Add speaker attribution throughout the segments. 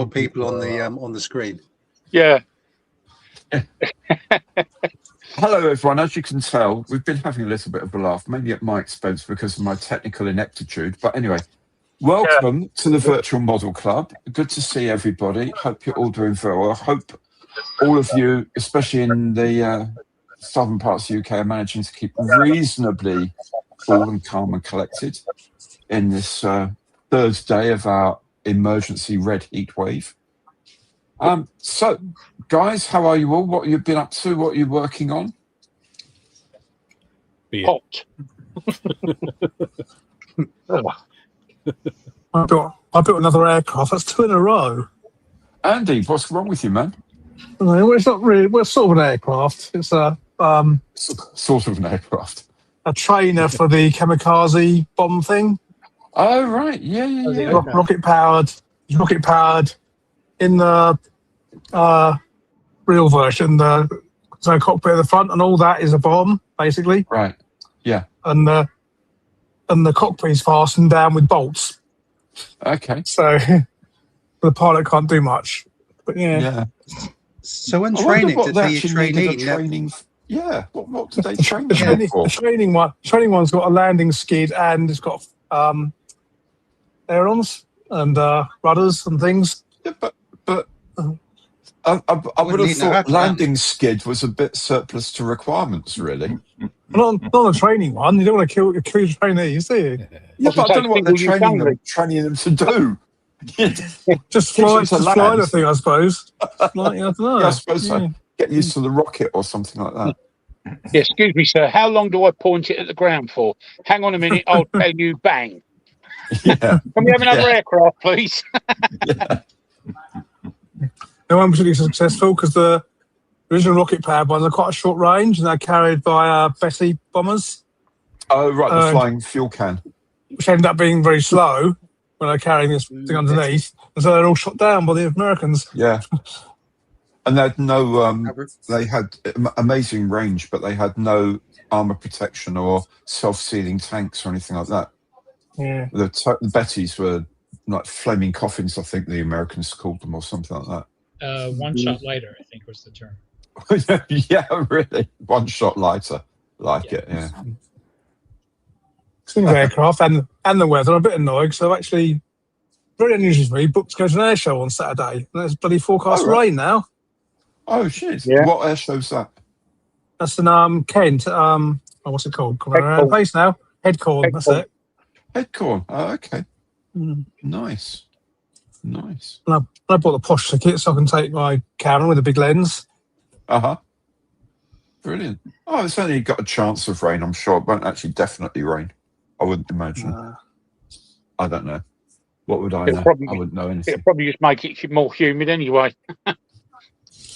Speaker 1: of people on the screen.
Speaker 2: Yeah.
Speaker 3: Hello, everyone. As you can tell, we've been having a little bit of a laugh, maybe at my expense because of my technical ineptitude. But anyway, welcome to the Virtual Model Club. Good to see everybody. Hope you're all doing very well. I hope all of you, especially in the southern parts of the UK, are managing to keep reasonably cool and calm and collected in this third day of our emergency red heat wave. So, guys, how are you all? What have you been up to? What are you working on?
Speaker 2: Hot.
Speaker 4: I built another aircraft. That's 2 in a row.
Speaker 3: Andy, what's wrong with you, man?
Speaker 4: Well, it's not really. Well, it's sort of an aircraft. It's a
Speaker 3: Sort of an aircraft.
Speaker 4: a trainer for the kamikaze bomb thing.
Speaker 3: Oh, right. Yeah.
Speaker 4: Rocket powered. In the real version, there's no cockpit at the front, and all that is a bomb, basically.
Speaker 3: Right. Yeah.
Speaker 4: And the cockpit is fastened down with bolts.
Speaker 3: Okay.
Speaker 4: So the pilot can't do much. But
Speaker 3: Yeah.
Speaker 1: So when training, did the
Speaker 3: training? Yeah. What did they train
Speaker 4: the
Speaker 3: for?
Speaker 4: training one's got a landing skid and it's got ailerons and rudders and things.
Speaker 3: Yeah, but I would have thought landing skid was a bit surplus to requirements, really.
Speaker 4: Not a training one. You don't want to kill your trainees, do you?
Speaker 3: Yeah, but I don't know what they're training them to do.
Speaker 4: Just fly the thing, I suppose. I don't know.
Speaker 3: Yeah, I suppose so. Get used to the rocket or something like that.
Speaker 2: Yeah, excuse me, sir. How long do I point it at the ground for? Hang on a minute. I'll tell you. Bang.
Speaker 3: Yeah.
Speaker 2: Can we have another aircraft, please?
Speaker 3: Yeah.
Speaker 4: They weren't particularly successful because the original rocket-powered ones are quite a short range, and they're carried by Betty bombers.
Speaker 3: Oh, right, the flying fuel can.
Speaker 4: Which ended up being very slow when they're carrying this thing underneath, and so they're all shot down by the Americans.
Speaker 3: Yeah. And they had no, they had amazing range, but they had no armor protection or self-sealing tanks or anything like that.
Speaker 4: Yeah.
Speaker 3: The Bettys were like flaming coffins, I think the Americans called them, or something like that.
Speaker 5: One shot lighter, I think was the term.
Speaker 3: Yeah, really. One shot lighter. Yeah.
Speaker 4: Speaking of aircraft and the weather, I'm a bit annoyed, so actually, very unusual for me, booked to go to an air show on Saturday, and there's bloody forecast rain now.
Speaker 3: Oh, shit.
Speaker 2: Yeah.
Speaker 3: What air show's that?
Speaker 4: That's in Kent. What's it called? Coming around the place now. Headcorn, that's it.
Speaker 3: Headcorn. Oh, okay. Nice.
Speaker 4: And I bought the posh ticket so I can take my camera with a big lens.
Speaker 3: Brilliant. Oh, it's only got a chance of rain, I'm sure. It won't actually definitely rain. I wouldn't imagine. I don't know. What would I know? I wouldn't know anything.
Speaker 2: It'll probably just make it more humid anyway.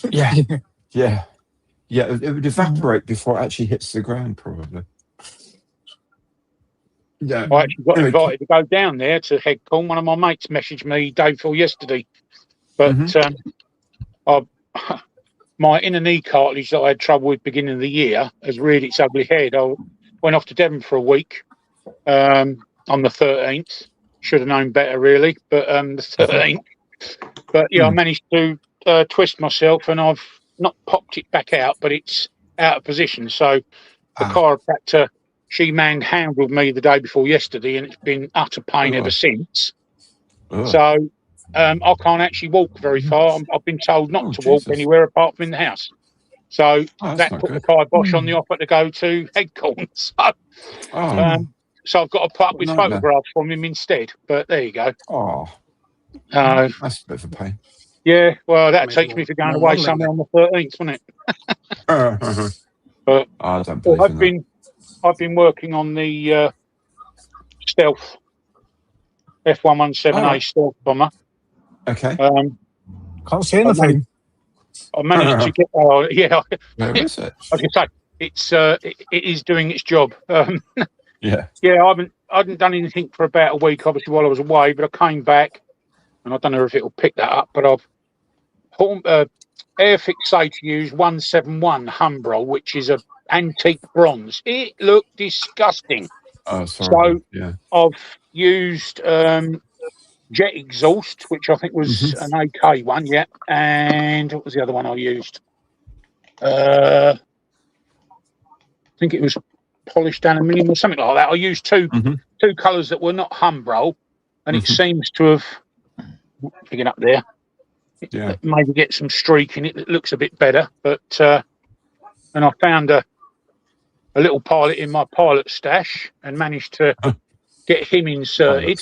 Speaker 3: Yeah. It would evaporate before it actually hits the ground, probably. Yeah.
Speaker 2: I actually got invited to go down there to Headcorn. One of my mates messaged me day before yesterday. But my inner knee cartilage that I had trouble with beginning of the year has reared its ugly head. I went off to Devon for a week on the 13th. Should have known better, really, but the 13th. But, yeah, I managed to twist myself, and I've not popped it back out, but it's out of position. So the chiropractor, she manhandled me the day before yesterday, and it's been utter pain ever since. So I can't actually walk very far. I've been told not to walk anywhere apart from in the house. So that put the kibosh on the offer to go to Headcorn. So I've got to put up with photographs from him instead. But there you go.
Speaker 3: That's a bit of a pain.
Speaker 2: Yeah, well, that takes me for going away somewhere on the 13th, wouldn't it? But
Speaker 3: I don't believe
Speaker 2: I've been working on the stealth F117A stealth bomber.
Speaker 3: Okay.
Speaker 4: Can't see anything.
Speaker 2: I managed to get.
Speaker 3: Where is it?
Speaker 2: I can say it is doing its job.
Speaker 3: Yeah.
Speaker 2: Yeah, I hadn't done anything for about a week, obviously, while I was away, but I came back, and I don't know if it will pick that up, but I've Airfix say to use 171 Humbrol, which is a antique bronze. It looked disgusting.
Speaker 3: Oh, sorry.
Speaker 2: So I've used jet exhaust, which I think was an AK one, yeah. And what was the other one I used? I think it was polished aluminium or something like that. I used two colours that were not Humbrol, and it seems to have picking up there.
Speaker 3: Yeah.
Speaker 2: Maybe get some streak in it that looks a bit better, but and I found a little pilot in my pilot stash and managed to get him inserted.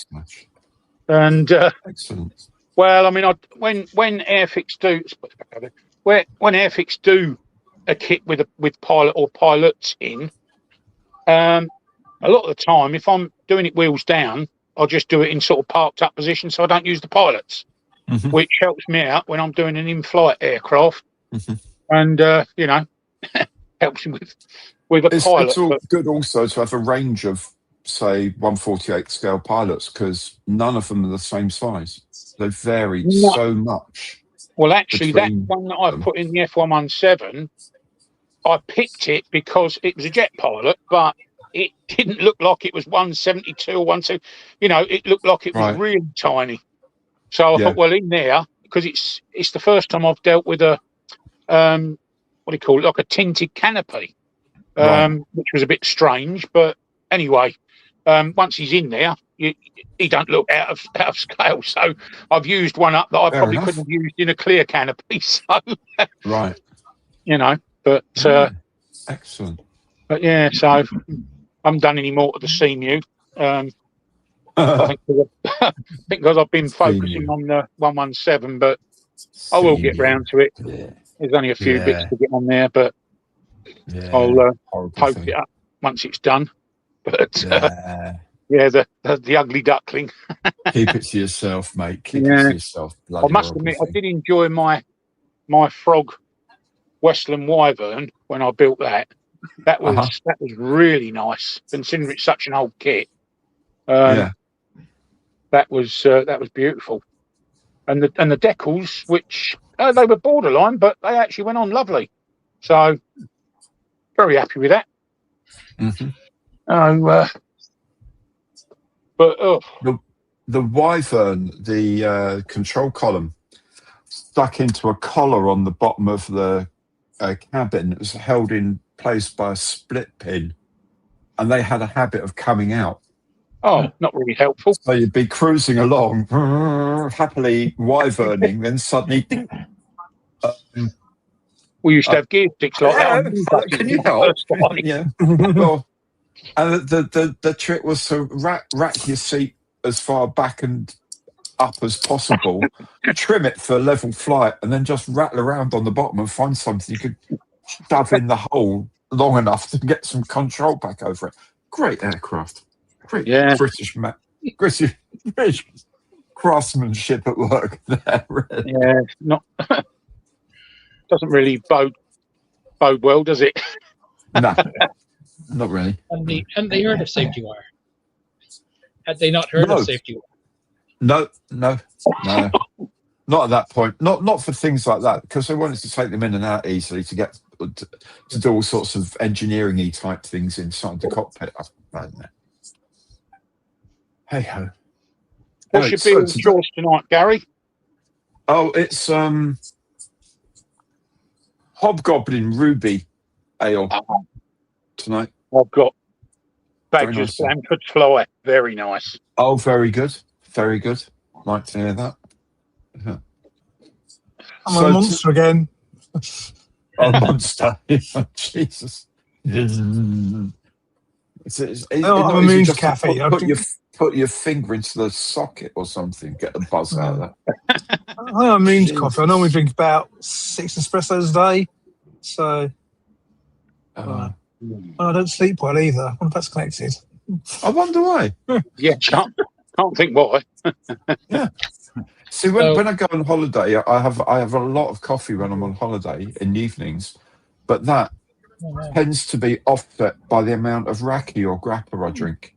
Speaker 2: And
Speaker 3: excellent.
Speaker 2: Well, I mean, when Airfix do when Airfix do a kit with pilot or pilots in, a lot of the time, if I'm doing it wheels down, I'll just do it in sort of parked up position, so I don't use the pilots, which helps me out when I'm doing an in-flight aircraft, and you know, helps me with a pilot.
Speaker 3: It's all good also to have a range of, say, 1/48 scale pilots, because none of them are the same size. They vary so much.
Speaker 2: Well, actually, that one that I put in the F117, I picked it because it was a jet pilot, but it didn't look like it was 172 or 12. You know, it looked like it was really tiny. So I thought, well, in there, because it's the first time I've dealt with a what do you call it, like a tinted canopy, which was a bit strange. But anyway, once he's in there, he don't look out of scale. So I've used one up that I probably couldn't have used in a clear canopy. So you know, but
Speaker 3: excellent.
Speaker 2: But yeah, so I haven't done any more to the CMU. I think because I've been focusing on the 117, but I will get round to it. There's only a few bits to get on there, but I'll poke it up once it's done. But the ugly duckling.
Speaker 3: Keep it to yourself, mate. Keep it to yourself.
Speaker 2: I must admit, I did enjoy my Frog Westland Wyvern when I built that. That was really nice, considering it's such an old kit. That was beautiful, and the decals, which they were borderline, but they actually went on lovely. So very happy with that. But
Speaker 3: the Wyvern, the control column, stuck into a collar on the bottom of the cabin. It was held in place by a split pin, and they had a habit of coming out.
Speaker 2: Oh, not really helpful.
Speaker 3: So you'd be cruising along, happily wyverning, then suddenly...
Speaker 2: we used to have gear sticks like that.
Speaker 3: Can you help? Yeah. Well, and the trick was to rack your seat as far back and up as possible, trim it for level flight, and then just rattle around on the bottom and find something you could shove in the hole long enough to get some control back over it. Great aircraft. Great British craftsmanship at work there. Really.
Speaker 2: Yeah, doesn't really bode well, does it?
Speaker 3: No, not really.
Speaker 5: And they heard of safety wire. Had they not heard of safety wire?
Speaker 3: No. Not at that point. Not for things like that, because they wanted to take them in and out easily to get to do all sorts of engineering-y type things inside the cockpit. I don't know. Hey ho.
Speaker 2: What's your beer choice tonight, Gary?
Speaker 3: Oh, it's Hobgoblin Ruby Ale tonight.
Speaker 2: I've got Badger's Blanford Fly. Very nice.
Speaker 3: Oh, very good. Very good. Like to hear that. Yeah.
Speaker 4: I'm a monster again.
Speaker 3: A monster. Jesus.
Speaker 4: I'm a Moon's Cafe.
Speaker 3: Put your finger into the socket or something, get the buzz out of that.
Speaker 4: I'm a Moon's coffee. I normally drink about 6 espressos a day. So I don't sleep well either. I wonder if that's connected.
Speaker 3: I wonder why.
Speaker 2: Yeah, can't think why.
Speaker 3: Yeah. See, when I go on holiday, I have a lot of coffee when I'm on holiday in the evenings, but that tends to be offset by the amount of raki or grappa I drink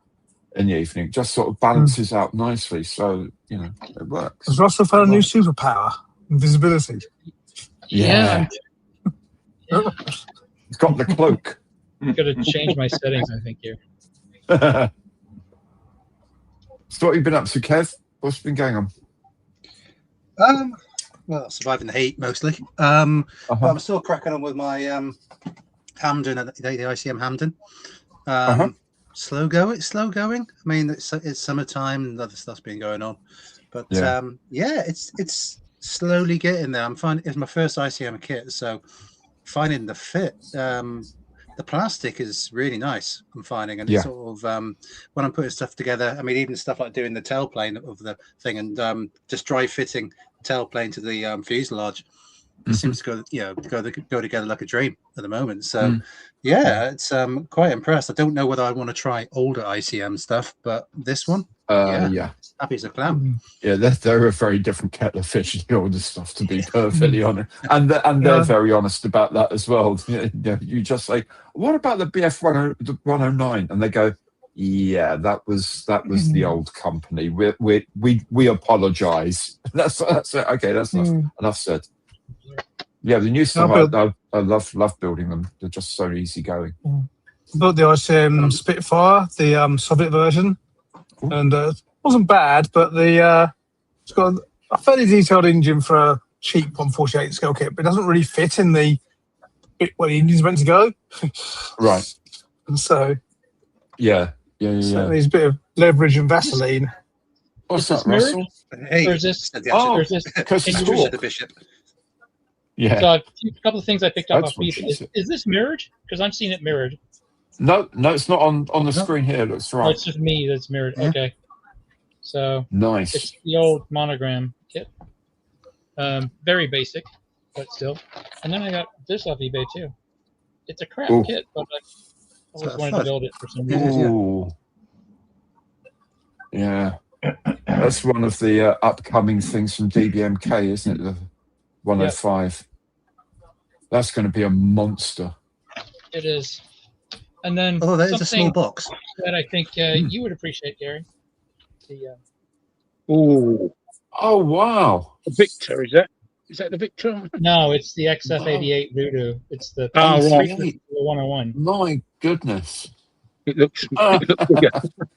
Speaker 3: in the evening. It just sort of balances out nicely, so you know it works.
Speaker 4: Has Russell found a new superpower? Invisibility.
Speaker 5: Yeah.
Speaker 3: He's got the cloak.
Speaker 5: I'm going to change my settings, I think, here.
Speaker 3: So what have you been up to, Kev? What's been going on?
Speaker 1: Well, surviving the heat mostly. But I'm still cracking on with my Hamden, the ICM Hamden. Slow going. I mean, it's summertime and other stuff's been going on, but it's slowly getting there. I'm finding it's my first ICM kit, so finding the fit. The plastic is really nice. I'm finding, and it's sort of when I'm putting stuff together. I mean, even stuff like doing the tailplane of the thing and just dry fitting the tailplane to the fuselage. It seems to go together like a dream at the moment. So it's quite impressed. I don't know whether I want to try older ICM stuff, but this one, happy as a clam.
Speaker 3: Yeah, they're a very different kettle of fish, the older stuff, to be perfectly honest. And they're very honest about that as well. You just say, what about the BF 109? And they go, yeah, that was the old company. We apologise. That's it. Okay, that's enough said. Yeah, the new stuff, I love building them. They're just so easy going.
Speaker 4: Built the ICM Spitfire, the Soviet version, and it wasn't bad, but it's got a fairly detailed engine for a cheap 148 scale kit, but it doesn't really fit in the bit where the engine's meant to go.
Speaker 3: Right.
Speaker 4: And so
Speaker 3: yeah.
Speaker 4: So it needs a bit of leverage and Vaseline.
Speaker 3: What's that, Russell?
Speaker 1: Hey,
Speaker 5: There's this.
Speaker 3: Because
Speaker 5: it's
Speaker 1: cool. The bishop.
Speaker 3: Yeah.
Speaker 5: So a couple of things I picked up off people. Is this mirrored? Because I'm seeing it mirrored.
Speaker 3: No, it's not on the screen here. It looks right.
Speaker 5: Oh, it's just me that's mirrored.
Speaker 1: Yeah.
Speaker 5: Okay. So
Speaker 3: nice.
Speaker 5: it's the old monogram kit. Very basic, but still. And then I got this off eBay too. It's a crap kit, but I always wanted to build it for some reason.
Speaker 3: Ooh. Yeah. That's one of the upcoming things from DBMK, isn't it? The 105. That's going to be a monster.
Speaker 5: It is. And then
Speaker 1: that is a small box
Speaker 5: that I think you would appreciate, Gary.
Speaker 2: Oh,
Speaker 3: wow!
Speaker 2: The Victor, is that? Is that the Victor?
Speaker 5: No, it's the XF88 Voodoo. It's the
Speaker 2: right.
Speaker 5: 101.
Speaker 3: My goodness!
Speaker 2: It looks bigger.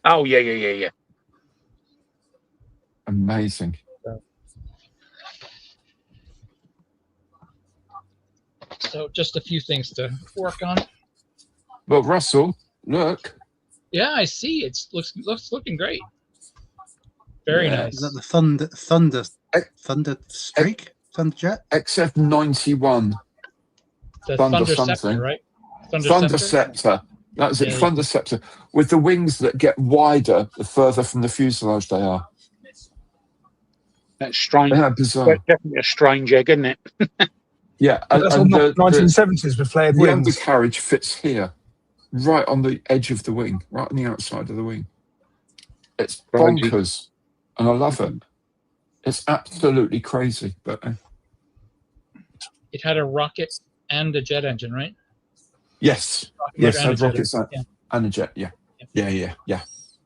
Speaker 2: Oh yeah.
Speaker 3: Amazing.
Speaker 5: So just a few things to work on.
Speaker 3: Well, Russell, look.
Speaker 5: Yeah, I see. It looks looking great. Very nice.
Speaker 1: Is that the Thunder Streak? Thunder Jet?
Speaker 3: XF91.
Speaker 5: The
Speaker 3: Thunder
Speaker 5: Scepter,
Speaker 3: something.
Speaker 5: right?
Speaker 3: Thunder Scepter. That's it. Thunder Scepter. With the wings that get wider the further from the fuselage they are.
Speaker 2: That's strange.
Speaker 3: Yeah, bizarre.
Speaker 2: That's definitely a strange egg, isn't it?
Speaker 4: Yeah, that's on the 1970s with flared wings.
Speaker 3: The undercarriage fits here, right on the edge of the wing, right on the outside of the wing. It's bonkers, and I love it. It's absolutely crazy, but
Speaker 5: it had a rocket and a jet engine, right?
Speaker 3: Yes, had rockets and a jet. Yeah.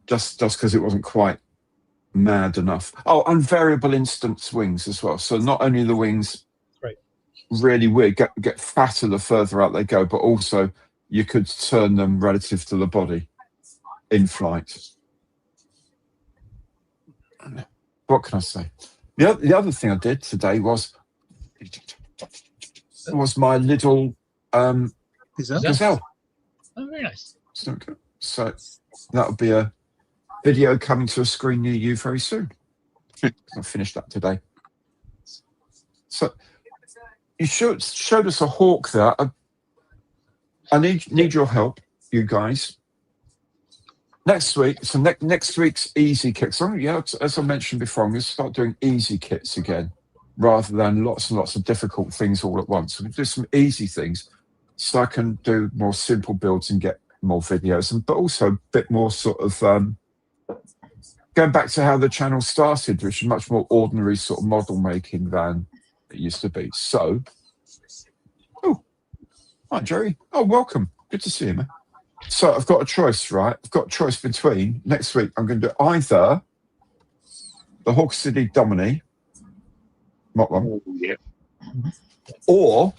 Speaker 3: Just because it wasn't quite mad enough. Oh, and variable instance wings as well. So not only the wings. Really weird, get fatter the further out they go, but also you could turn them relative to the body in flight. What can I say? The other thing I did today was my Lidl gazelle.
Speaker 5: Oh, very nice.
Speaker 3: So that'll be a video coming to a screen near you very soon. I finished that today. So you showed us a hawk there. I need your help, you guys. Next week, so next week's easy kits. So, as I mentioned before, I'm going to start doing easy kits again, rather than lots and lots of difficult things all at once. So we'll do some easy things, so I can do more simple builds and get more videos, but also a bit more sort of going back to how the channel started, which is much more ordinary sort of model making than it used to be. So, hi Jerry. Oh, welcome. Good to see you, man. So I've got a choice, right? I've got a choice between next week. I'm going to do either the Hawk City Domini, not one, or,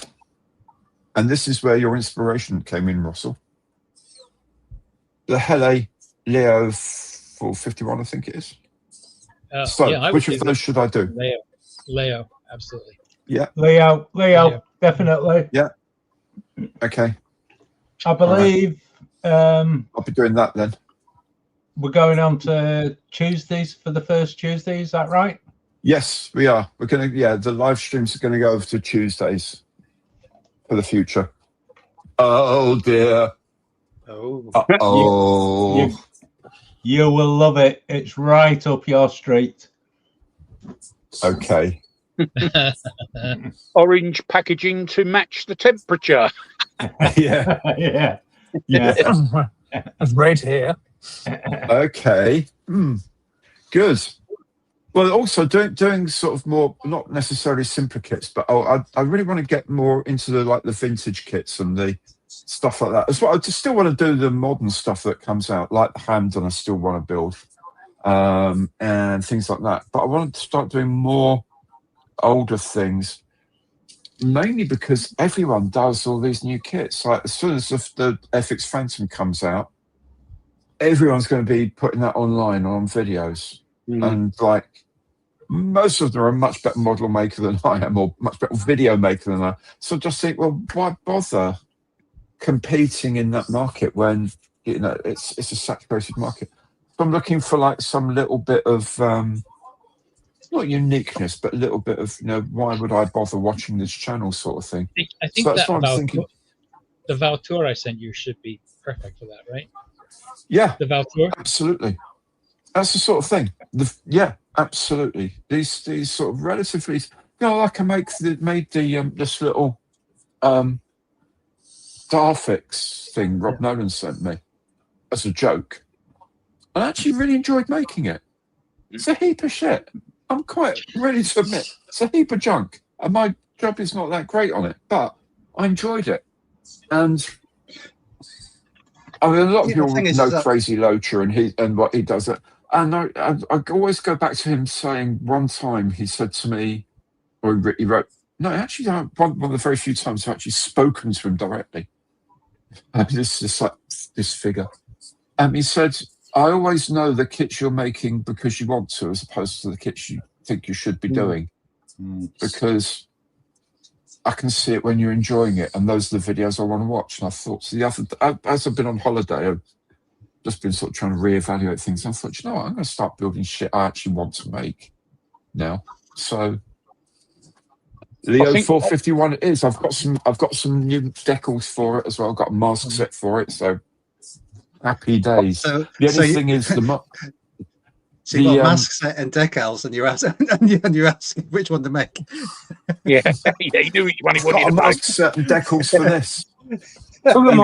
Speaker 3: and this is where your inspiration came in, Russell, the Hele Leo 451, I think it is. So,
Speaker 5: yeah,
Speaker 3: which of those should I do?
Speaker 5: Leo, absolutely.
Speaker 3: Yeah.
Speaker 6: Leo, definitely.
Speaker 3: Yeah. Okay.
Speaker 6: I believe
Speaker 3: I'll be doing that then.
Speaker 6: we're going on to Tuesdays for the first Tuesday. Is that right?
Speaker 3: Yes, we are. We're going to, the live streams are going to go over to Tuesdays for the future. Oh, dear.
Speaker 6: Oh. You will love it. It's right up your street.
Speaker 3: Okay.
Speaker 2: Orange packaging to match the temperature.
Speaker 6: Yeah.
Speaker 4: That's great here.
Speaker 3: Okay. Good. Well, also doing sort of more, not necessarily simpler kits, but I really want to get more into the vintage kits and the stuff like that as well. I just still want to do the modern stuff that comes out, like the Hamden. I still want to build and things like that. But I want to start doing more older things, mainly because everyone does all these new kits. Like as soon as the Airfix Phantom comes out, everyone's going to be putting that online on videos. And like most of them are a much better model maker than I am, or much better video maker than I. So just think, well, why bother competing in that market when it's a saturated market? So I'm looking for like some little bit of not uniqueness, but a little bit of why would I bother watching this channel sort of thing.
Speaker 5: I think
Speaker 3: so
Speaker 5: that the Valtour I sent you should be perfect for that, right?
Speaker 3: Yeah,
Speaker 5: the Valtour.
Speaker 3: Absolutely. That's the sort of thing. Yeah, absolutely. These sort of relatively, like I made this little Airfix thing Rob Nolan sent me as a joke. I actually really enjoyed making it. It's a heap of shit. I'm quite ready to admit it's a heap of junk, and my job is not that great on it, but I enjoyed it. And I mean, a lot of people know Crazy Loacher and what he does. And I always go back to him saying one time he said to me, or he wrote, no, actually, one of the very few times I've actually spoken to him directly. This is like this figure. He said, I always know the kits you're making because you want to, as opposed to the kits you think you should be doing. Because I can see it when you're enjoying it, and those are the videos I want to watch. And I thought, as I've been on holiday, I've just been sort of trying to reevaluate things. And I thought, I'm going to start building shit I actually want to make now. So Leo 451 it is. I've got some new decals for it as well. I've got a mask set for it. So happy days.
Speaker 1: So
Speaker 3: the only thing is
Speaker 1: so you've got mask set and decals, and you're asking which one to make.
Speaker 2: Yeah, you knew which one he wanted to make.
Speaker 3: Mask set and decals for this.
Speaker 4: I've got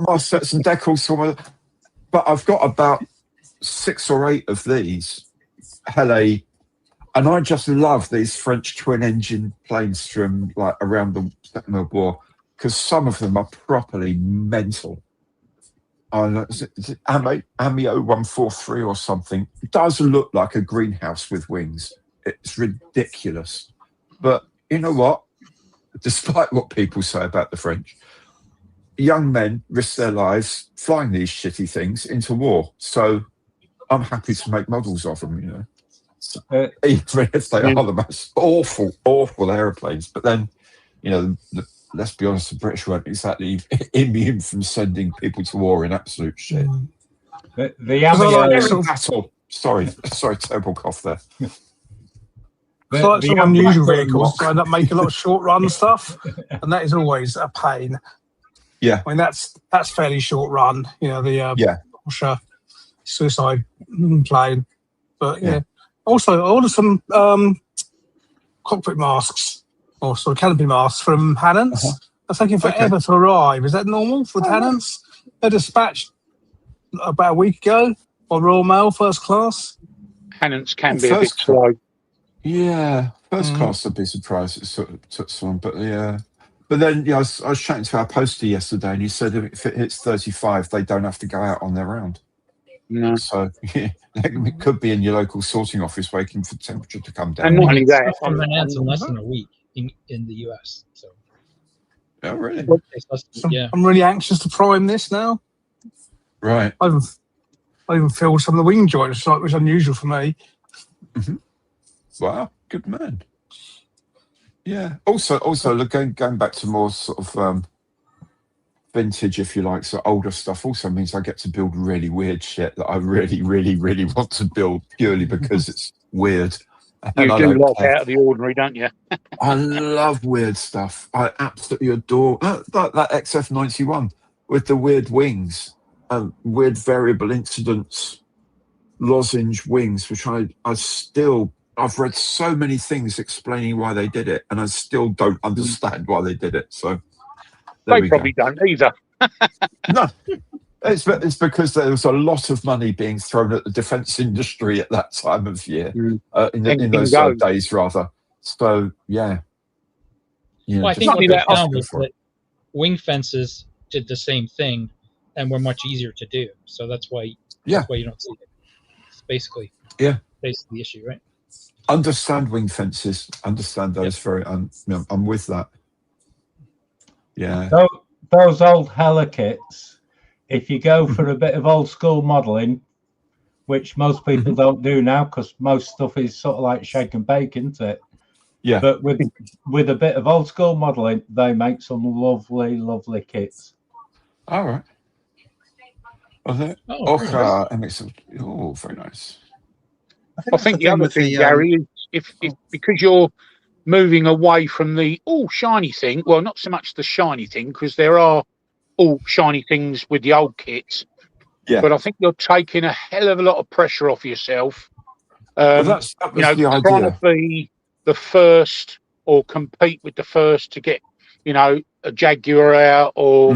Speaker 4: mask
Speaker 3: sets and decals for my, but I've got about 6 or 8 of these Hele, and I just love these French twin-engine planes from like around the Second World War, because some of them are properly mental. Is it AMI 0143 or something? It does look like a greenhouse with wings. It's ridiculous. But you know what? Despite what people say about the French, young men risk their lives flying these shitty things into war. So I'm happy to make models of them, even if they are the most awful aeroplanes. But then, let's be honest, the British weren't exactly immune from sending people to war in absolute shit. Sorry, terrible cough there.
Speaker 4: It's like some unusual vehicles to end up making a lot of short-run stuff, and that is always a pain.
Speaker 3: Yeah,
Speaker 4: I mean that's fairly short-run. The Porsche suicide plane, but Also, I ordered some cockpit masks or sort of canopy masks from Hannons. They're taking forever to arrive. Is that normal for Hannons? They're dispatched about a week ago on Royal Mail, first class.
Speaker 2: Hannons can be a bit slow.
Speaker 3: Yeah, first class, I'd be surprised it sort of took some, but But then I was chatting to our poster yesterday, and he said if it hits 35, they don't have to go out on their round.
Speaker 2: No.
Speaker 3: So it could be in your local sorting office waiting for the temperature to come down.
Speaker 2: And not only that,
Speaker 5: from Hannons in less than a week in the US. So.
Speaker 3: Oh, really?
Speaker 4: I'm really anxious to prime this now.
Speaker 3: Right.
Speaker 4: I even filled some of the wing joints, which was unusual for me.
Speaker 3: Wow, good man. Yeah. Also, look, going back to more sort of vintage, if you like, so older stuff also means I get to build really weird shit that I really, really, really want to build purely because it's weird.
Speaker 2: You do like out of the ordinary, don't you?
Speaker 3: I love weird stuff. I absolutely adore that XF91 with the weird wings, weird variable incidents, lozenge wings, which I've read so many things explaining why they did it, and I still don't understand why they did it. So
Speaker 2: they probably don't either.
Speaker 3: No, it's because there was a lot of money being thrown at the defence industry at that time of year, in those days, rather. So yeah.
Speaker 5: Well, I think what they found was that wing fences did the same thing and were much easier to do. So that's why you don't see it. It's basically the issue, right?
Speaker 3: Understand wing fences. Understand those very. I'm with that. Yeah.
Speaker 6: Those old Hella kits, if you go for a bit of old school modelling, which most people don't do now because most stuff is sort of like shake and bake, isn't it?
Speaker 3: Yeah.
Speaker 6: But with a bit of old school modelling, they make some lovely, lovely kits.
Speaker 3: All right. Very nice.
Speaker 2: I think the other thing, Gary, is if because you're moving away from the all shiny thing, well, not so much the shiny thing, because there are all shiny things with the old kits.
Speaker 3: Yeah.
Speaker 2: But I think you're taking a hell of a lot of pressure off yourself.
Speaker 3: That was the idea.
Speaker 2: Trying to be the first or compete with the first to get, a Jaguar out or,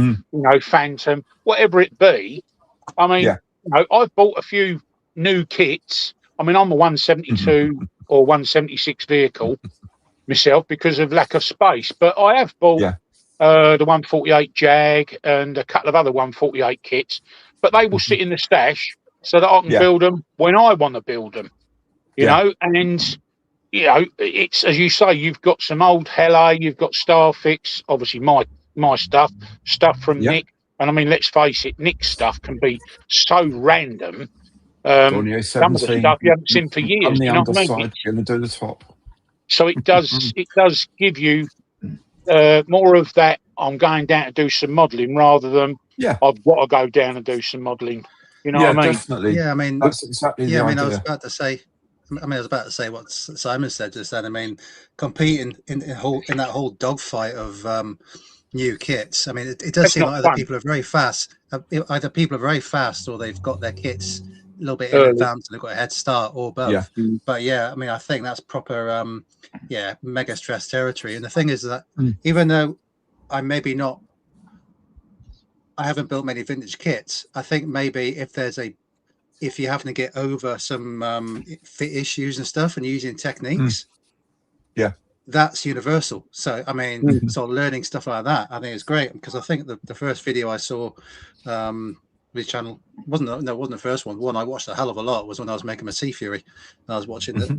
Speaker 2: Phantom, whatever it be. I mean, I've bought a few new kits. I mean, I'm a 172 or 176 vehicle myself because of lack of space, but I have bought the 148 Jag and a couple of other 148 kits, but they will sit in the stash so that I can build them when I want to build them, you know, and, it's, as you say, you've got some old Hella, you've got Starfix, obviously my stuff from Nick. And I mean, let's face it, Nick's stuff can be so random. Some of the stuff you haven't seen for years.
Speaker 3: On the
Speaker 2: you know what I mean?
Speaker 3: Going to do the top.
Speaker 2: So it does. It does give you more of that. I'm going down to do some modelling rather than I've got to go down and do some modelling. You know what I mean?
Speaker 3: Definitely.
Speaker 1: Yeah, I mean
Speaker 3: that's exactly. The idea.
Speaker 1: I was about to say what Simon said just then. I mean, competing in that whole dogfight of new kits. I mean, it does seem like either people are very fast. Either people are very fast, or they've got their kits a little bit in advance and they've got a head start, or both. But I mean, I think that's proper, mega stress territory. And the thing is that even though I haven't built many vintage kits, I think maybe if you're having to get over some fit issues and stuff and using techniques, that's universal. So I mean, so learning stuff like that, I think is great, because I think the first video I saw this channel wasn't the first one. One I watched a hell of a lot was when I was making my Sea Fury. And I was watching that,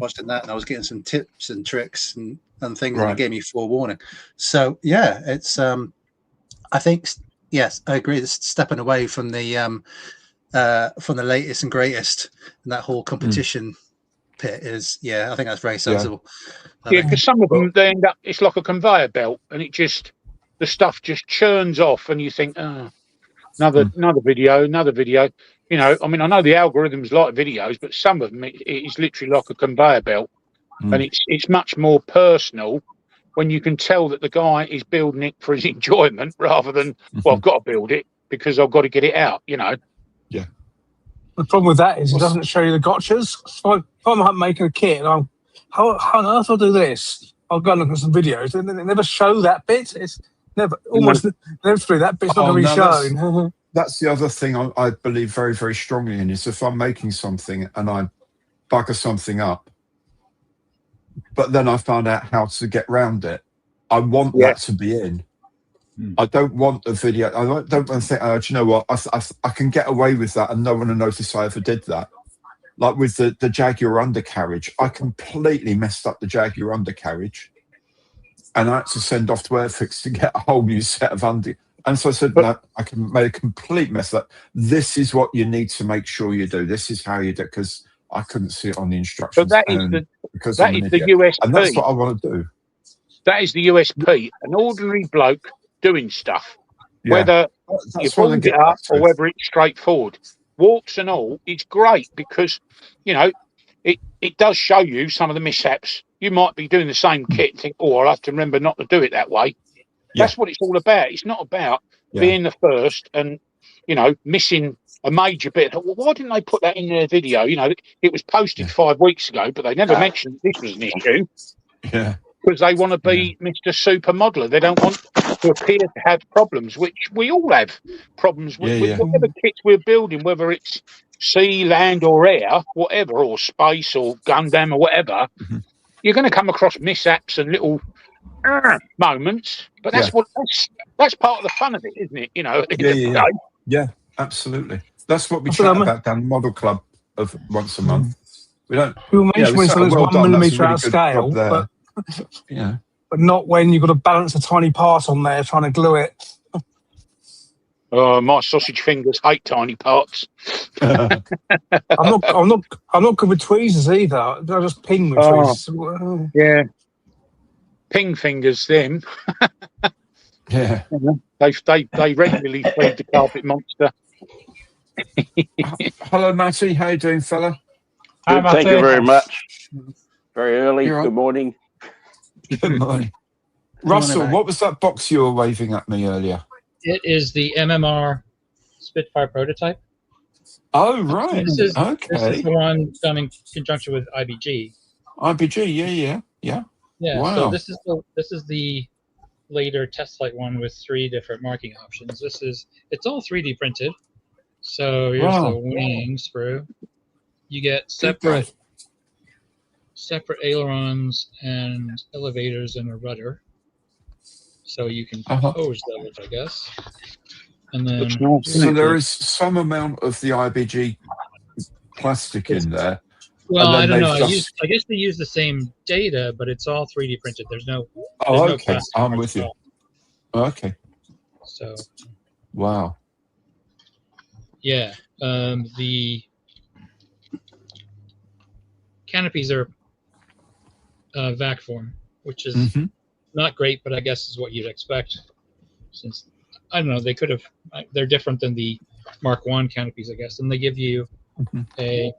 Speaker 1: and I was getting some tips and tricks and things, and it gave me forewarning. So it's I think yes, I agree. It's stepping away from the latest and greatest, and that whole competition pit is I think that's very sensible.
Speaker 2: Because some of them, they end up, it's like a conveyor belt, and the stuff just churns off, and you think, another video. You know, I mean, I know the algorithms like videos, but some of them it is literally like a conveyor belt, and it's much more personal when you can tell that the guy is building it for his enjoyment rather than I've got to build it because I've got to get it out. You know.
Speaker 3: Yeah.
Speaker 4: The problem with that is it doesn't show you the gotchas. So if I'm making a kit and I'm how on earth do I do this? I'll go and look at some videos and they never show that bit. It's never through that bit's not going to be shown.
Speaker 3: That's the other thing I believe very, very strongly in, is if I'm making something and I bugger something up, but then I found out how to get around it, I want that to be in. I don't want the video. I don't want to think, do you know what? I can get away with that and no one will notice I ever did that. Like with the Jaguar undercarriage, I completely messed up the Jaguar undercarriage, and I had to send off to Airfix to get a whole new set of and And so I said, no, I can make a complete mess of that. This is what you need to make sure you do. This is how you do it, because I couldn't see it on the instructions.
Speaker 2: So that is the USP.
Speaker 3: And that's what I want to do.
Speaker 2: That is the USP. An ordinary bloke doing stuff, whether you fold it up or whether it's straightforward. Warts and all, it's great because, you know, it does show you some of the mishaps. You might be doing the same kit and think, oh, I'll have to remember not to do it that way. That's what it's all about. It's not about being the first and, you know, missing a major bit. Well, why didn't they put that in their video? You know, it was posted 5 weeks ago, but they never mentioned this was an issue.
Speaker 3: Yeah.
Speaker 2: Because they want to be Mr. Supermodeler. They don't want to appear to have problems, which we all have problems with whatever kits we're building, whether it's sea, land or air, whatever, or space or Gundam or whatever. You're going to come across mishaps and little moments, but that's that's part of the fun of it, isn't it? You know,
Speaker 3: yeah, absolutely. That's what we chat about down the Model Club of once a month. We don't.
Speaker 4: We'll mention when something's 1 millimetre out of scale, but but not when you've got to balance a tiny part on there trying to glue it.
Speaker 2: Oh, my sausage fingers hate tiny parts.
Speaker 4: I'm not good with tweezers either. I just ping with tweezers.
Speaker 2: Yeah. Ping fingers, them.
Speaker 3: Yeah.
Speaker 2: They regularly feed the carpet monster.
Speaker 3: Hello, Matty. How you doing, fella?
Speaker 7: Good, thank you very much. Very early.
Speaker 3: Right.
Speaker 7: Good morning.
Speaker 3: Good morning. Russell, what was that box you were waving at me earlier?
Speaker 5: It is the MMR Spitfire prototype.
Speaker 3: Oh, right.
Speaker 5: This is the one done in conjunction with IBG.
Speaker 3: IBG, yeah.
Speaker 5: Yeah. Wow. So this is the later test flight one with 3 different marking options. It's all 3D printed. So here's the wings through. You get separate ailerons and elevators and a rudder. So you can compose those, I guess. And then
Speaker 3: so there is some amount of the IBG plastic in there.
Speaker 5: Well, I don't know. I guess they use the same data, but it's all 3D printed. There's no.
Speaker 3: Okay. I'm with you. Okay.
Speaker 5: So.
Speaker 3: Wow.
Speaker 5: Yeah. The canopies are vac form, which is not great, but I guess is what you'd expect. Since I don't know, they could have. They're different than the Mark I canopies, I guess, and they give you a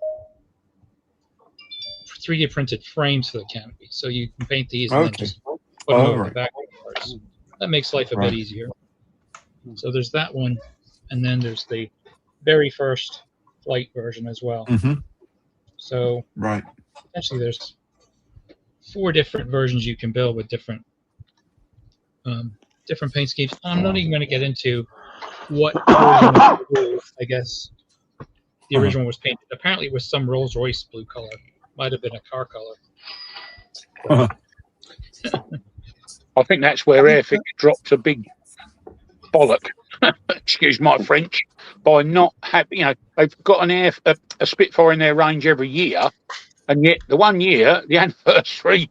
Speaker 5: 3D printed frames for the canopy, so you can paint these and then just put them over the back parts. That makes life a bit easier. So there's that one, and then there's the very first flight version as well. So essentially, there's 4 different versions you can build with different paint schemes. I'm not even going to get into what version I guess the original was painted. Apparently, it was some Rolls-Royce blue color. Might have been a car color.
Speaker 2: I think that's where Airfix dropped a big bollock. Excuse my French. By not having, you know, they've got a Spitfire in their range every year, and yet the one year, the anniversary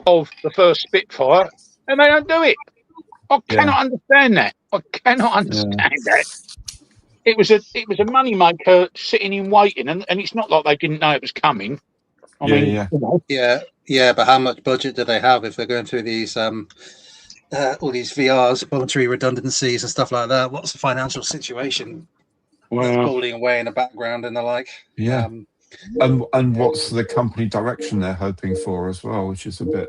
Speaker 2: of the first Spitfire, and they don't do it. I cannot understand that. I cannot understand that. It was a moneymaker sitting in waiting, and it's not like they didn't know it was coming. I mean,
Speaker 1: but how much budget do they have if they're going through these all these VRs, voluntary redundancies and stuff like that? What's the financial situation? Holding away in the background and the like.
Speaker 3: Yeah. And what's the company direction they're hoping for as well, which is a bit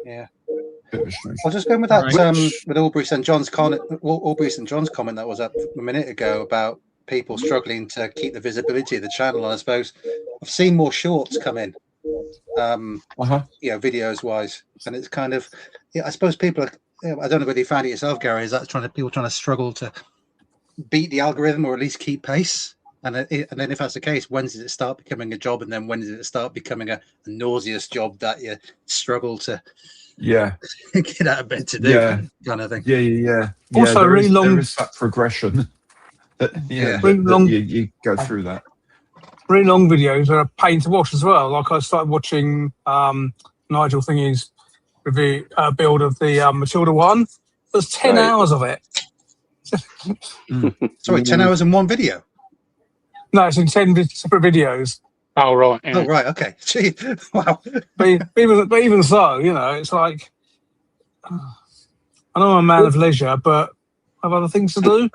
Speaker 3: of a strange.
Speaker 1: I'll just go with that with Aubrey St. John's comment that was up a minute ago about people struggling to keep the visibility of the channel. I suppose I've seen more shorts come in. Videos wise, and it's kind of I suppose people are, I don't know whether you found it yourself, Gary, is that people trying to struggle to beat the algorithm or at least keep pace, and then if that's the case, when does it start becoming a job, and then when does it start becoming a nauseous job that you struggle to get out of bed to do, kind of thing.
Speaker 4: Also really long,
Speaker 3: there is that progression really long, you go through that.
Speaker 4: Really long videos are a pain to watch as well. Like I started watching Nigel Thingy's review build of the Matilda 1. There's 10 hours of it.
Speaker 1: Sorry, 10 hours in one video?
Speaker 4: No, it's in 10 separate videos.
Speaker 2: Oh, right. Yeah.
Speaker 1: Oh, right. Okay. Gee, wow.
Speaker 4: But even so, it's like, I know I'm a man of leisure, but I have other things to do.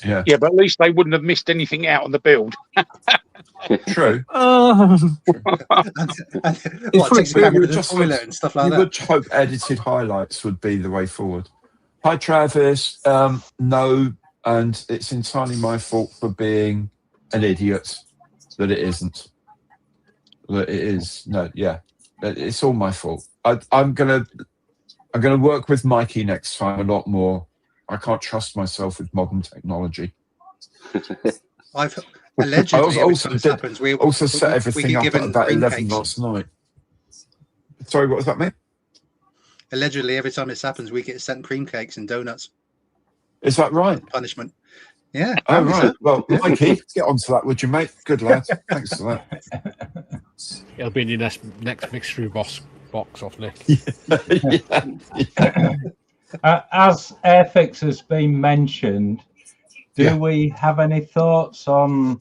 Speaker 3: Yeah,
Speaker 2: but at least they wouldn't have missed anything out on the build.
Speaker 3: true.
Speaker 1: What, take the camera to the toilet and stuff like that?
Speaker 3: You would hope edited highlights would be the way forward. Hi, Travis. No, and it's entirely my fault for being an idiot that it isn't. That it is. No, yeah, it's all my fault. I'm gonna work with Mikey next time a lot more. I can't trust myself with modern technology.
Speaker 1: I've allegedly
Speaker 3: we also set everything up at about 11 last night. Sorry, what was that, mate?
Speaker 1: Allegedly, every time this happens, we get sent cream cakes and donuts.
Speaker 3: Is that right?
Speaker 1: Punishment. Yeah.
Speaker 3: Oh, right. So. Well, Mikey, get onto that, would you, mate? Good lad. Thanks for that.
Speaker 8: It'll be in your next mixture box off, Nick.
Speaker 6: As Airfix has been mentioned, do we have any thoughts on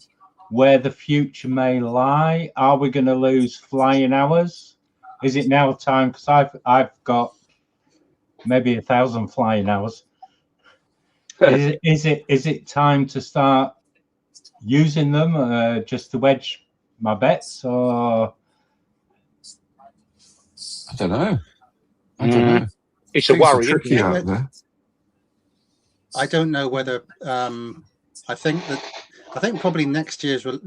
Speaker 6: where the future may lie? Are we going to lose flying hours? Is it now time? Because I've got maybe 1,000 flying hours. Is it time to start using them just to wedge my bets, or
Speaker 3: I don't know.
Speaker 2: It's a worry.
Speaker 3: Tricky out there.
Speaker 1: I don't know whether. I think probably next year is going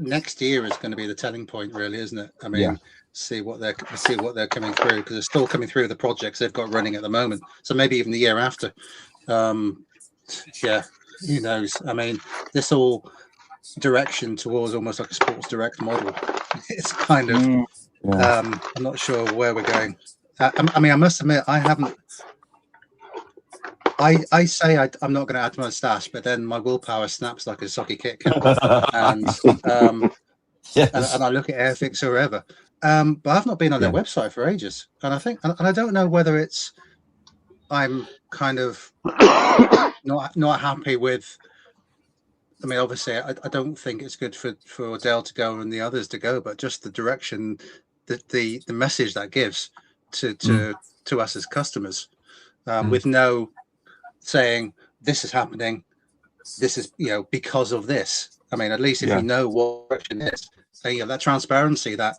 Speaker 1: to be the telling point, really, isn't it? I mean, see what they're coming through, because they're still coming through the projects they've got running at the moment. So maybe even the year after. Yeah, who knows? I mean, this all direction towards almost like a Sports Direct model. It's kind of. I'm not sure where we're going. I mean, I must admit, I haven't. I say I'm not going to add to my stash, but then my willpower snaps like a socky Kit Kat, and I look at Airfix or wherever. But I've not been on their website for ages, and I don't know whether it's I'm kind of not happy with. I mean, obviously, I don't think it's good for Dell to go and the others to go, but just the direction, the message that gives to us as customers, with no saying this is happening, this is because of this. I mean, at least if you know what direction it is, and, that transparency that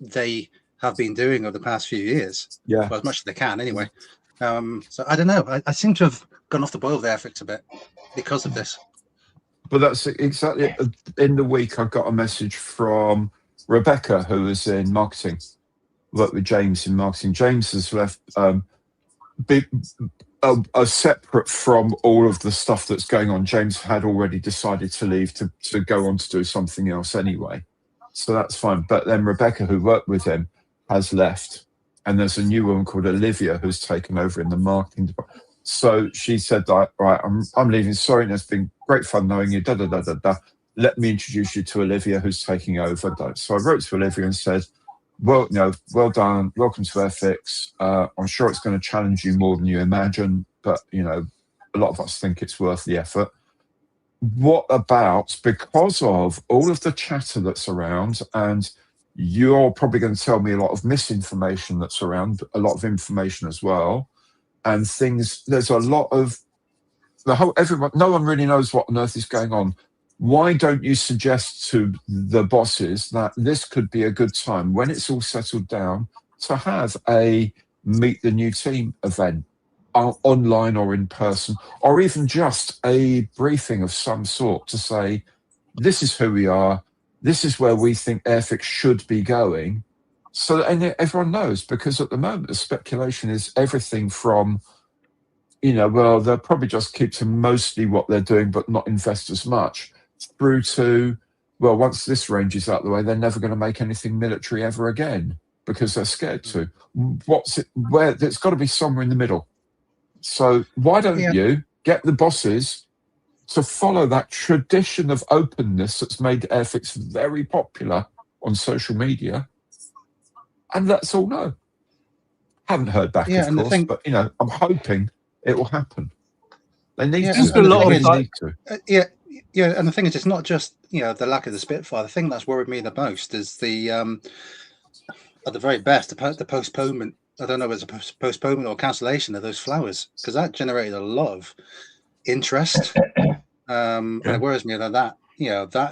Speaker 1: they have been doing over the past few years, well, as much as they can anyway. So I don't know. I seem to have gone off the boil with Airfix a bit because of this.
Speaker 3: But that's exactly in the week. I got a message from Rebecca, who was in marketing, worked with James in marketing. James has left. Separate from all of the stuff that's going on, James had already decided to leave to go on to do something else anyway. So that's fine. But then Rebecca, who worked with him, has left. And there's a new woman called Olivia who's taken over in the marketing department. So she said, right, I'm leaving. Sorry, it's been great fun knowing you. Let me introduce you to Olivia, who's taking over. So I wrote to Olivia and said, well done. Welcome to Airfix. I'm sure it's going to challenge you more than you imagine, but a lot of us think it's worth the effort. What about, because of all of the chatter that's around, and you're probably going to tell me a lot of misinformation that's around, a lot of information as well, and things. There's a lot of everyone. No one really knows what on earth is going on. Why don't you suggest to the bosses that this could be a good time when it's all settled down to have a meet the new team event, online or in person, or even just a briefing of some sort to say, this is who we are, this is where we think Airfix should be going, so that everyone knows, because at the moment the speculation is everything from, well, they'll probably just keep to mostly what they're doing but not invest as much, through to, well, once this range is out of the way, they're never going to make anything military ever again because they're scared to. There's got to be somewhere in the middle. So why don't you get the bosses to follow that tradition of openness that's made Airfix very popular on social media, and let's all know. Haven't heard back, of course, but I'm hoping it will happen. They need
Speaker 1: Yeah,
Speaker 3: to.
Speaker 1: and
Speaker 3: They
Speaker 1: the thing
Speaker 3: really
Speaker 1: is,
Speaker 3: need to.
Speaker 1: Yeah, and the thing is, it's not just the lack of the Spitfire. The thing that's worried me the most is the at the very best the postponement. I don't know if it's a postponement or cancellation of those flowers, because that generated a lot of interest. And it worries me that that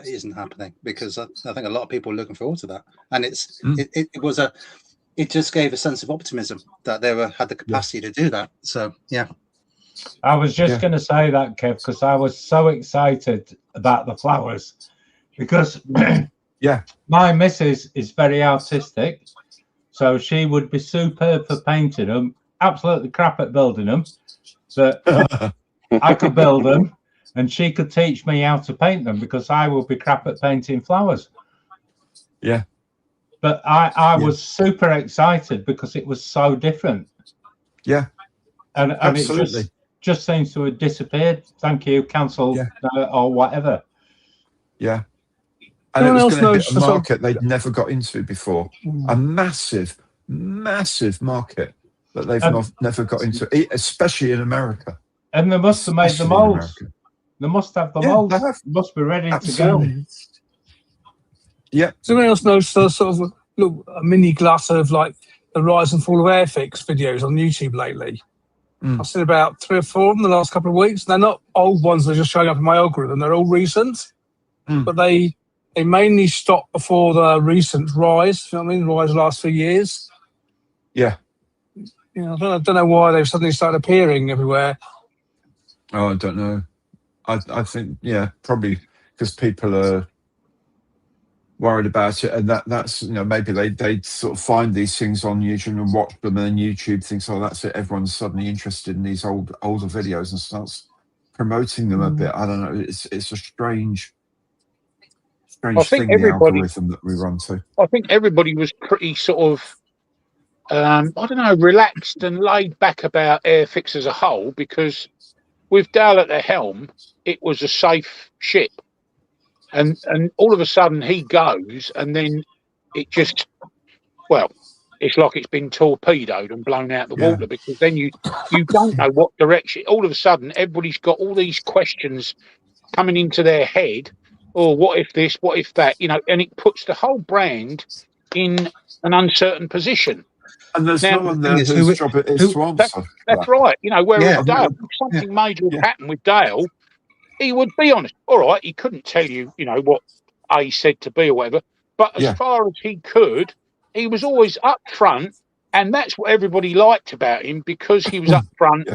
Speaker 1: isn't happening, because I think a lot of people are looking forward to that, and it just gave a sense of optimism that they had the capacity to do that. So yeah.
Speaker 6: I was just going to say that, Kev, because I was so excited about the flowers, because my missus is very artistic, so she would be superb for painting them, absolutely crap at building them, but I could build them and she could teach me how to paint them, because I would be crap at painting flowers.
Speaker 3: Yeah.
Speaker 6: But I was super excited because it was so different.
Speaker 3: Yeah.
Speaker 6: And
Speaker 3: absolutely.
Speaker 6: It just seems to have disappeared. Thank you, cancelled or whatever.
Speaker 3: Yeah. And it was going to hit a market they'd never got into before. A massive, massive market that they've never got into, especially in America.
Speaker 6: And they must have made the molds. They must have the molds. They must be ready to go.
Speaker 3: Yeah.
Speaker 4: Does anyone else know sort of a mini glass of like the rise and fall of Airfix videos on YouTube lately? I've seen about 3 or 4 of them the last couple of weeks. They're not old ones, they're just showing up in my algorithm. They're all recent. But they mainly stop before the recent rise. You know what I mean? Rise the last few years.
Speaker 3: Yeah.
Speaker 4: I don't know why they've suddenly started appearing everywhere.
Speaker 3: Oh, I don't know. I think, probably because people are worried about it, and that's maybe they sort of find these things on YouTube and watch them, and then YouTube thinks, oh, that's it, everyone's suddenly interested in these older videos and starts promoting them a bit. I don't know. It's a strange thing, the algorithm that we run to.
Speaker 2: I think everybody was pretty sort of I don't know, relaxed and laid back about Airfix as a whole, because with Dale at the helm, it was a safe ship. And all of a sudden he goes, and then it just, it's like it's been torpedoed and blown out the water, because then you don't know what direction. All of a sudden, everybody's got all these questions coming into their head. Oh, what if this? What if that? And it puts the whole brand in an uncertain position.
Speaker 3: And there's no one there whose job it is to answer.
Speaker 2: That's right. Whereas Dale, if something major had happened with Dale, he would be honest. All right, he couldn't tell you, what A said to B or whatever. But as far as he could, he was always up front, and that's what everybody liked about him, because he was up front.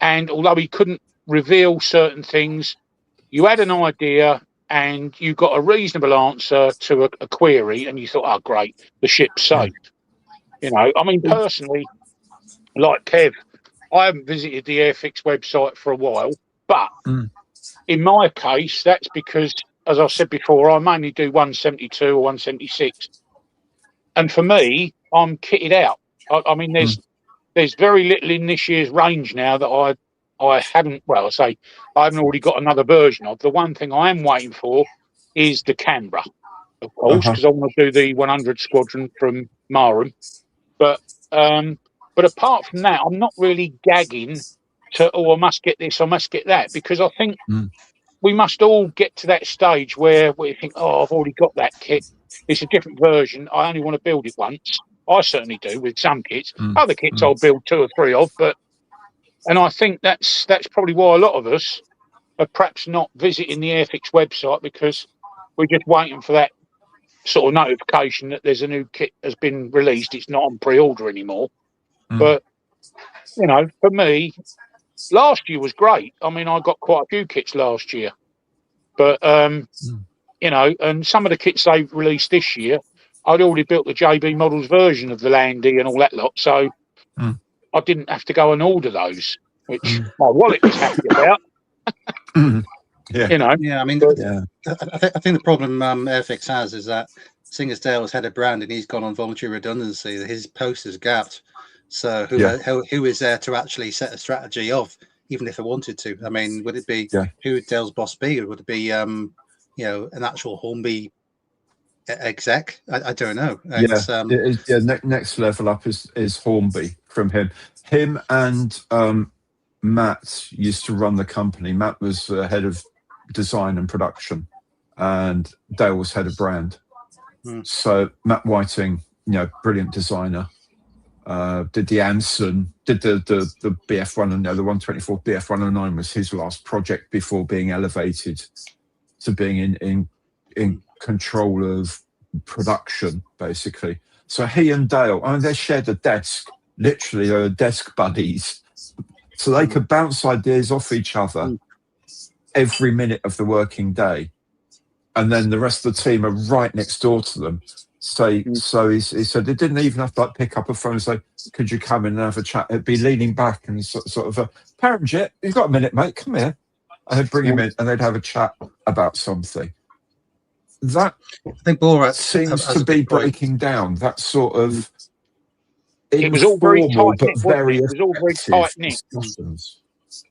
Speaker 2: And although he couldn't reveal certain things, you had an idea and you got a reasonable answer to a query, and you thought, oh, great, the ship's safe. I mean, personally, like Kev, I haven't visited the Airfix website for a while, but in my case, that's because, as I said before, I mainly do 172 or 176. And for me, I'm kitted out. I mean, there's very little in this year's range now that I haven't, I haven't already got another version of. The one thing I am waiting for is the Canberra, of course, because I want to do the 100 Squadron from Marham. But apart from that, I'm not really gagging to, I must get this, I must get that, because I think we must all get to that stage where we think, oh, I've already got that kit. It's a different version. I only want to build it once. I certainly do with some kits. Other kits I'll build 2 or 3 of, and I think that's probably why a lot of us are perhaps not visiting the Airfix website, because we're just waiting for that sort of notification that there's a new kit has been released. It's not on pre-order anymore. But for me, last year was great. I mean, I got quite a few kits last year, but and some of the kits they've released this year, I'd already built the JB Models version of the Landy and all that lot, so I didn't have to go and order those, which my wallet was happy about.
Speaker 1: I mean, I think the problem Airfix has is that, seeing as Dale's head of brand and he's gone on voluntary redundancy, his post is gapped. So who is there to actually set a strategy of, even if I wanted to? I mean, would it be who would Dale's boss be? Or would it be an actual Hornby exec? I don't know.
Speaker 3: Next level up is Hornby from him and Matt used to run the company. Matt was head of design and production, and Dale was head of brand. So Matt Whiting, brilliant designer, did the Anson, did the BF1, and the 124 BF109 was his last project before being elevated to being in control of production, basically. So he and Dale, they shared a desk, literally, they were desk buddies. So they could bounce ideas off each other every minute of the working day. And then the rest of the team are right next door to them. So he said they didn't even have to pick up a phone and say, could you come in and have a chat? It'd be leaning back and sort of, Paramjet, you've got a minute, mate, come here. And they'd bring him in and they'd have a chat about something. That,
Speaker 1: I think Borat
Speaker 3: seems to be breaking down. That sort of
Speaker 2: it was all very tight,
Speaker 3: but very
Speaker 2: it was all very tight knit.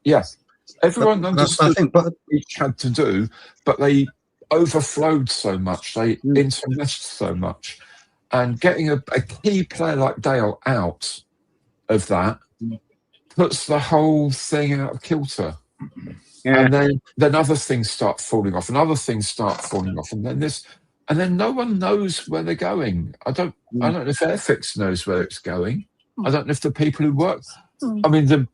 Speaker 3: Yeah, everyone understood what each had to do, but they overflowed so much, they intermeshed so much, and getting a key player like Dale out of that puts the whole thing out of kilter. Yeah. And then other things start falling off, and other things start falling off, and then no one knows where they're going. I don't know if Airfix knows where it's going. I don't know if the people who work. I mean, the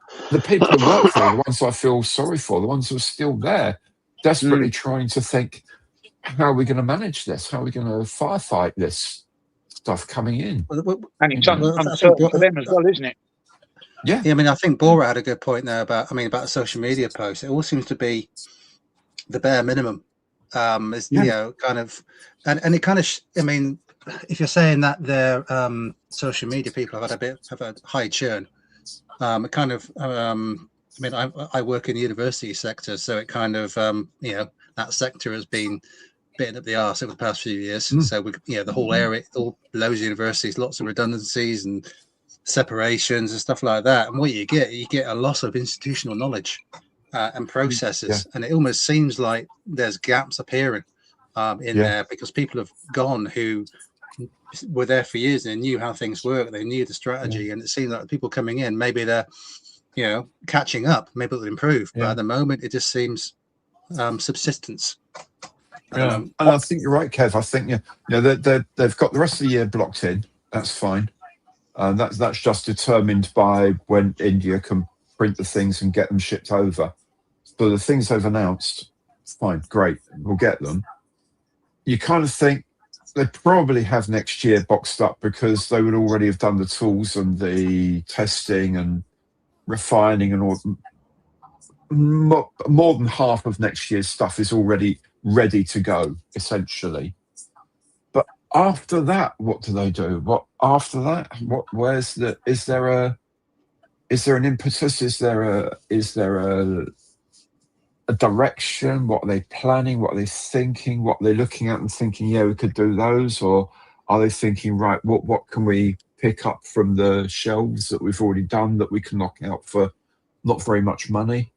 Speaker 3: people who work there, the ones I feel sorry for, the ones who are still there, desperately trying to think, how are we going to manage this? How are we going to firefight this stuff coming in?
Speaker 2: And it's uncertain for them as well, isn't it?
Speaker 1: Yeah, I mean, I think Borat had a good point there about the social media posts. It all seems to be the bare minimum. Kind of, and it kind of, if you're saying that their social media people have had a high churn, it kind of, I work in the university sector, so it kind of, that sector has been bitten up the arse over the past few years. So the whole area, loads of universities, lots of redundancies and separations and stuff like that. And what you get a loss of institutional knowledge and processes, and it almost seems like there's gaps appearing in there, because people have gone who were there for years and they knew how things work, they knew the strategy, and it seems like people coming in, maybe they're catching up, maybe it'll improve, but at the moment it just seems subsistence.
Speaker 3: And I think you're right, Kev. I think they've got the rest of the year blocked in. That's fine. That's just determined by when India can print the things and get them shipped over. So the things they've announced, fine, great, we'll get them. You kind of think they probably have next year boxed up, because they would already have done the tools and the testing and refining and all. More than half of next year's stuff is already ready to go, essentially. But after that, what do they do? What after that? Is there an impetus? Is there a direction? What are they planning? What are they thinking? What are they looking at and thinking, yeah, we could do those? Or are they thinking, right, what can we pick up from the shelves that we've already done that we can knock out for not very much money?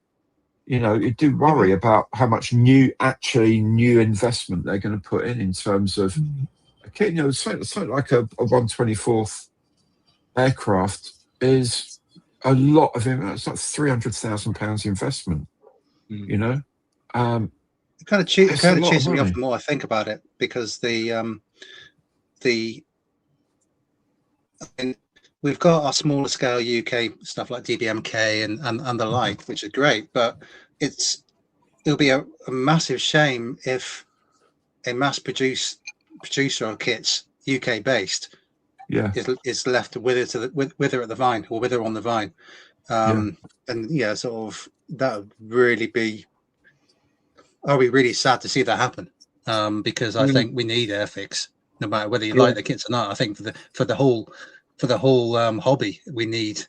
Speaker 3: You do worry about how much new investment they're going to put in terms of, something like a 124th aircraft is a lot of it. It's like £300,000 investment. It kind
Speaker 1: of chases me off the more I think about it, because we've got our smaller scale UK stuff like DBMK and the like, which are great, but it'll be a massive shame if a mass producer of kits UK based is left wither at the vine, or wither on the vine. And sort of that would really be, I'll be really sad to see that happen, because I think we need Airfix, no matter whether you like the kits or not. I think for the whole hobby, we need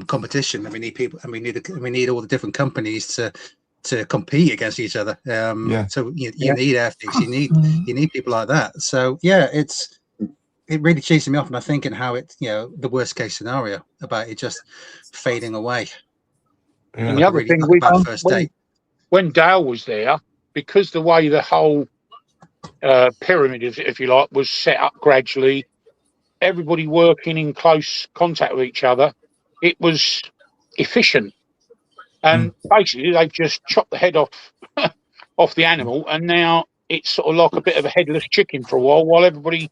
Speaker 1: competition, and we need people, and we need all the different companies to compete against each other. So you need Airfix, you need people like that. So it really chases me off, and I'm thinking how the worst case scenario about it just fading away.
Speaker 2: And the other thing, when Dale was there, because the way the whole pyramid, if you like, was set up gradually, everybody working in close contact with each other, it was efficient. And basically, they've just chopped the head off off the animal, and now it's sort of like a bit of a headless chicken for a while everybody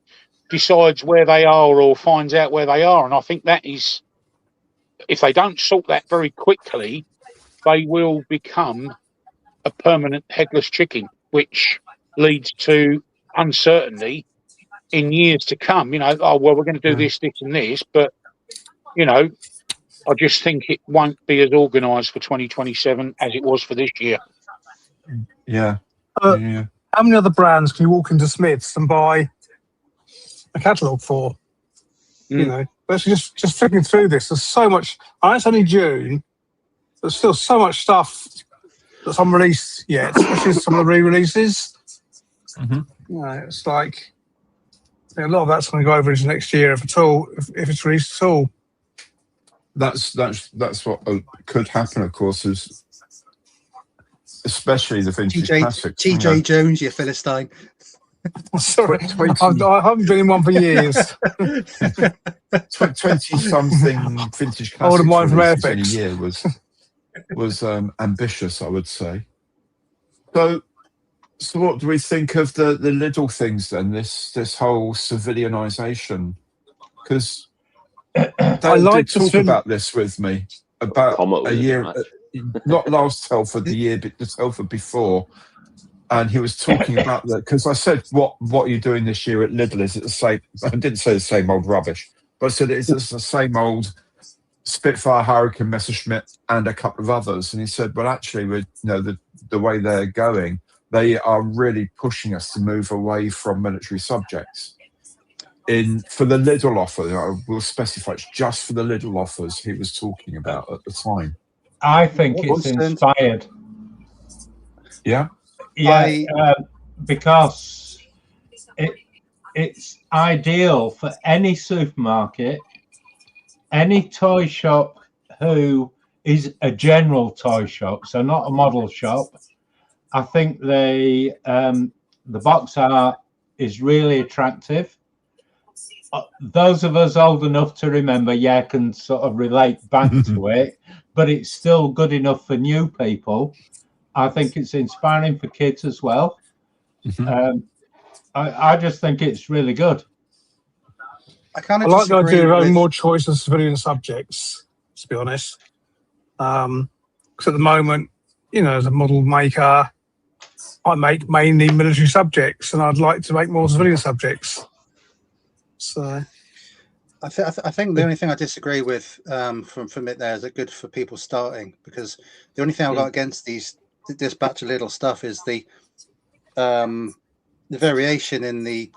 Speaker 2: decides where they are or finds out where they are. And I think that is, if they don't sort that very quickly, they will become a permanent headless chicken, which leads to uncertainty in years to come. You know, oh, well, we're going to do this, this and this, but, you know, I just think it won't be as organised for 2027 as it was for this year.
Speaker 3: Yeah.
Speaker 4: How many other brands can you walk into Smith's and buy a catalogue for? You know, but just flicking through this, there's so much. I know it's only June, there's still so much stuff that's unreleased yet, especially some of the re-releases. You know, it's like a lot of that's going to go over into next year, if at all, if it's released at all.
Speaker 3: That's what could happen, of course, is especially the vintage classics.
Speaker 1: TJ Jones, you Philistine.
Speaker 4: Sorry, I haven't been in one for years.
Speaker 3: 20-something vintage classics
Speaker 4: Older mine from
Speaker 3: releases
Speaker 4: Airfix.
Speaker 3: in a year was ambitious, I would say. So what do we think of the Lidl things then? This whole civilianisation, because they did talk about this with me about a year, not last Telford, the year, but the Telford before. And he was talking about that, because I said, what are you doing this year at Lidl? Is it the same? I didn't say the same old rubbish, but I said it's the same old Spitfire, Hurricane, Messerschmitt, and a couple of others. And he said, well, actually, with the way they're going, they are really pushing us to move away from military subjects. For the Lidl offer, I will specify, it's just for the Lidl offers he was talking about at the time.
Speaker 6: I think it's inspired.
Speaker 3: Yeah.
Speaker 6: Yeah, because it's ideal for any supermarket, any toy shop who is a general toy shop, so not a model shop. I think the box art is really attractive. Those of us old enough to remember, can sort of relate back to it, but it's still good enough for new people. I think it's inspiring for kids as well. I just think it's really good.
Speaker 4: I like the idea of having more choice of civilian subjects, to be honest. Because at the moment, as a model maker, I make mainly military subjects, and I'd like to make more civilian subjects. So,
Speaker 1: I think the only thing I disagree with from it there is it good for people starting, because the only thing I've got against this batch of little stuff is the variation in the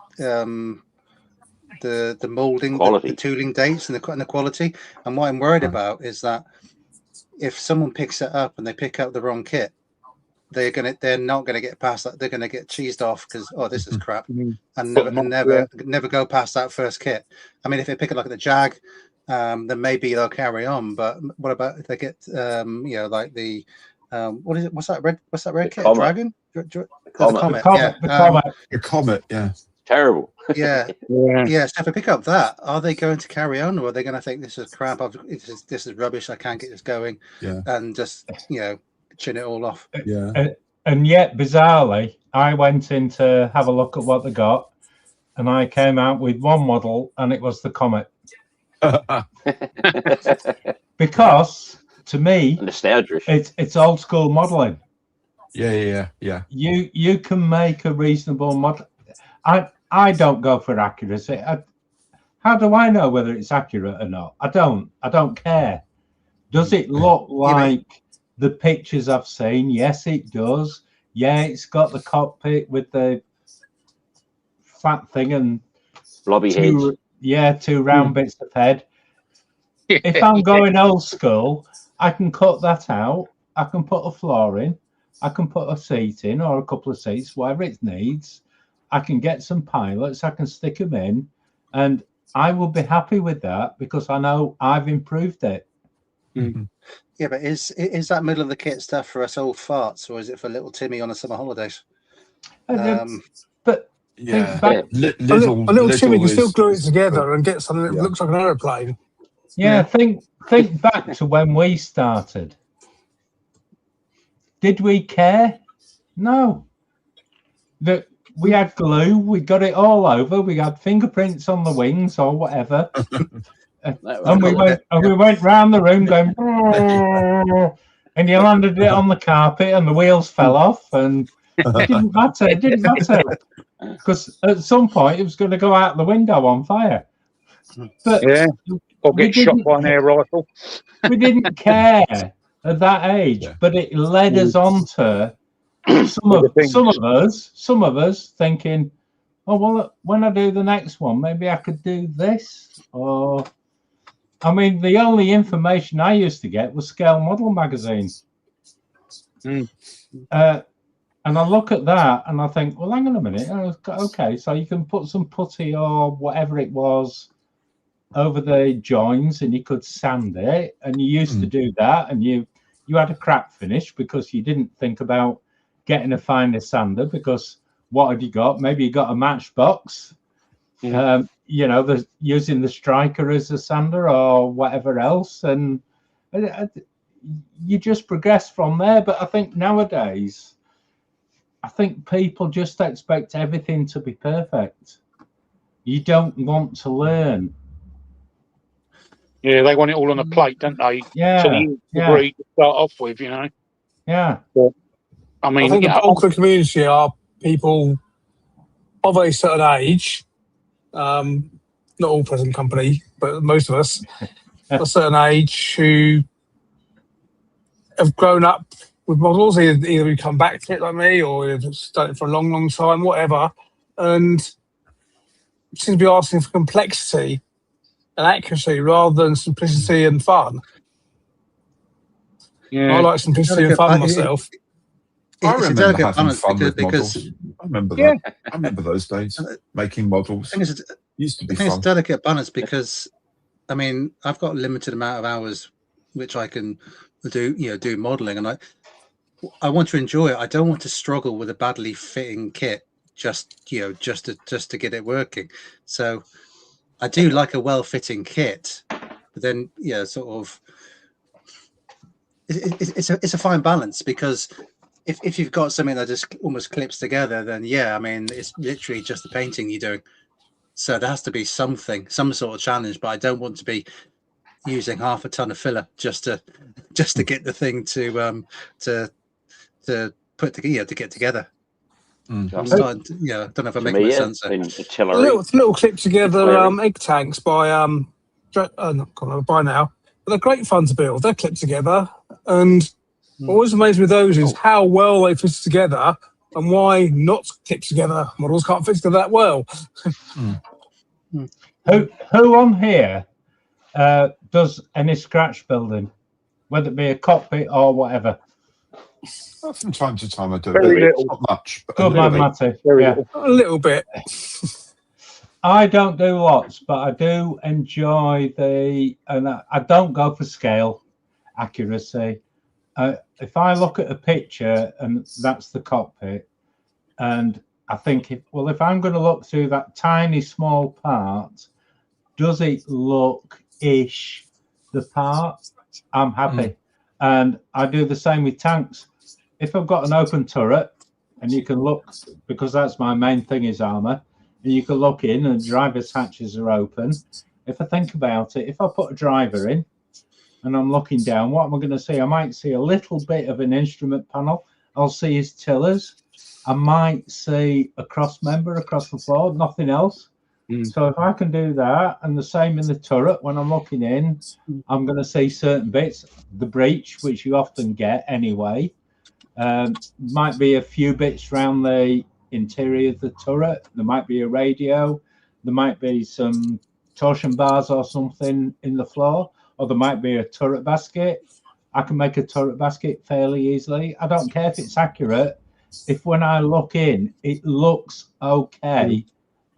Speaker 1: molding, the tooling dates, and the quality. And what I'm worried about is that if someone picks it up and they pick up the wrong kit, they're not gonna get past that. They're gonna get cheesed off because this is crap, and never go past that first kit. I mean, if they pick it like the Jag, then maybe they'll carry on. But what about if they get like the what is it? What's that red kit? Dragon? The Comet.
Speaker 3: The Comet. Yeah.
Speaker 7: Terrible.
Speaker 1: Yeah. So if I pick up that, are they going to carry on, or are they going to think this is crap? This is rubbish. I can't get this going.
Speaker 3: Yeah.
Speaker 1: And just chin it all off.
Speaker 6: Yeah. And yet, bizarrely, I went in to have a look at what they got, and I came out with one model, and it was the Comet. Because to me,
Speaker 7: nostalgia.
Speaker 6: It's old school modeling.
Speaker 3: Yeah.
Speaker 6: You can make a reasonable model. I don't go for accuracy. How do I know whether it's accurate or not? I don't care. Does it look like the pictures I've seen? Yes, it does. Yeah, it's got the cockpit with the flat thing and
Speaker 7: blobby heads.
Speaker 6: Yeah, two round bits of head. If I'm going old school, I can cut that out. I can put a floor in. I can put a seat in, or a couple of seats, whatever it needs. I can get some pilots. I can stick them in, and I will be happy with that because I know I've improved it.
Speaker 1: Yeah, but is that middle of the kit stuff for us old farts, or is it for little Timmy on a summer holidays?
Speaker 6: But
Speaker 3: yeah,
Speaker 4: little Timmy can still glue it together and get something that looks like an aeroplane.
Speaker 6: Yeah, think think back to when we started. Did we care? No. We had glue. We got it all over. We had fingerprints on the wings or whatever. and we went round the room going, and you landed it on the carpet and the wheels fell off, and it didn't matter. It didn't matter because at some point it was going to go out the window on fire. But
Speaker 2: or get shot by an air rifle.
Speaker 6: We didn't care at that age, but it led us on to some of us thinking, oh well, when I do the next one, maybe I could do this. Or I mean, the only information I used to get was Scale Model magazine. And I look at that and I think, well, hang on a minute. Okay, so you can put some putty or whatever it was over the joins and you could sand it. And you used to do that, and you had a crap finish because you didn't think about getting a finer sander, because what had you got? Maybe you got a matchbox. You know, using the striker as a sander or whatever else. And you just progress from there. But I think nowadays, people just expect everything to be perfect. You don't want to learn.
Speaker 2: Yeah, they want it all on a plate, don't they?
Speaker 6: Yeah.
Speaker 2: So you agree to start off with, you know.
Speaker 6: Yeah.
Speaker 2: But, I mean,
Speaker 4: I think the bulk of the community are people of a certain age. Not all present company, but most of us, a certain age, who have grown up with models. Either we come back to it like me, or we've done it for a long, long time, whatever, and seem to be asking for complexity and accuracy rather than simplicity and fun.
Speaker 2: Yeah.
Speaker 4: I like simplicity and fun myself.
Speaker 3: I remember having fun with models. I remember that. I remember those days, making models. Used to be fun.
Speaker 1: It's a delicate balance because, I mean, I've got a limited amount of hours which I can do modeling, and I want to enjoy it. I don't want to struggle with a badly fitting kit just to get it working. So I do like a well-fitting kit, but then sort of it's a fine balance, because if you've got something that just almost clips together, then I mean, it's literally just the painting you're doing. So there has to be some sort of challenge, but I don't want to be using half a ton of filler just to get the thing to put together, to get together. I'm starting to, I don't know if I make my sense.
Speaker 4: A little clip together egg tanks by by now, but they're great fun to build. They're clipped together, and what always amazes me with those is how well they fit together, and why not clipped together models can't fit together that well.
Speaker 6: Who on here does any scratch building, whether it be a cockpit or whatever?
Speaker 3: Well, from time to time I do. Not much. But
Speaker 6: good man, Matty.
Speaker 4: A little bit.
Speaker 6: I don't do lots, but I do enjoy and I don't go for scale accuracy. If I look at a picture and that's the cockpit, and I think, if I'm going to look through that tiny small part, does it look-ish the part? I'm happy. And I do the same with tanks. If I've got an open turret, and you can look, because that's my main thing is armor, and you can look in and driver's hatches are open. If I think about it, if I put a driver in and I'm looking down, what am I going to see? I might see a little bit of an instrument panel. I'll see his tillers. I might see a cross member across the floor, nothing else. So if I can do that, and the same in the turret, when I'm looking in, I'm going to see certain bits, the breech, which you often get anyway. Might be a few bits around the interior of the turret. There might be a radio. There might be some torsion bars or something in the floor, or there might be a turret basket. I can make a turret basket fairly easily. I don't care if it's accurate. If when I look in, it looks okay,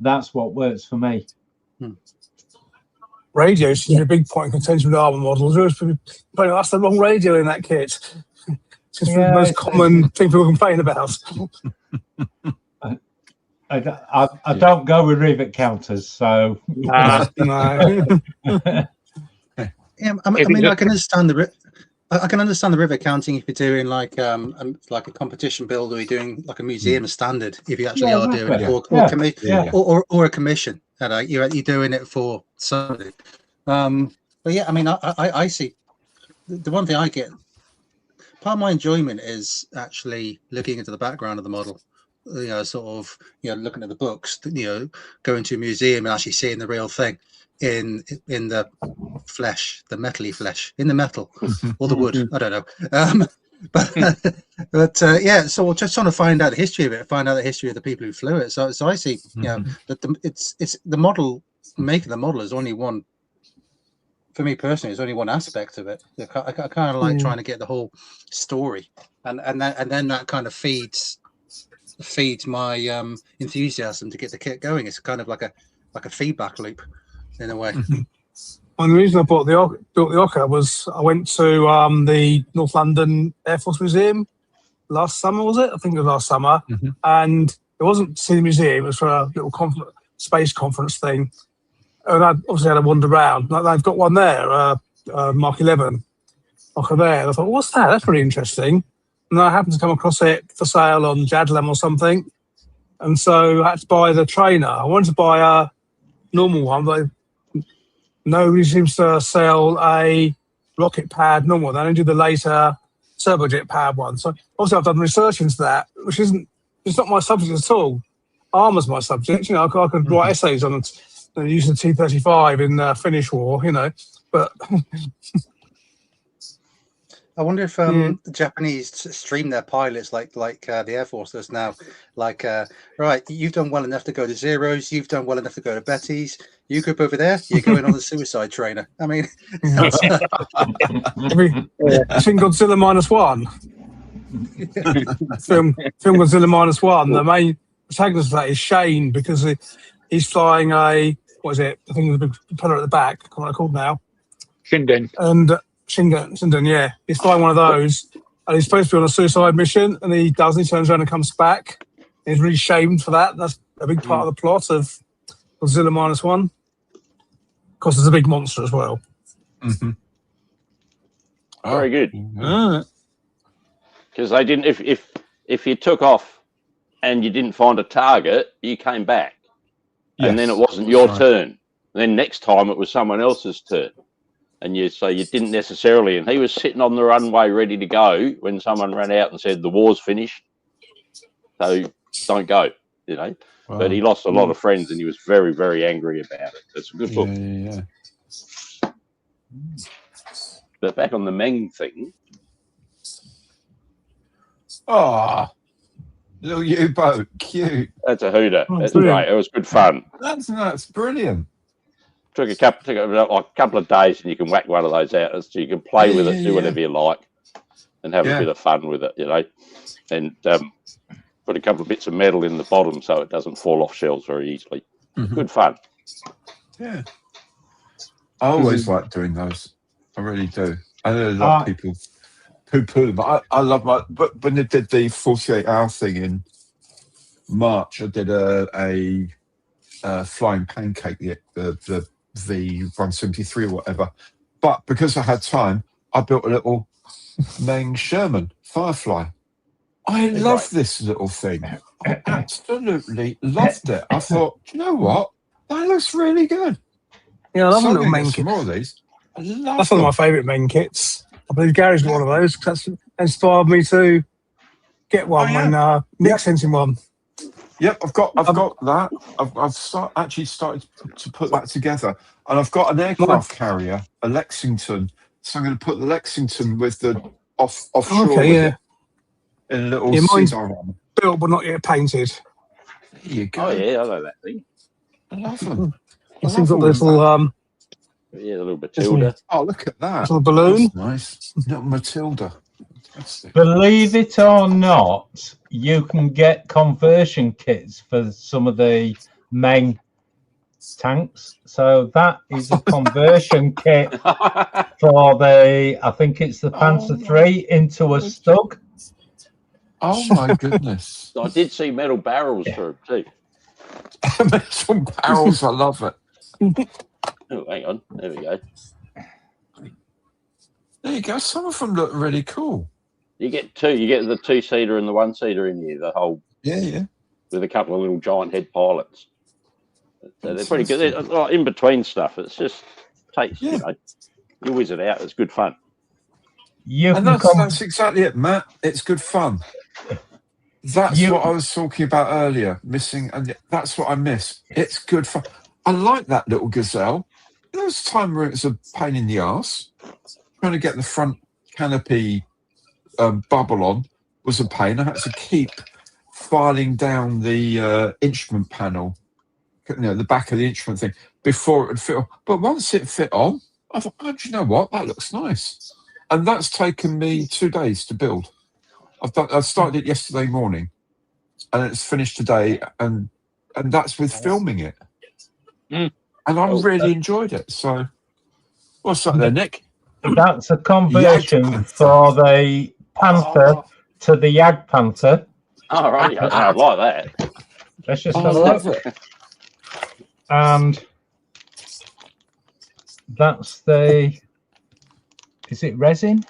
Speaker 6: that's what works for me.
Speaker 4: Radio seems a big point of contention with armor models. That's the wrong radio in that kit. It's just the most common thing people complain about.
Speaker 6: I don't go with rivet counters, so
Speaker 1: Yeah, Yeah, I mean, I can understand I can understand the river counting if you're doing like a competition build, or you're doing like a museum standard. If you actually are doing it, or a commission, and you're doing it for something. But yeah, I mean, I see the one thing I get. Part of my enjoyment is actually looking into the background of the model. Sort of, looking at the books. Going to a museum and actually seeing the real thing in the flesh, the metally flesh, in the metal or the wood. I don't know. But yeah, so we're just trying to find out the history of it, find out the history of the people who flew it. So I see, that it's the model, making the model is only one. For me personally, it's only one aspect of it. I kind of like trying to get the whole story, and then that kind of feeds my enthusiasm to get the kit going. It's kind of like a feedback loop in a way.
Speaker 4: And the reason I built the Ocker was I went to the North London Air Force Museum last summer, was it? I think it was last summer. And it wasn't to see the museum, it was for a little space conference thing. And I obviously had to wander around. They've got one there, Mark 11 Ocker there. And I thought, what's that? That's pretty interesting. And I happened to come across it for sale on Jadlam or something. And so I had to buy the trainer. I wanted to buy a normal one, but nobody seems to sell a rocket pad normal. They only do the later turbojet pad one. So obviously I've done research into that, which it's not my subject at all. Armour's my subject. I could write essays on it, using the T-35 in the Finnish War, but...
Speaker 1: I wonder if the Japanese stream their pilots like the Air Force does now. Like, right, you've done well enough to go to zeros. You've done well enough to go to Betty's. You group over there. You're going on the suicide trainer. I mean,
Speaker 4: Shin Godzilla -1. Film Godzilla -1. The main protagonist of that is Shane, because he's flying a, what is it? I think there's a big propeller at the back. I can't remember what it's called now.
Speaker 2: Shinden.
Speaker 4: And Shinden, yeah. He's flying one of those, and he's supposed to be on a suicide mission, and he doesn't. He turns around and comes back. He's really shamed for that. That's a big part of the plot of Godzilla -1. Of course, there's a big monster as well.
Speaker 7: Very good. Because they didn't. If you took off and you didn't find a target, you came back, and then it wasn't your turn. And then next time it was someone else's turn. And you didn't necessarily, and he was sitting on the runway ready to go when someone ran out and said the war's finished, so don't go, Wow. But he lost a lot of friends, and he was very, very angry about it. It's a good book. But back on the Meng thing.
Speaker 3: Little U-boat, cute.
Speaker 7: That's a hooter. That's great. It was good fun.
Speaker 3: That's brilliant.
Speaker 7: Took a couple of days, and you can whack one of those out, so you can play with it, do whatever you like, and have a bit of fun with it, and put a couple of bits of metal in the bottom so it doesn't fall off shelves very easily. Good fun.
Speaker 3: Yeah, I always like doing those. I really do. I know a lot of people poo-poo them, but I love But when they did the 48-hour thing in March, I did a flying pancake, the V173 or whatever. But because I had time, I built a little Meng Sherman Firefly. I love this little thing. I absolutely loved it. I thought, you know what? That looks really good.
Speaker 4: Yeah, I love a little Meng kit.
Speaker 3: More of these.
Speaker 4: That's one of my favourite Meng kits. I believe Gary's got one of those. That's inspired me to get one when Nick sent him one.
Speaker 3: Yep, I've got that. I've actually started to put that together, and I've got an aircraft carrier, a Lexington. So I'm going to put the Lexington with the offshore in a little Cesar
Speaker 4: built but not yet painted.
Speaker 3: There you go.
Speaker 7: Oh yeah, I know that thing.
Speaker 3: I love them.
Speaker 4: This thing's got this little
Speaker 7: a little Matilda.
Speaker 3: Oh, look at that!
Speaker 4: Little balloon.
Speaker 3: That's nice, little Matilda. Fantastic.
Speaker 6: Believe it or not, you can get conversion kits for some of the Meng tanks. So that is a conversion kit for I think it's the Panther III into a Stug.
Speaker 3: Oh my goodness!
Speaker 7: I did see metal barrels for them too.
Speaker 3: Metal barrels, I love it.
Speaker 7: Oh, hang on, there we go.
Speaker 3: There you go. Some of them look really cool.
Speaker 7: You get two. You get the 2-seater and the 1-seater in here. The whole
Speaker 3: yeah,
Speaker 7: with a couple of little giant head pilots. So they're pretty good. They're in between stuff. It's just takes you know, you whiz it out. It's good fun.
Speaker 3: And that's exactly it, Matt. It's good fun. That's what I was talking about earlier. Missing, and that's what I miss. It's good fun. I like that little gazelle. There was a time where it's a pain in the arse. Trying to get the front canopy bubble on was a pain. I had to keep filing down the instrument panel, you know, the back of the instrument thing, before it would fit on. But once it fit on, I thought, oh, do you know what? That looks nice. And that's taken me 2 days to build. I started it yesterday morning, and it's finished today, and that's with filming it. And I really enjoyed it. So, what's that there, Nick?
Speaker 6: That's a conversion for the Panther to the Yag Panther.
Speaker 7: Oh, right. I like that.
Speaker 6: Let's just have a look. And that's the... Is it resin?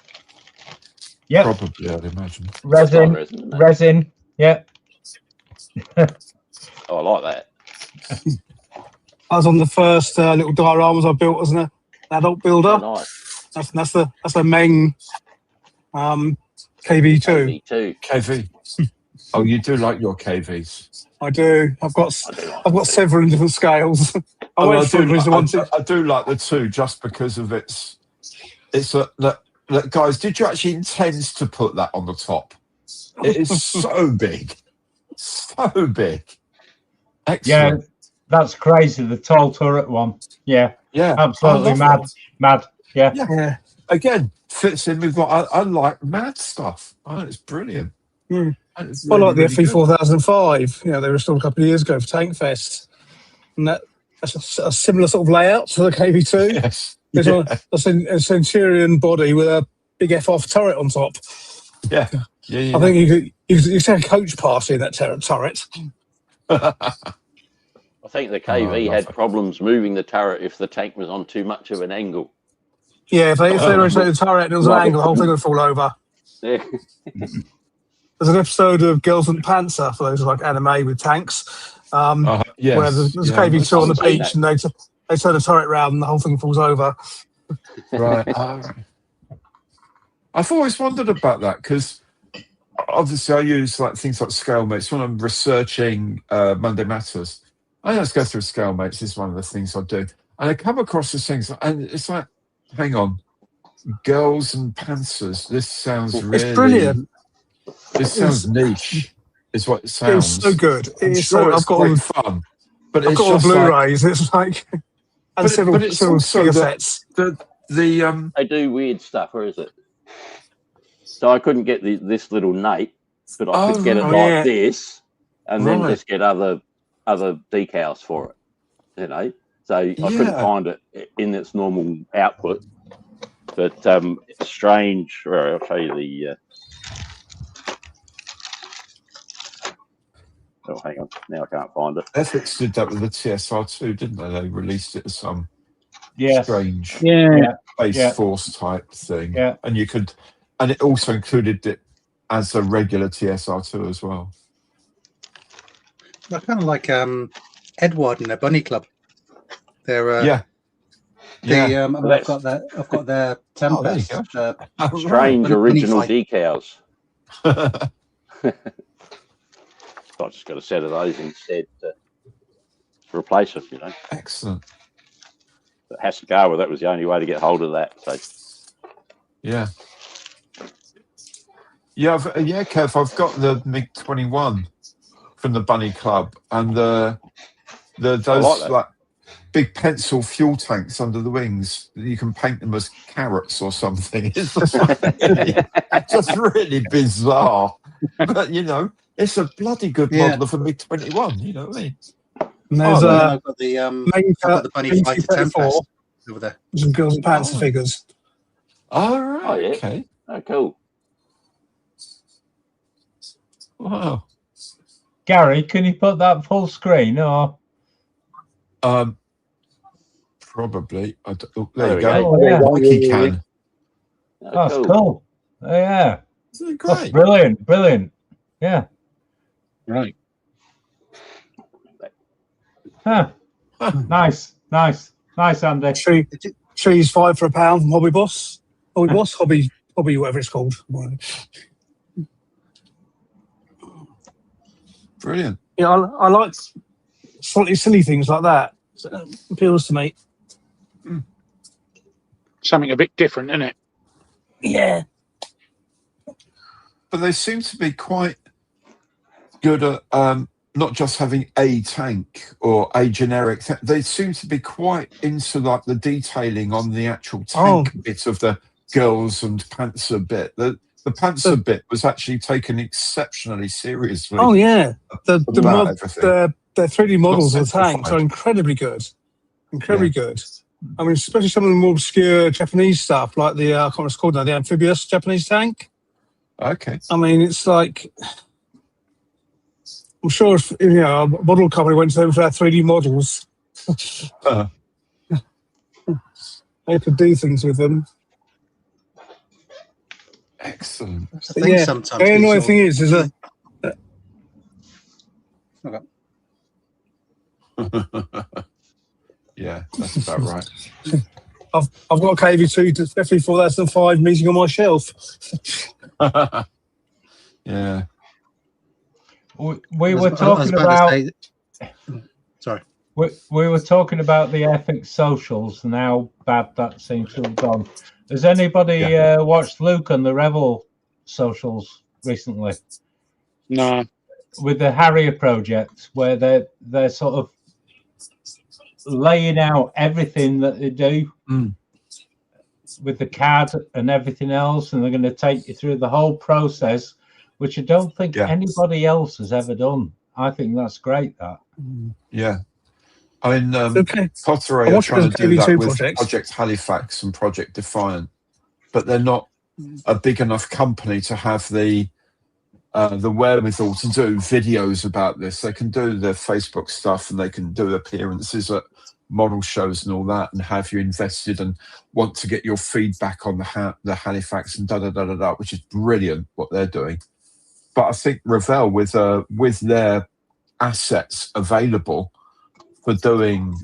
Speaker 6: Yeah.
Speaker 3: Probably, I'd imagine.
Speaker 6: Resin. Yeah.
Speaker 7: Oh, I like that.
Speaker 4: I was on the first little dioramas I built as an adult builder.
Speaker 7: Oh, nice.
Speaker 4: That's the Meng KV2.
Speaker 3: KV. Oh, you do like your KVs?
Speaker 4: I do. I've got several different scales.
Speaker 3: I do like the 2 just because of its look, guys, did you actually intend to put that on the top? It is so big. So big. Excellent.
Speaker 6: Yeah, that's crazy, the tall turret one. Yeah.
Speaker 3: Yeah.
Speaker 6: Absolutely mad. Yeah.
Speaker 3: Again, fits in with what I like mad stuff. Oh, it's brilliant.
Speaker 4: Mm.
Speaker 3: It's
Speaker 4: I like the FE 4005. You know, they were still a couple of years ago for Tank Fest. And that's a similar sort of layout to the KV2.
Speaker 3: Yes.
Speaker 4: There's a Centurion body with a big F-off turret on top.
Speaker 3: Yeah.
Speaker 4: I think you could take a coach party in that turret.
Speaker 7: I think the KV had problems moving the turret if the tank was on too much of an angle.
Speaker 4: Yeah, if they rotated the turret and it was an angle, the whole thing would fall over.
Speaker 7: Yeah.
Speaker 4: There's an episode of Girls and Panzer, for those who like anime with tanks, where there's a KV2 on the beach and they turn the turret round and the whole thing falls over.
Speaker 3: Right. I've always wondered about that because obviously I use like things like Scalemates when I'm researching Monday Matters. I just go through Scalemates. This is one of the things I do, and I come across these things, and it's like, hang on, Girls and Panzers. This sounds really
Speaker 4: it's brilliant.
Speaker 3: This sounds niche. Is what it sounds.
Speaker 4: It's so good.
Speaker 3: It's so I've got great fun, but
Speaker 4: I've
Speaker 3: it's
Speaker 4: got
Speaker 3: just
Speaker 4: all Blu-rays. It's like and
Speaker 3: but it's also
Speaker 4: sets.
Speaker 3: They
Speaker 7: do weird stuff. Where is it? So I couldn't get this little Nate, but I could get it like this, and then just get other decals for it. You know, so I couldn't find it in its normal output. But it's strange. I'll show you the. Oh, hang on. Now I can't find it.
Speaker 3: Airfix did that with the TSR2, didn't they? They released it as some strange Space Force type thing.
Speaker 6: Yeah.
Speaker 3: And you could, and it also included it as a regular TSR2 as well.
Speaker 1: They're kind of like Edward and their Bunny Club. They're I've got their Tempest.
Speaker 7: Strange original decals. I just got a set of those instead to replace it, you know.
Speaker 3: Excellent.
Speaker 7: But Hasegawa, that was the only way to get hold of that. So.
Speaker 3: Yeah, Kev, I've got the MiG-21 from the Bunny Club, and those like big pencil fuel tanks under the wings. You can paint them as carrots or something. It's just really bizarre, but you know. It's a bloody good model for MiG-21, you know what I mean?
Speaker 4: And there's
Speaker 1: I've got the Bunny Fighter Tempest over there.
Speaker 4: Some Girls and Panzer figures.
Speaker 3: All right.
Speaker 7: Oh, yeah.
Speaker 3: Okay.
Speaker 7: Oh, cool.
Speaker 3: Wow.
Speaker 6: Gary, can you put that full screen or?
Speaker 3: Probably. There you
Speaker 7: we
Speaker 3: go.
Speaker 7: go.
Speaker 3: Mikey can.
Speaker 6: That's cool. Oh, yeah.
Speaker 3: Isn't it
Speaker 6: That's
Speaker 3: great?
Speaker 6: brilliant. Brilliant. Yeah.
Speaker 2: Right.
Speaker 6: Huh. Nice, Andy.
Speaker 4: Trees 5 for £1 from Hobby Boss. Hobby, whatever it's called.
Speaker 3: Brilliant.
Speaker 4: Yeah, I like slightly silly things like that. So it appeals to me.
Speaker 2: Something a bit different, isn't it?
Speaker 4: Yeah.
Speaker 3: But they seem to be quite good at not just having a tank or a generic. They seem to be quite into like the detailing on the actual tank bit of the girls and Panzer bit. The Panzer bit was actually taken exceptionally seriously.
Speaker 4: Oh yeah, the 3D models of the tanks are incredibly good. Incredibly good. I mean, especially some of the more obscure Japanese stuff, like the I can't remember what it's called now, the amphibious Japanese tank.
Speaker 3: Okay.
Speaker 4: I mean, it's like, I'm sure if, a model company went to them for their 3D models, they could do things with them.
Speaker 3: Excellent.
Speaker 1: I think sometimes
Speaker 4: the annoying thing is that.
Speaker 3: Yeah, that's about right.
Speaker 4: I've got a KV2 to definitely 4005 meeting on my shelf.
Speaker 3: Yeah.
Speaker 6: We were talking about.
Speaker 1: Sorry.
Speaker 6: We were talking about the Airfix socials and how bad that seems to have gone. Has anybody watched Luke on the Rebel socials recently?
Speaker 2: No.
Speaker 6: With the Harrier project, where they're sort of laying out everything that they do with the CAD and everything else, and they're going to take you through the whole process, which I don't think anybody else has ever done. I think that's great. That.
Speaker 3: Yeah. I mean, Pottery are trying to do that with Project Halifax and Project Defiant, but they're not a big enough company to have the wherewithal to do videos about this. They can do their Facebook stuff and they can do appearances at model shows and all that, and have you invested and want to get your feedback on the Halifax and which is brilliant what they're doing. But I think Revell with their assets available for doing,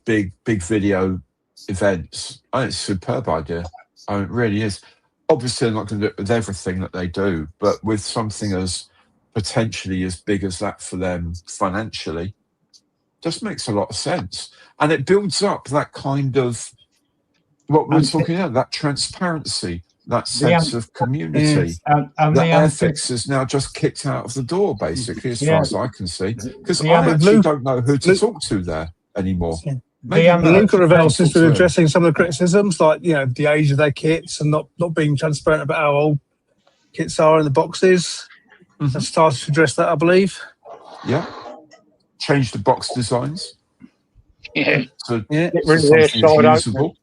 Speaker 3: big video events, I think it's a superb idea. It really is. Obviously, they're not going to do it with everything that they do, but with something as potentially as big as that for them financially, just makes a lot of sense. And it builds up that kind of what we're talking about, that transparency, that sense of community. And the Airfix is now just kicked out of the door, basically, as far as I can see, because I actually don't know who to talk to there anymore.
Speaker 4: Luke and Revell seems to be addressing some of the criticisms, like the age of their kits and not being transparent about how old kits are in the boxes. They've started to address that, I believe.
Speaker 3: Yeah. Change the box designs.
Speaker 2: Yeah.
Speaker 3: So
Speaker 2: get rid of their side
Speaker 3: usable.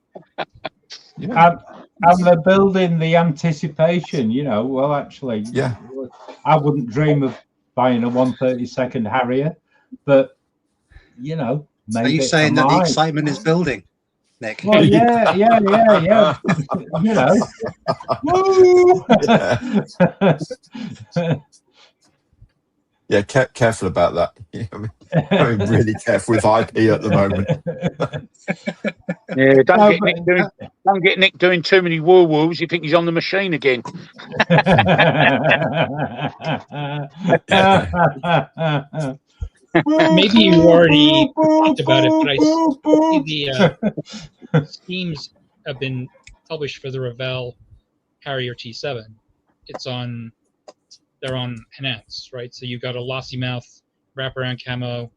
Speaker 6: And they're building the anticipation, well, actually, I wouldn't dream of buying a 132nd Harrier, but,
Speaker 1: Are you saying that the excitement is building, Nick?
Speaker 6: Well, yeah. Woo!
Speaker 3: Yeah, careful about that. I'm really careful with IP at the moment.
Speaker 2: Yeah, don't get Nick doing too many woo-woos. You think he's on the machine again.
Speaker 5: Maybe you already talked about it, but I see the schemes have been published for the Revell Harrier T7. They're on Enhance, right? So you got a lossy mouth wraparound camo,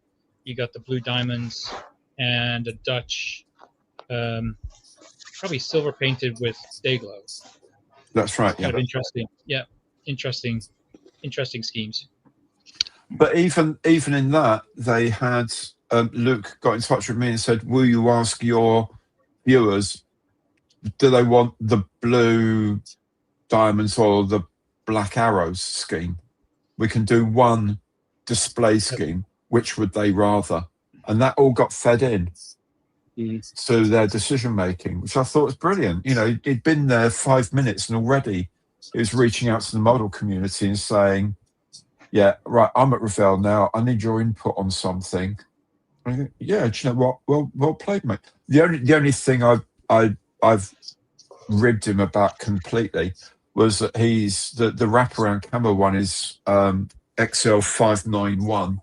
Speaker 5: you got the blue diamonds, and a Dutch, probably silver painted with day glow.
Speaker 3: That's right. Yeah.
Speaker 5: Kind of interesting. Yeah, interesting schemes.
Speaker 3: But even in that, they had Luke got in touch with me and said, "Will you ask your viewers, do they want the blue diamonds or the black arrows scheme? We can do one display scheme. Which would they rather?" And that all got fed in. to their decision making, which I thought was brilliant. You know, he'd been there 5 minutes and already he was reaching out to the model community and saying, yeah, right, I'm at Ravel now. I need your input on something. I think, yeah, do you know what? Well played, mate. The only thing I've ribbed him about completely was that he's the wraparound camera one is XL591.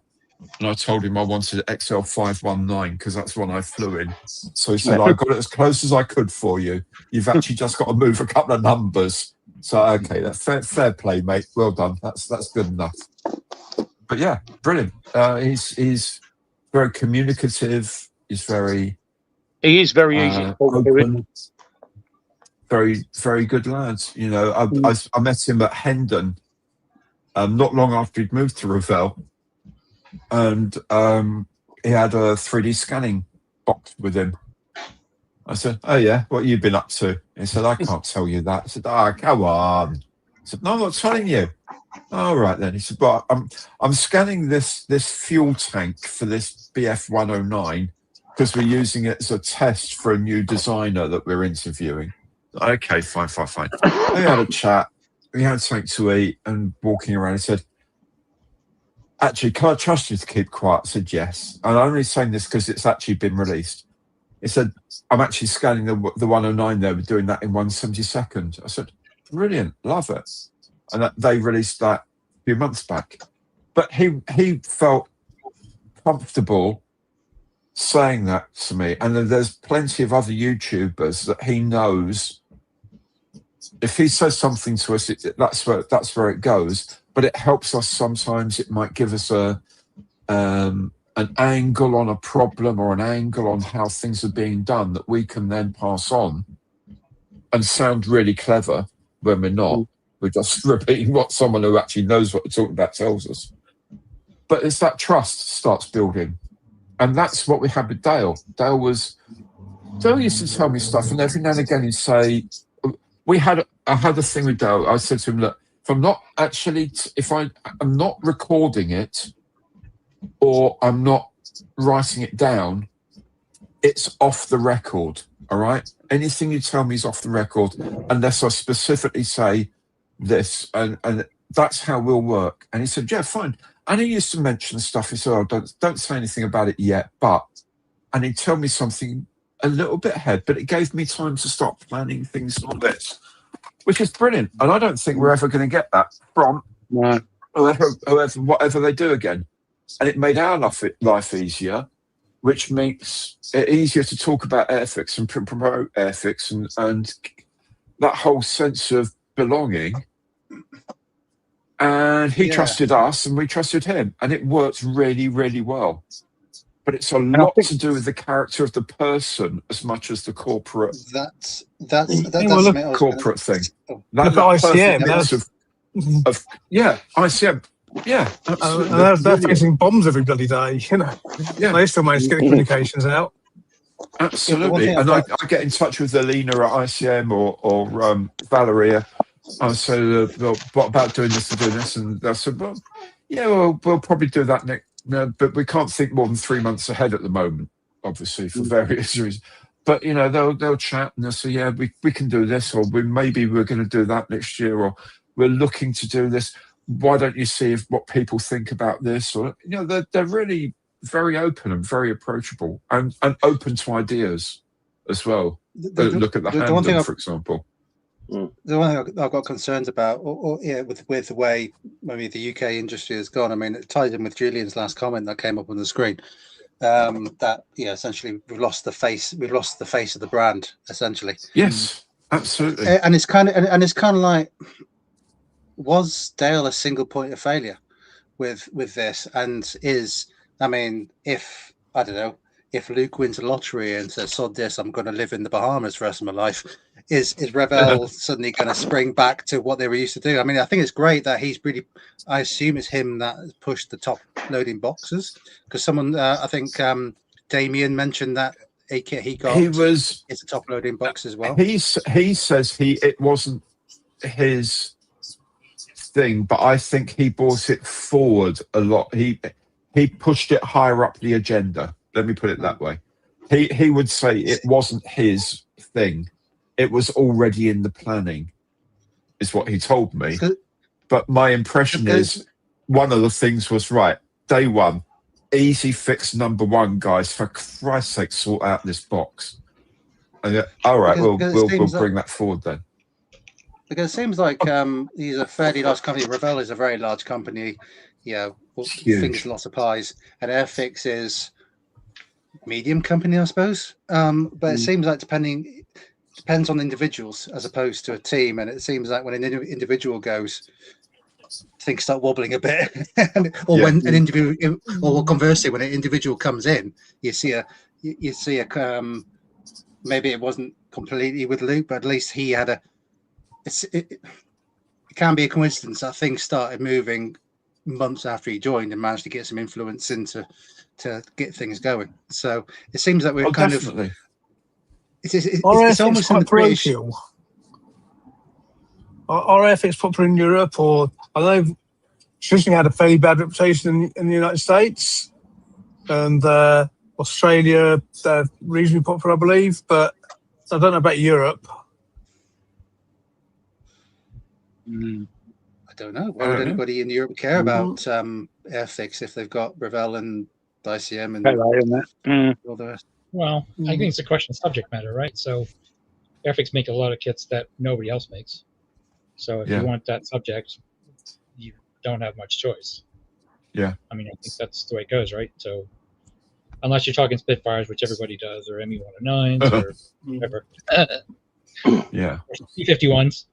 Speaker 3: And I told him I wanted XL519 because that's one I flew in. So he said, I got it as close as I could for you. You've actually just got to move a couple of numbers. So, okay, that's fair play, mate. Well done. That's good enough. But yeah, brilliant. He's very communicative. He is very easy to talk to. Very, very good lads. You know, I met him at Hendon not long after he'd moved to Ravel. And he had a 3D scanning box with him. I said, oh yeah, what have you been up to? He said, I can't tell you that. I said, come on. I said, no, I'm not telling you. All right then. He said, but I'm scanning this fuel tank for this BF109 because we're using it as a test for a new designer that we're interviewing. Okay, fine. We had a chat. We had something to eat and walking around. He said, actually, can I trust you to keep quiet? I said, yes. And I'm only saying this because it's actually been released. He said, I'm actually scanning the 109 there. We're doing that in 1/72. I said, brilliant, love it. And they released that a few months back. But he felt comfortable saying that to me. And then there's plenty of other YouTubers that he knows. If he says something to us, that's where it goes. But it helps us sometimes. It might give us an angle on a problem or an angle on how things are being done that we can then pass on and sound really clever when we're not. We're just repeating what someone who actually knows what they're talking about tells us. But it's that trust starts building. And that's what we had with Dale. Dale used to tell me stuff, and every now and again he'd say, I had a thing with Dale. I said to him, look, if I'm not recording it or I'm not writing it down, it's off the record, all right? Anything you tell me is off the record unless I specifically say this, and that's how we'll work. And he said, yeah, fine. And he used to mention stuff. He said, oh, don't say anything about it yet, and he'd tell me something a little bit ahead, but it gave me time to start planning things like this, which is brilliant. And I don't think we're ever going to get that from whatever they do again. And it made our life easier, which makes it easier to talk about Airfix and promote Airfix and that whole sense of belonging. And he trusted us and we trusted him. And it worked really, really well. But it's a lot to do with the character of the person as much as the corporate.
Speaker 1: That's
Speaker 3: corporate thing.
Speaker 4: That ICM,
Speaker 3: ICM. Yeah,
Speaker 4: absolutely. They're facing bombs every bloody day, you know. Yeah, they still manage to get the communications out.
Speaker 3: Absolutely. And I get in touch with Alina at ICM or Valeria. I said, well, what about doing this and doing this? And I said, well, yeah, we'll probably do that next. No, but we can't think more than 3 months ahead at the moment, obviously, for various reasons. But, you know, they'll chat and they'll say, yeah, we can do this, or maybe we're going to do that next year, or we're looking to do this. Why don't you see what people think about this? Or, you know, they're really very open and very approachable and open to ideas as well. Look at the Hamden, for example.
Speaker 1: The one thing I've got concerns about, with the way maybe the UK industry has gone. I mean, it ties in with Julian's last comment that came up on the screen. That essentially we've lost the face of the brand. Essentially,
Speaker 3: yes, absolutely.
Speaker 1: And it's kind of like, was Dale a single point of failure with this? And if Luke wins a lottery and says, sod this, I'm going to live in the Bahamas for the rest of my life, is Revel suddenly going to spring back to what they were used to do? I mean, I think it's great that he's really, I assume it's him that pushed the top loading boxes, because someone, I think Damien mentioned that it's a top loading box as well.
Speaker 3: He says it wasn't his thing, but I think he brought it forward a lot. He pushed it higher up the agenda. Let me put it that way. He would say it wasn't his thing. It was already in the planning, is what he told me. But my impression is one of the things was right. Day one, easy fix number one, guys. For Christ's sake, sort out this box. And all right, we'll bring that forward then.
Speaker 1: Because it seems like he's a fairly large company. Revell is a very large company. Fingers lots of pies. And Airfix is medium company, I suppose. But it seems like depends on individuals as opposed to a team. And it seems like when an individual goes, things start wobbling a bit. When an individual, or conversely, when an individual comes in, you see a maybe it wasn't completely with Luke, but at least he had it can be a coincidence that things started moving months after he joined and managed to get some influence into to get things going. So it seems that we're kind
Speaker 3: definitely.
Speaker 1: of it's almost in the British.
Speaker 4: Are Airfix popular in Europe, or I know traditionally had a fairly bad reputation in the United States, and Australia, they're reasonably popular, I believe, but I don't know about Europe.
Speaker 1: I don't know. Why would anybody in Europe care about Airfix if they've got Revell and ICM and all the rest?
Speaker 5: Well, I think it's a question of subject matter, right? So Airfix make a lot of kits that nobody else makes. So if you want that subject, you don't have much choice.
Speaker 3: Yeah.
Speaker 5: I mean, I think that's the way it goes, right? So unless you're talking Spitfires, which everybody does, or ME-109s or whatever.
Speaker 3: Yeah.
Speaker 5: Or C-51s,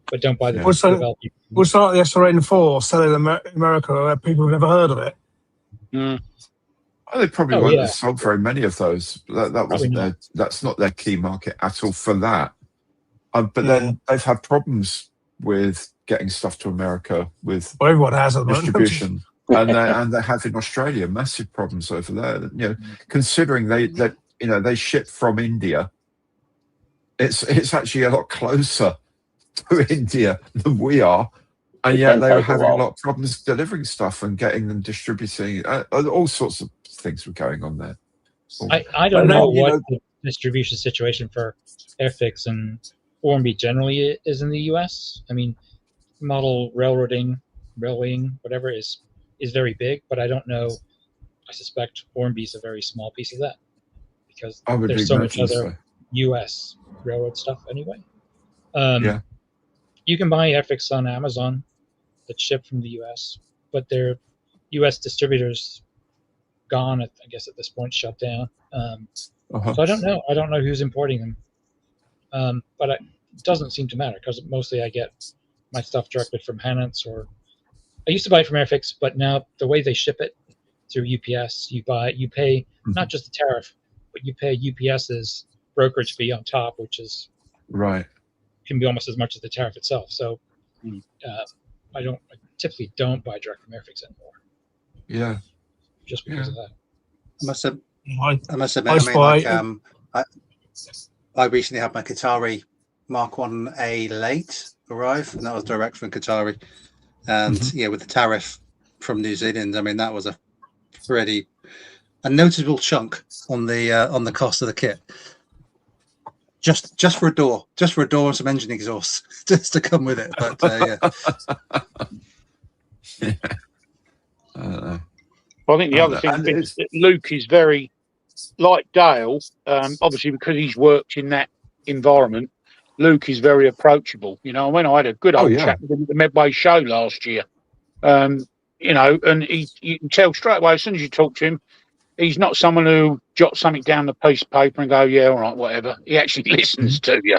Speaker 5: but don't buy the
Speaker 4: What's like the SRN-4 selling in America where people have never heard of it?
Speaker 3: Well, they probably won't have sold very many of those. That wasn't that's not their key market at all for that. But then they've had problems with getting stuff to America with
Speaker 4: everyone has
Speaker 3: distribution. and they have in Australia massive problems over there. Considering they ship from India, it's actually a lot closer to India than we are, and yet they were having a lot of problems delivering stuff and getting them distributing. All sorts of things were going on there.
Speaker 5: I don't know what the distribution situation for Airfix and Ormby generally is in the U.S. I mean, model railwaying, whatever is very big, but I don't know. I suspect Ormby's a very small piece of that because there's so much other U.S. railroad stuff anyway. You can buy Airfix on Amazon that ship from the U.S., but their U.S. distributors gone. I guess at this point shut down. So I don't know. I don't know who's importing them, but it doesn't seem to matter because mostly I get my stuff directly from Hannants, or I used to buy it from Airfix, but now the way they ship it through UPS, you pay not just the tariff, but you pay UPS's brokerage fee on top, which is can be almost as much as the tariff itself. So I typically don't buy direct from Airfix anymore.
Speaker 3: Yeah,
Speaker 5: just because of that.
Speaker 1: I must admit, I recently had my Qatari Mark 1A late arrive, and that was direct from Qatari. And with the tariff from New Zealand, I mean that was a noticeable chunk on the cost of the kit. Just for a door and some engine exhausts, just to come with it. But
Speaker 2: I think the other thing is that Luke is very like Dale. Obviously, because he's worked in that environment, Luke is very approachable. When I had a good old chat with him at the Medway show last year, and you can tell straight away as soon as you talk to him, he's not someone who jots something down the piece of paper and go, yeah, all right, whatever. He actually listens to you,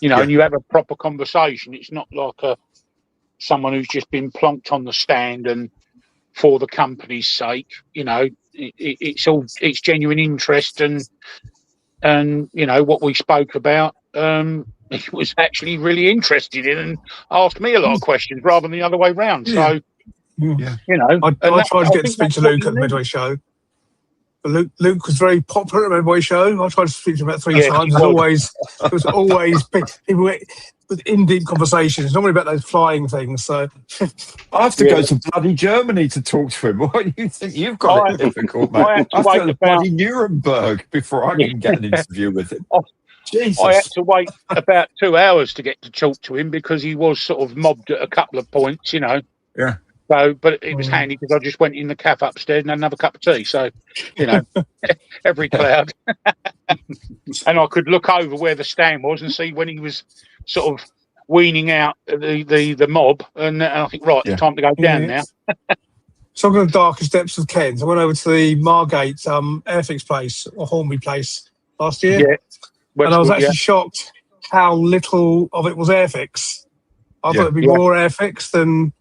Speaker 2: and you have a proper conversation. It's not like someone who's just been plonked on the stand and for the company's sake. It's genuine interest and what we spoke about. He was actually really interested in and asked me a lot of questions rather than the other way round. So,
Speaker 4: I tried to get to speak to Luke at the Midway show, But Luke was very popular at Midway Show. I tried to speak to him about three times. It was always people with in-deep conversations, normally about those flying things. So
Speaker 3: I have to go to bloody Germany to talk to him. What do you think? You've got it difficult, mate. I have to go to bloody Nuremberg before I can get an interview with him. Jesus.
Speaker 2: I had to wait about 2 hours to get to talk to him because he was sort of mobbed at a couple of points, you know.
Speaker 3: Yeah.
Speaker 2: So, but it was handy because I just went in the cafe upstairs and had another cup of tea. So, you know, every cloud. And I could look over where the stand was and see when he was sort of weaning out the mob. And I think, right, it's time to go down now.
Speaker 4: So I'm going to the darkest depths of Kent. I went over to the Margate Airfix place or Hornby place last year.
Speaker 2: Yeah.
Speaker 4: And I was actually shocked how little of it was Airfix. I thought it'd be more Airfix than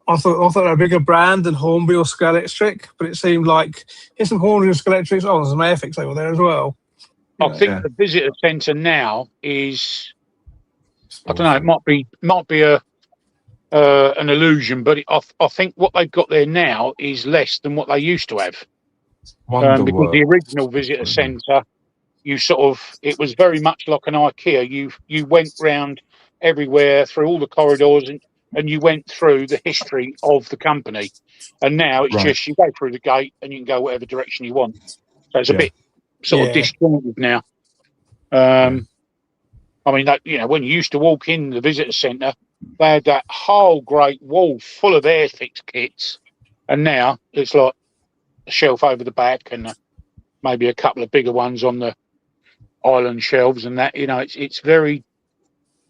Speaker 4: I thought a bigger brand than Hornby or Scale Electric, but it seemed like here's some Hornby or Scale Electrics. Oh, there's some Airfix over there as well.
Speaker 2: I think the visitor centre now is, I don't know, it might be an illusion, but I think what they've got there now is less than what they used to have. Because the original visitor centre, it was very much like an IKEA. You went round everywhere through all the corridors and you went through the history of the company. And now it's just you go through the gate and you can go whatever direction you want. So it's a bit sort of disjointed now. I mean, when you used to walk in the visitor centre, they had that whole great wall full of Airfix kits. And now it's like a shelf over the back and maybe a couple of bigger ones on the island shelves and that. You know, it's very...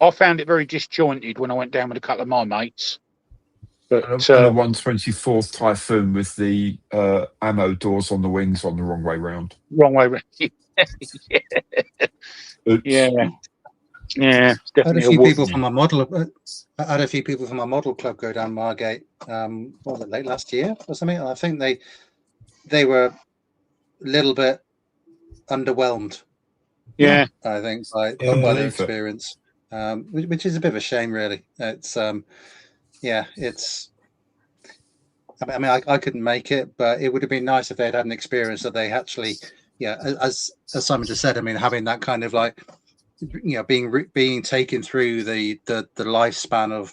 Speaker 2: I found it very disjointed when I went down with a couple of my mates. But
Speaker 3: and a 124th Typhoon with the ammo doors on the wings on the wrong way round.
Speaker 2: Wrong way round. Yeah. I had
Speaker 1: a few people from my model. I had a few people from my model club go down Margate. What was it, late last year or something? And I think they were a little bit underwhelmed.
Speaker 2: Yeah,
Speaker 1: I think by their experience. Which is a bit of a shame, really. It's it's. I mean, I couldn't make it, but it would have been nice if they'd had an experience that they actually, as Simon just said. I mean, having that kind of like, being taken through the lifespan of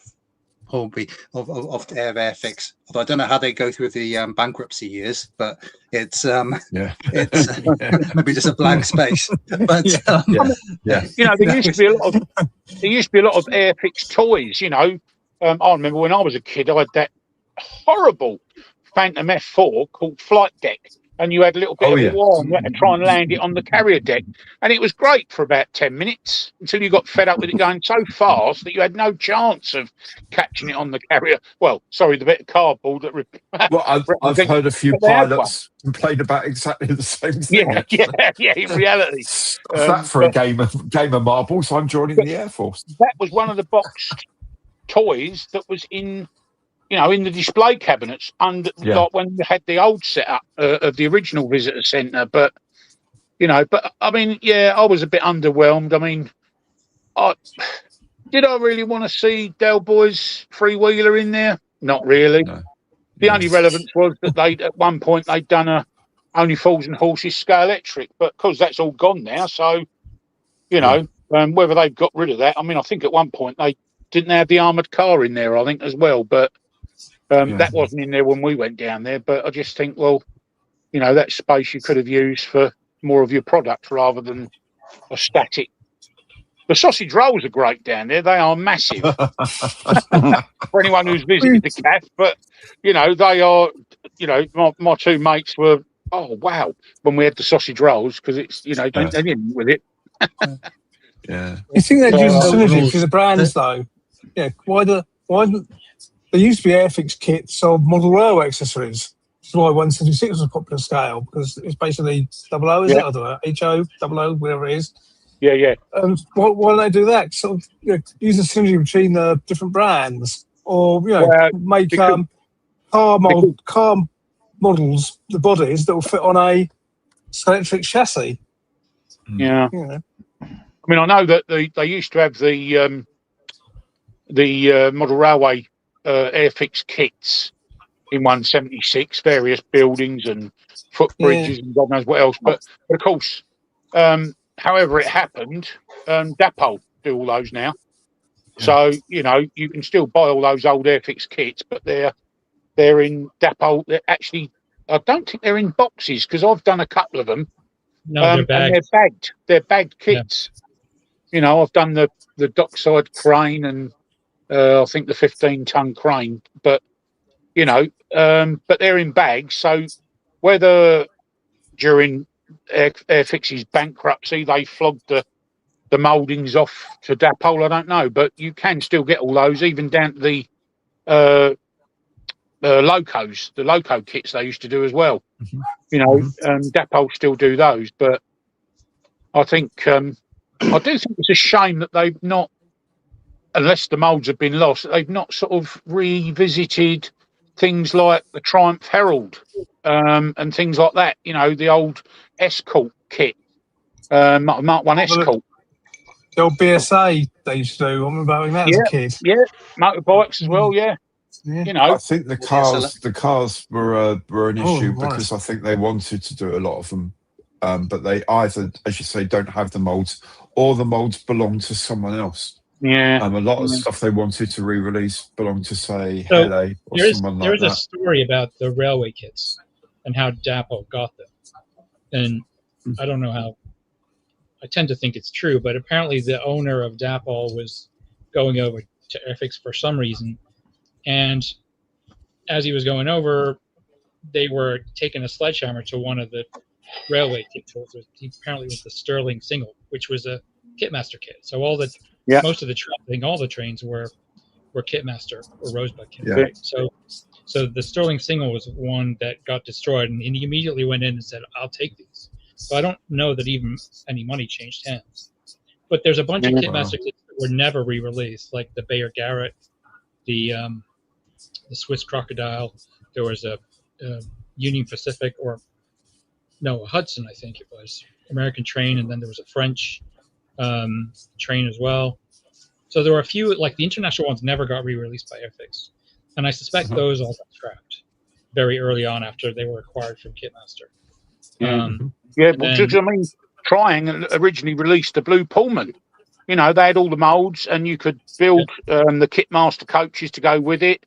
Speaker 1: Hornby of Airfix. Although I don't know how they go through the bankruptcy years, but it's maybe just a blank space. But
Speaker 2: there used to be a lot of Airfix toys. You know, I remember when I was a kid, I had that horrible Phantom F4 called Flight Deck, and you had a little bit of wire and you had to try and land it on the carrier deck, and it was great for about 10 minutes until you got fed up with it going so fast that you had no chance of catching it on the carrier. Well, sorry, the bit of cardboard that.
Speaker 3: Well, I've heard a few pilots complain about exactly the same thing.
Speaker 2: Yeah. In reality,
Speaker 3: that for a game of marbles, I'm joining the Air Force.
Speaker 2: That was one of the boxed toys that was in the display cabinets like when you had the old setup of the original visitor centre. But I mean, I was a bit underwhelmed. I mean, did I really want to see Del Boy's freewheeler in there? Not really. No. The only relevance was that at one point they'd done a Only Fools and Horses Scale Electric, but because that's all gone now, so whether they've got rid of that. I mean, I think at one point they didn't have the armoured car in there, I think, as well, but that wasn't in there when we went down there. But I just think, well, that space you could have used for more of your product rather than a static. The sausage rolls are great down there. They are massive for anyone who's visited the cafe. But, they are, my two mates were, oh, wow, when we had the sausage rolls, because it's, they didn't with it.
Speaker 4: You think they'd use the synergy for the brands, though? Yeah, why there used to be Airfix kits of model railway accessories. That's why 176 was a popular scale, because it's basically 00, is it? I don't know, HO, 00, whatever it is.
Speaker 2: Yeah.
Speaker 4: Why don't they do that? Sort of, use the synergy between the different brands, or make car models, the bodies that will fit on a electric chassis.
Speaker 2: Yeah. I mean, I know that they used to have the model railway Airfix kits in 176, various buildings and footbridges and God knows what else. But of course, however it happened, Dapol do all those now. So, you know, you can still buy all those old Airfix kits, but they're in Dapol. They're actually, I don't think they're in boxes because I've done a couple of them.
Speaker 5: No, they're bagged.
Speaker 2: And they're bagged. They're bagged kits. Yeah. You know, I've done the dockside crane and I think the 15-ton crane, but you know, but they're in bags. So whether during Airfix's bankruptcy they flogged the mouldings off to Dapol, I don't know, but you can still get all those, even down to the locos, the loco kits they used to do as well. You know, Dapol still do those, but I think I do think it's a shame that they've not, unless the moulds have been lost, they've not sort of revisited things like the Triumph Herald and things like that. You know, the old Escort kit, Mark 1 Escort.
Speaker 4: The old BSA they used to do. I remember having that as a kid.
Speaker 2: Yeah, motorbikes as well. Yeah. You know,
Speaker 3: I think the cars were an issue because I think they wanted to do a lot of them, but they either, as you say, don't have the molds, or the molds belong to someone else.
Speaker 2: Yeah,
Speaker 3: a lot of stuff they wanted to re-release belonged to, say, Hele or someone like that.
Speaker 5: There's a story about the railway kits and how Dapol got them, and I don't know how. I tend to think it's true, but apparently the owner of Dapol was going over to Airfix for some reason, and as he was going over, they were taking a sledgehammer to one of the railway kit tools. Apparently it was the Sterling Single, which was a Kitmaster kit. So all the most of the all the trains were Kitmaster or Rosebud kits. Right? So the Sterling Single was one that got destroyed, and he immediately went in and said, "I'll take these." So I don't know that even any money changed hands. But there's a bunch of Kitmaster kits that were never re-released, like the Bayer Garrett, the Swiss Crocodile. There was a Union Pacific, a Hudson, I think it was, American train, and then there was a French train as well. So there were a few, like the international ones never got re-released by Airfix. And I suspect those all got scrapped very early on after they were acquired from Kitmaster.
Speaker 2: I mean, Trying originally released the Blue Pullman. You know, they had all the moulds, and you could build the Kitmaster coaches to go with it.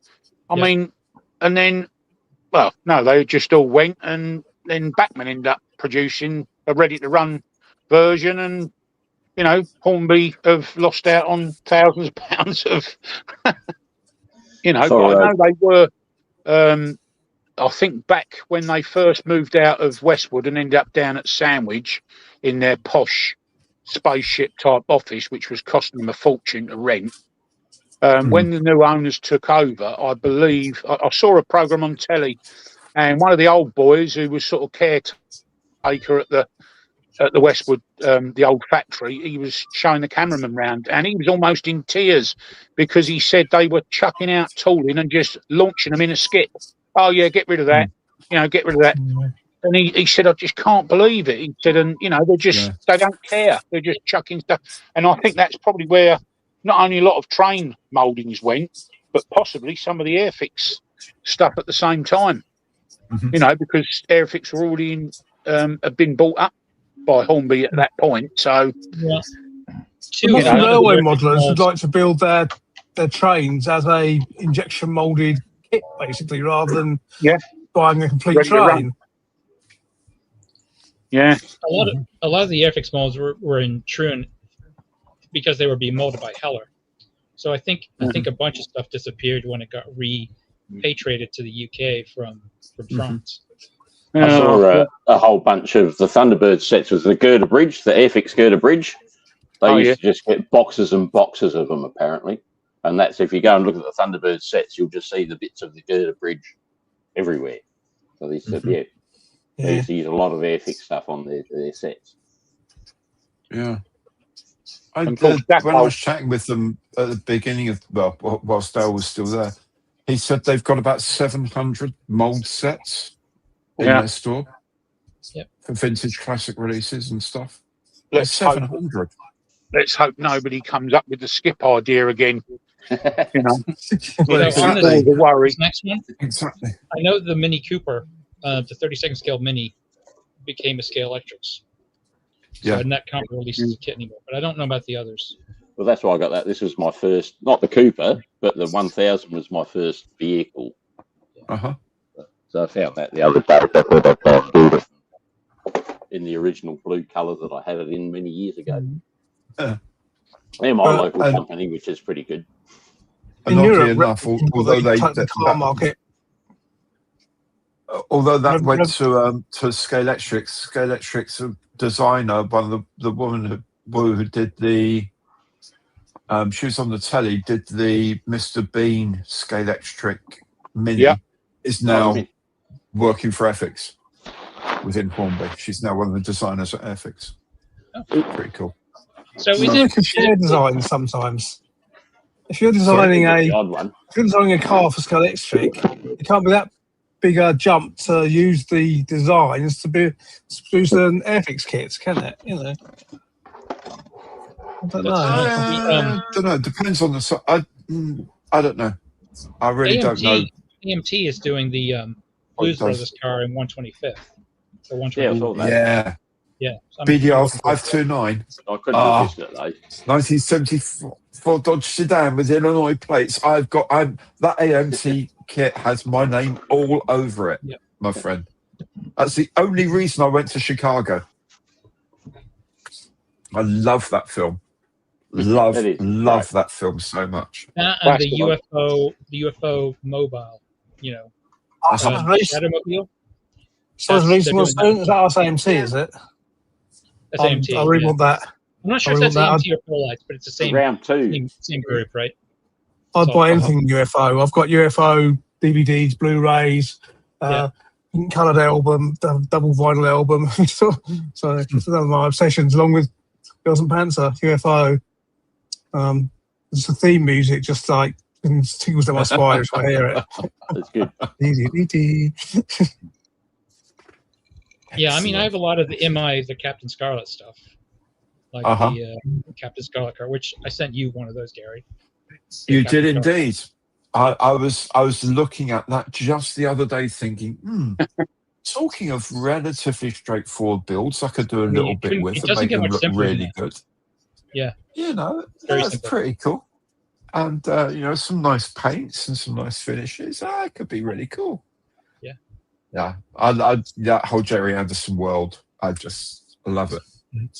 Speaker 2: I mean, and then, well, no, they just all went, and then Bachmann ended up producing a ready-to-run version, and, you know, Hornby have lost out on thousands of pounds of, you know, but I know they were, I think back when they first moved out of Westwood and ended up down at Sandwich in their posh spaceship-type office, which was costing them a fortune to rent. When the new owners took over, I believe I saw a program on telly, and one of the old boys who was sort of caretaker at the Westwood, the old factory, he was showing the cameraman round, and he was almost in tears because he said they were chucking out tooling and just launching them in a skip. Oh yeah, get rid of that. You know, get rid of that. And he said, I just can't believe it. He said, and you know, they're just they don't care. They're just chucking stuff. And I think that's probably where not only a lot of train mouldings went, but possibly some of the Airfix stuff at the same time. You know, because Airfix were already in, have been bought up by Hornby at that point. So
Speaker 4: railway modelers would like to build their trains as a injection moulded kit, basically, rather than buying a complete train.
Speaker 5: Yeah, a lot of the Airfix molds were in Troon because they were being molded by Heller. So I think a bunch of stuff disappeared when it got repatriated to the UK from France.
Speaker 7: I saw a whole bunch of the Thunderbird sets with the girder bridge, the Airfix girder bridge. They used to just get boxes and boxes of them, apparently. And that's, if you go and look at the Thunderbird sets, you'll just see the bits of the girder bridge everywhere. So they said, they used to use a lot of Airfix stuff on their sets.
Speaker 3: Yeah. When I was chatting with them at the beginning of, whilst Dale was still there, he said they've got about 700 mould sets in their store for vintage classic releases and stuff.
Speaker 2: Let's 700. Let's hope nobody comes up with the skip idea again. You know,
Speaker 5: Well,
Speaker 2: all the worry.
Speaker 5: Next one.
Speaker 3: Exactly.
Speaker 5: I know the Mini Cooper, the 32nd scale Mini, became a Scale Electrics. So and that can't release as a kit anymore. But I don't know about the others.
Speaker 7: Well, that's why I got that. This was my first, not the Cooper, but the 1000 was my first vehicle. So I found that the other day in the original blue colour that I had it in many years ago. They're my local company, which is pretty good.
Speaker 3: And oddly enough, although
Speaker 4: the car market.
Speaker 3: Although that went to Scale Electrics, Scale Electrics designer, one of the woman who did the, she was on the telly, did the Mr. Bean Scale Electric Mini, is now working for Airfix within Hornby. She's now one of the designers at Airfix. Pretty cool.
Speaker 5: So is
Speaker 4: it a share design sometimes? If you're designing a car for Scale Electric, it can't be that big a jump to use the designs to produce an Airfix kits, can it? You know, I don't know.
Speaker 3: I don't know. Depends on the. I don't know. I really don't know.
Speaker 5: AMT is doing the Blues Brothers car in 125th. Or 125th.
Speaker 3: Yeah. BDR 529.
Speaker 7: I couldn't resist it, though.
Speaker 3: 1974 Dodge sedan with Illinois plates. That AMT kit has my name all over it, my friend. That's the only reason I went to Chicago. I love that film. Love that film so much.
Speaker 5: That and the UFO mobile, you know. Shadowmobile.
Speaker 4: So is Racing on Stone? Is that AMT, is it?
Speaker 5: That's AMT.
Speaker 4: I really want that.
Speaker 5: I'm not sure if that's AMT or Prolights, but it's the same
Speaker 7: round two.
Speaker 5: Same group, right?
Speaker 4: I'd buy anything UFO. I've got UFO DVDs, Blu-rays, coloured album, double vinyl album. So it's one of my obsessions, along with Girls and Panther, UFO. It's the theme music, just like tingles down my spine if I hear it.
Speaker 7: That's good.
Speaker 5: Yeah, I mean, I have a lot of the Captain Scarlet stuff, like the Captain Scarlet car, which I sent you one of those, Gary.
Speaker 3: You did indeed. I was looking at that just the other day, thinking, talking of relatively straightforward builds, I could do a little bit with and make them look really good.
Speaker 5: Yeah,
Speaker 3: you know, that's pretty cool. And you know, some nice paints and some nice finishes. It could be really cool. Yeah, that whole Jerry Anderson world, I just love it.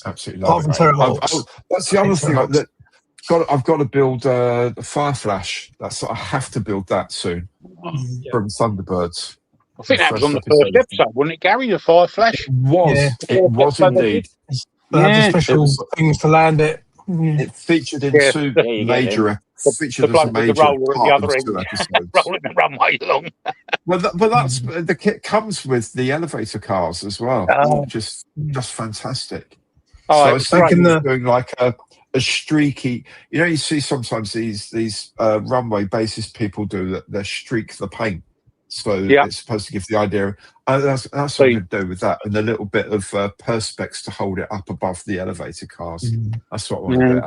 Speaker 3: Absolutely love it. That's the other thing I've got to build the Fire Flash. I have to build that soon from Thunderbirds.
Speaker 2: I think that was on the first episode, wasn't it, Gary? The Fire Flash.
Speaker 3: It was indeed.
Speaker 4: The special things to land it.
Speaker 3: It featured in two major. Featured as a major part of 2 episodes.
Speaker 2: Rolling the runway along.
Speaker 3: But that's the kit comes with the elevator cars as well. Just fantastic. So I was thinking of doing like a streaky. You know, you see sometimes these runway basis people do that. They streak the paint, so it's supposed to give the idea. That's what I'm going to do with that, and a little bit of perspex to hold it up above the elevator cars. That's what I want to do.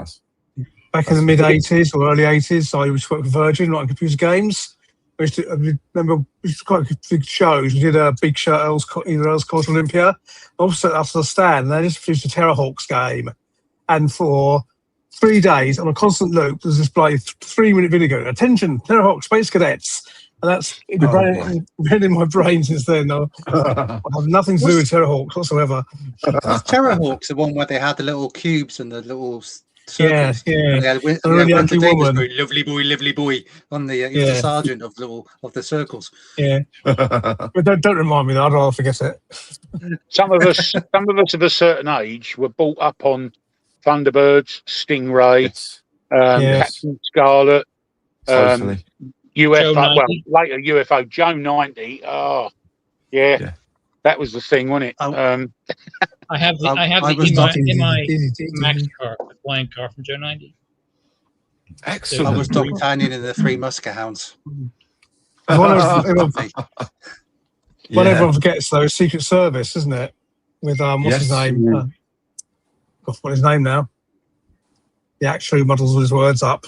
Speaker 4: Back in the mid-80s or early 80s, I used to work with Virgin, like computer games. I remember quite big shows. We did a big show, either Earls Court Olympia. Also, after the stand, they just produced a Terrorhawks game. And for 3 days, on a constant loop, there's this bloody 3-minute video. Attention, Terrorhawks, Space Cadets. And that's been in my brain since then. I have nothing to do with Terrorhawks whatsoever.
Speaker 1: Terrorhawks, the one where they had the little cubes and the little...
Speaker 4: circles.
Speaker 1: Yeah.
Speaker 4: Really ugly woman.
Speaker 1: Lovely boy on the the sergeant of the circles.
Speaker 4: Yeah, but don't remind me that. I'd rather forget it.
Speaker 2: Some of us of a certain age were brought up on Thunderbirds, Stingray, Captain Scarlet, UFO. Well, later UFO Joe 90. Oh, yeah. That was the thing, wasn't it?
Speaker 5: I have the Max car, the flying car from Joe 90.
Speaker 3: Excellent.
Speaker 1: I was D'Artagnan in the Three Muskehounds.
Speaker 4: What everyone forgets though is Secret Service, isn't it? With what's his name? What's his name now? The actuary muddles all his words up.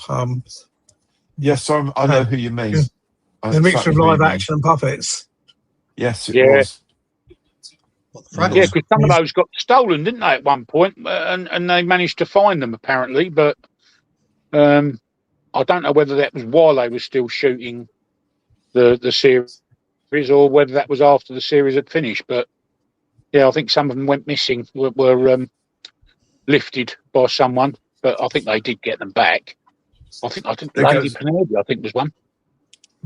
Speaker 3: Yes, I know who you mean.
Speaker 4: The mixture of live action and puppets.
Speaker 3: Yes, it was.
Speaker 2: Yeah, because some of those got stolen, didn't they, at one point? And they managed to find them, apparently. But I don't know whether that was while they were still shooting the series or whether that was after the series had finished. But, yeah, I think some of them went missing, were lifted by someone. But I think they did get them back. I think Lady Penelope, I think, was one.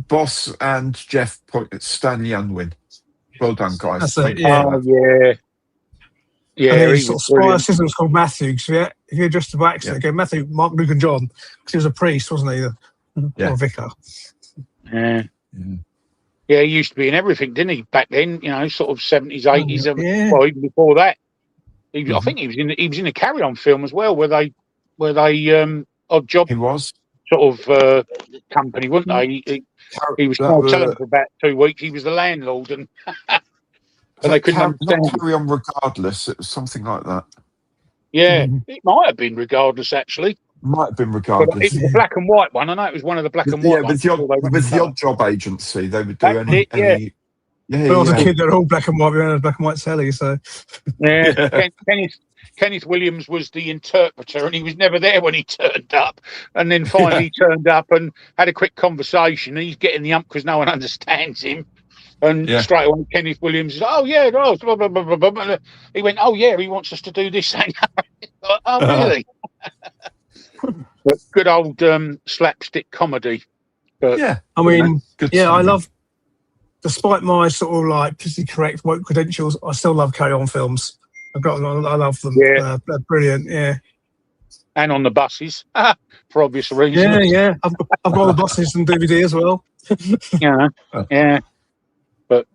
Speaker 3: Boss and Jeff Stanley Unwin. Well done, guys.
Speaker 4: That's it, yeah.
Speaker 2: Oh, yeah. Yeah,
Speaker 4: and his sort of spy assistant was called Matthew. Because if you're just by accident, go Matthew, Mark, Luke, and John, because he was a priest, wasn't he? Or a vicar.
Speaker 2: Yeah. Yeah, he used to be in everything, didn't he? Back then, sort of 70s, 80s. Well, even before that, I think he was in a Carry On film as well, where they Odd Job.
Speaker 3: He was
Speaker 2: sort of company, wasn't they? He was small talent for about 2 weeks. He was the landlord, and they couldn't understand.
Speaker 3: Carry On Regardless. It was something like that.
Speaker 2: Yeah, it might have been Regardless, actually.
Speaker 3: Might have been Regardless.
Speaker 2: But it was a black and white one. I know it was one of the black and white ones.
Speaker 3: With the Odd Job agency, they would do any.
Speaker 4: When I was a kid, they're all black and white. We only had black and white telly, so.
Speaker 2: Yeah, Kenneth Williams was the interpreter, and he was never there when he turned up. And then finally he turned up and had a quick conversation. He's getting the ump because no one understands him. And straight away, Kenneth Williams says, "Oh yeah, blah, blah, blah, blah, blah, blah." He went, "Oh yeah, he wants us to do this thing." Oh really? But good old slapstick comedy. But,
Speaker 4: I mean, I love. Despite my sort of like politically correct woke credentials, I still love Carry On films. I love them.
Speaker 2: Yeah.
Speaker 4: They're brilliant. Yeah.
Speaker 2: And on the buses, for obvious reasons.
Speaker 4: Yeah. I've got the buses and DVD as well.
Speaker 2: Yeah. But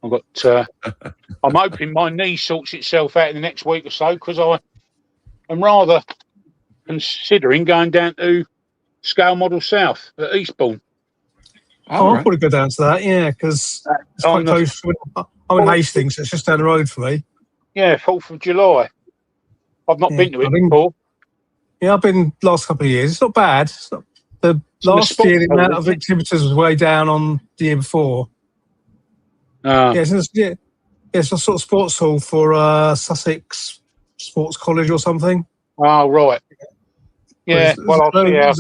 Speaker 2: I've got. I'm hoping my knee sorts itself out in the next week or so, because I'm rather considering going down to Scale Model South at Eastbourne.
Speaker 4: I'll probably go down to that, because it's quite close. I'm in Hastings, so it's just down the road for me.
Speaker 2: Yeah, 4th of July. I've not been to it before.
Speaker 4: Yeah, I've been last couple of years. It's not bad. The last year, the amount of activities was way down on the year before. It's a sort of sports hall for Sussex Sports College or something.
Speaker 2: Oh, right. Yeah, I'll see how.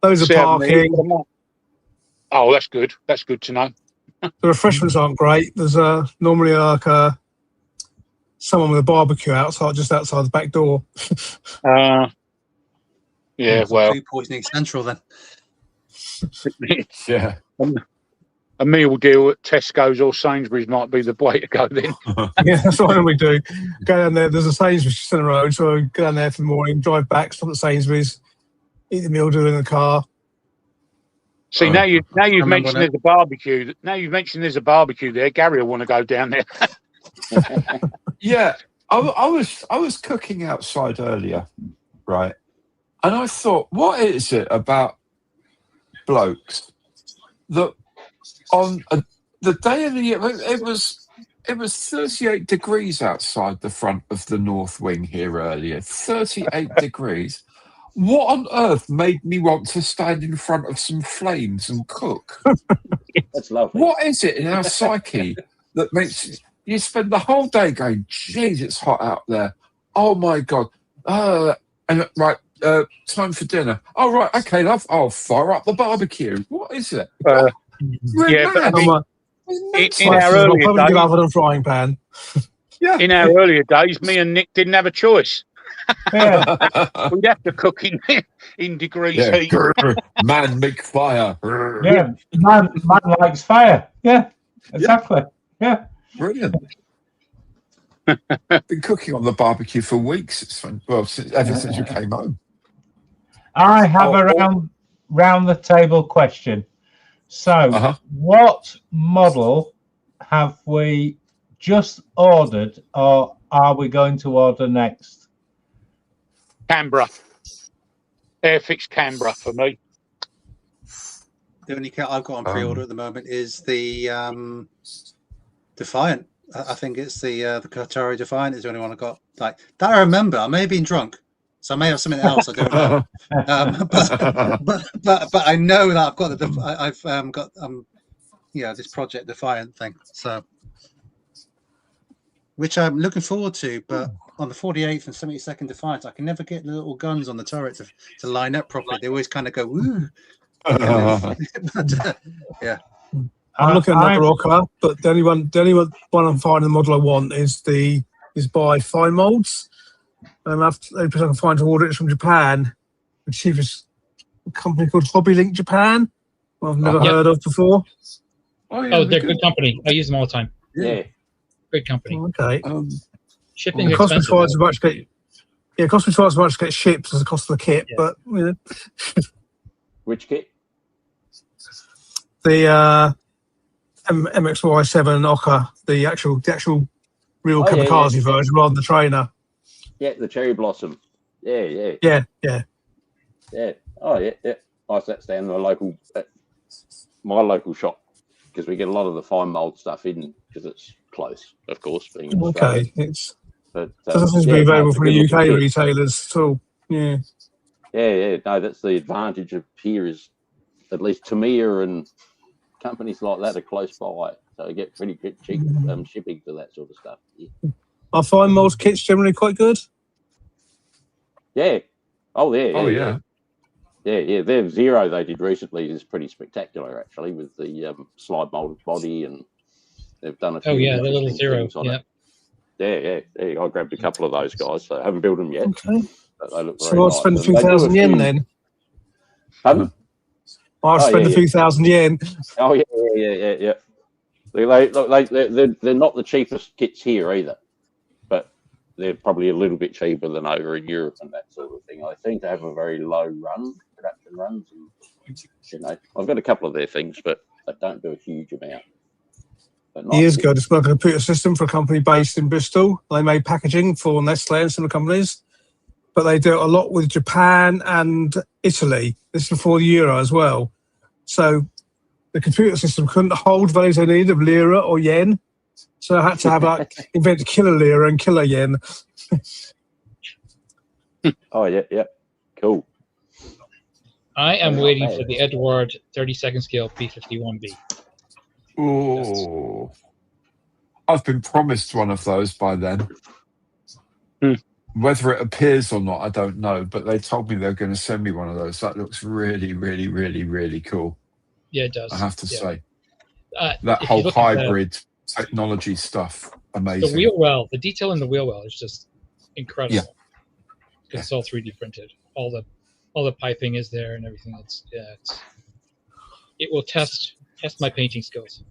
Speaker 4: Loads of parking.
Speaker 2: Oh, that's good. That's good to know.
Speaker 4: The refreshments aren't great. There's normally like someone with a barbecue just outside the back door.
Speaker 2: Yeah, well,
Speaker 1: food poisoning central then.
Speaker 3: Yeah.
Speaker 2: A meal deal at Tesco's or Sainsbury's might be the way to go then.
Speaker 4: Yeah, that's what we do. Go down there. There's a Sainsbury's just on the road, so go down there for the morning, drive back, stop at Sainsbury's, eat the meal deal in the car.
Speaker 2: See, now you've mentioned there's a barbecue. Now you've mentioned there's a barbecue there. Gary will want to go down there.
Speaker 3: Yeah, I was cooking outside earlier, right? And I thought, what is it about blokes that on the day of the year it was 38 degrees outside the front of the North Wing here earlier. 38 degrees. What on earth made me want to stand in front of some flames and cook?
Speaker 7: That's lovely.
Speaker 3: What is it in our psyche that makes you spend the whole day going, geez, it's hot out there. Oh, my God. And time for dinner. Oh, right, okay, love. I'll fire up the barbecue. What is it?
Speaker 2: But I mean, in our earlier days,
Speaker 4: other than frying pan.
Speaker 2: In our earlier days, me and Nick didn't have a choice. We'd have to cook in degrees heat.
Speaker 3: Man make fire.
Speaker 6: Yeah, man likes fire. Yeah, exactly. Yeah.
Speaker 3: Brilliant. Been cooking on the barbecue for weeks. It's fun. Well, ever since you came home.
Speaker 6: I have a round the table question. So, what model have we just ordered, or are we going to order next?
Speaker 2: Canberra. Airfix Canberra for me.
Speaker 1: The only car I've got on pre-order at the moment is the Defiant. I think it's the Qatari Defiant is the only one I got. Like that, I remember. I may have been drunk, So I may have something else. I don't know. But I know that I've got I've got this Project Defiant thing. So, which I'm looking forward to. But on the 48th and 72nd Defiant, I can never get the little guns on the turret to line up properly. They always kind of go woo. Yeah.
Speaker 4: I'm looking at another Ocker, but the only one I'm finding the model I want is by Fine Molds. And I can find to order it from Japan. The cheapest company called Hobby Link Japan. I've never heard of before.
Speaker 5: Oh, they're good company. I use them all the time.
Speaker 7: Yeah.
Speaker 5: Good company.
Speaker 4: Okay.
Speaker 5: Shipping
Speaker 4: it costs me
Speaker 5: expensive.
Speaker 4: twice as much to get. Yeah, it costs me twice as much to get shipped as the cost of the kit. But
Speaker 7: Which kit?
Speaker 4: The MXY7 Ocker, the actual real kamikaze version rather than the trainer.
Speaker 7: Yeah, the cherry blossom. Yeah. Oh yeah. I sat down at my local shop because we get a lot of the fine mold stuff in because it's close, of course. Being
Speaker 4: okay, it doesn't be available for the UK retailers at all. Yeah.
Speaker 7: No, that's the advantage of here is at least Tamiya and companies like that are close by, so you get pretty good cheap shipping to that sort of stuff. Yeah.
Speaker 4: Are fine mold kits generally quite good?
Speaker 7: Yeah. Oh yeah.
Speaker 3: Oh yeah.
Speaker 7: Yeah. Their Zero they did recently is pretty spectacular actually with the slide molded body, and they've done a few.
Speaker 5: Oh yeah, the little Zero.
Speaker 7: Yeah. I grabbed a couple of those guys. So I haven't built them yet.
Speaker 4: Okay.
Speaker 7: But they look
Speaker 4: so I'll spend a few thousand yen then.
Speaker 7: Pardon?
Speaker 4: I'll spend a few thousand yen.
Speaker 7: Oh yeah. They're not the cheapest kits here either, but they're probably a little bit cheaper than over in Europe and that sort of thing. I seem to have a very low production runs. And, I've got a couple of their things, but they don't do a huge amount.
Speaker 4: Years ago, I just worked on a computer system for a company based in Bristol. They made packaging for Nestle and similar companies, but they do a lot with Japan and Italy. This is before the euro as well. So the computer system couldn't hold values they needed of lira or yen. So I had to have invent killer lira and killer yen.
Speaker 7: Oh, yeah. Cool.
Speaker 5: I am waiting for the Edward 32nd scale P51B.
Speaker 3: Oh, I've been promised one of those by then. Whether it appears or not, I don't know. But they told me they're going to send me one of those. That looks really, really, really, really cool.
Speaker 5: Yeah, it does.
Speaker 3: I have to say.
Speaker 5: That
Speaker 3: whole hybrid technology stuff, amazing.
Speaker 5: The wheel well, the detail in the wheel well is just incredible.
Speaker 3: Yeah.
Speaker 5: It's all 3D printed. All the piping is there and everything. It will test my painting skills.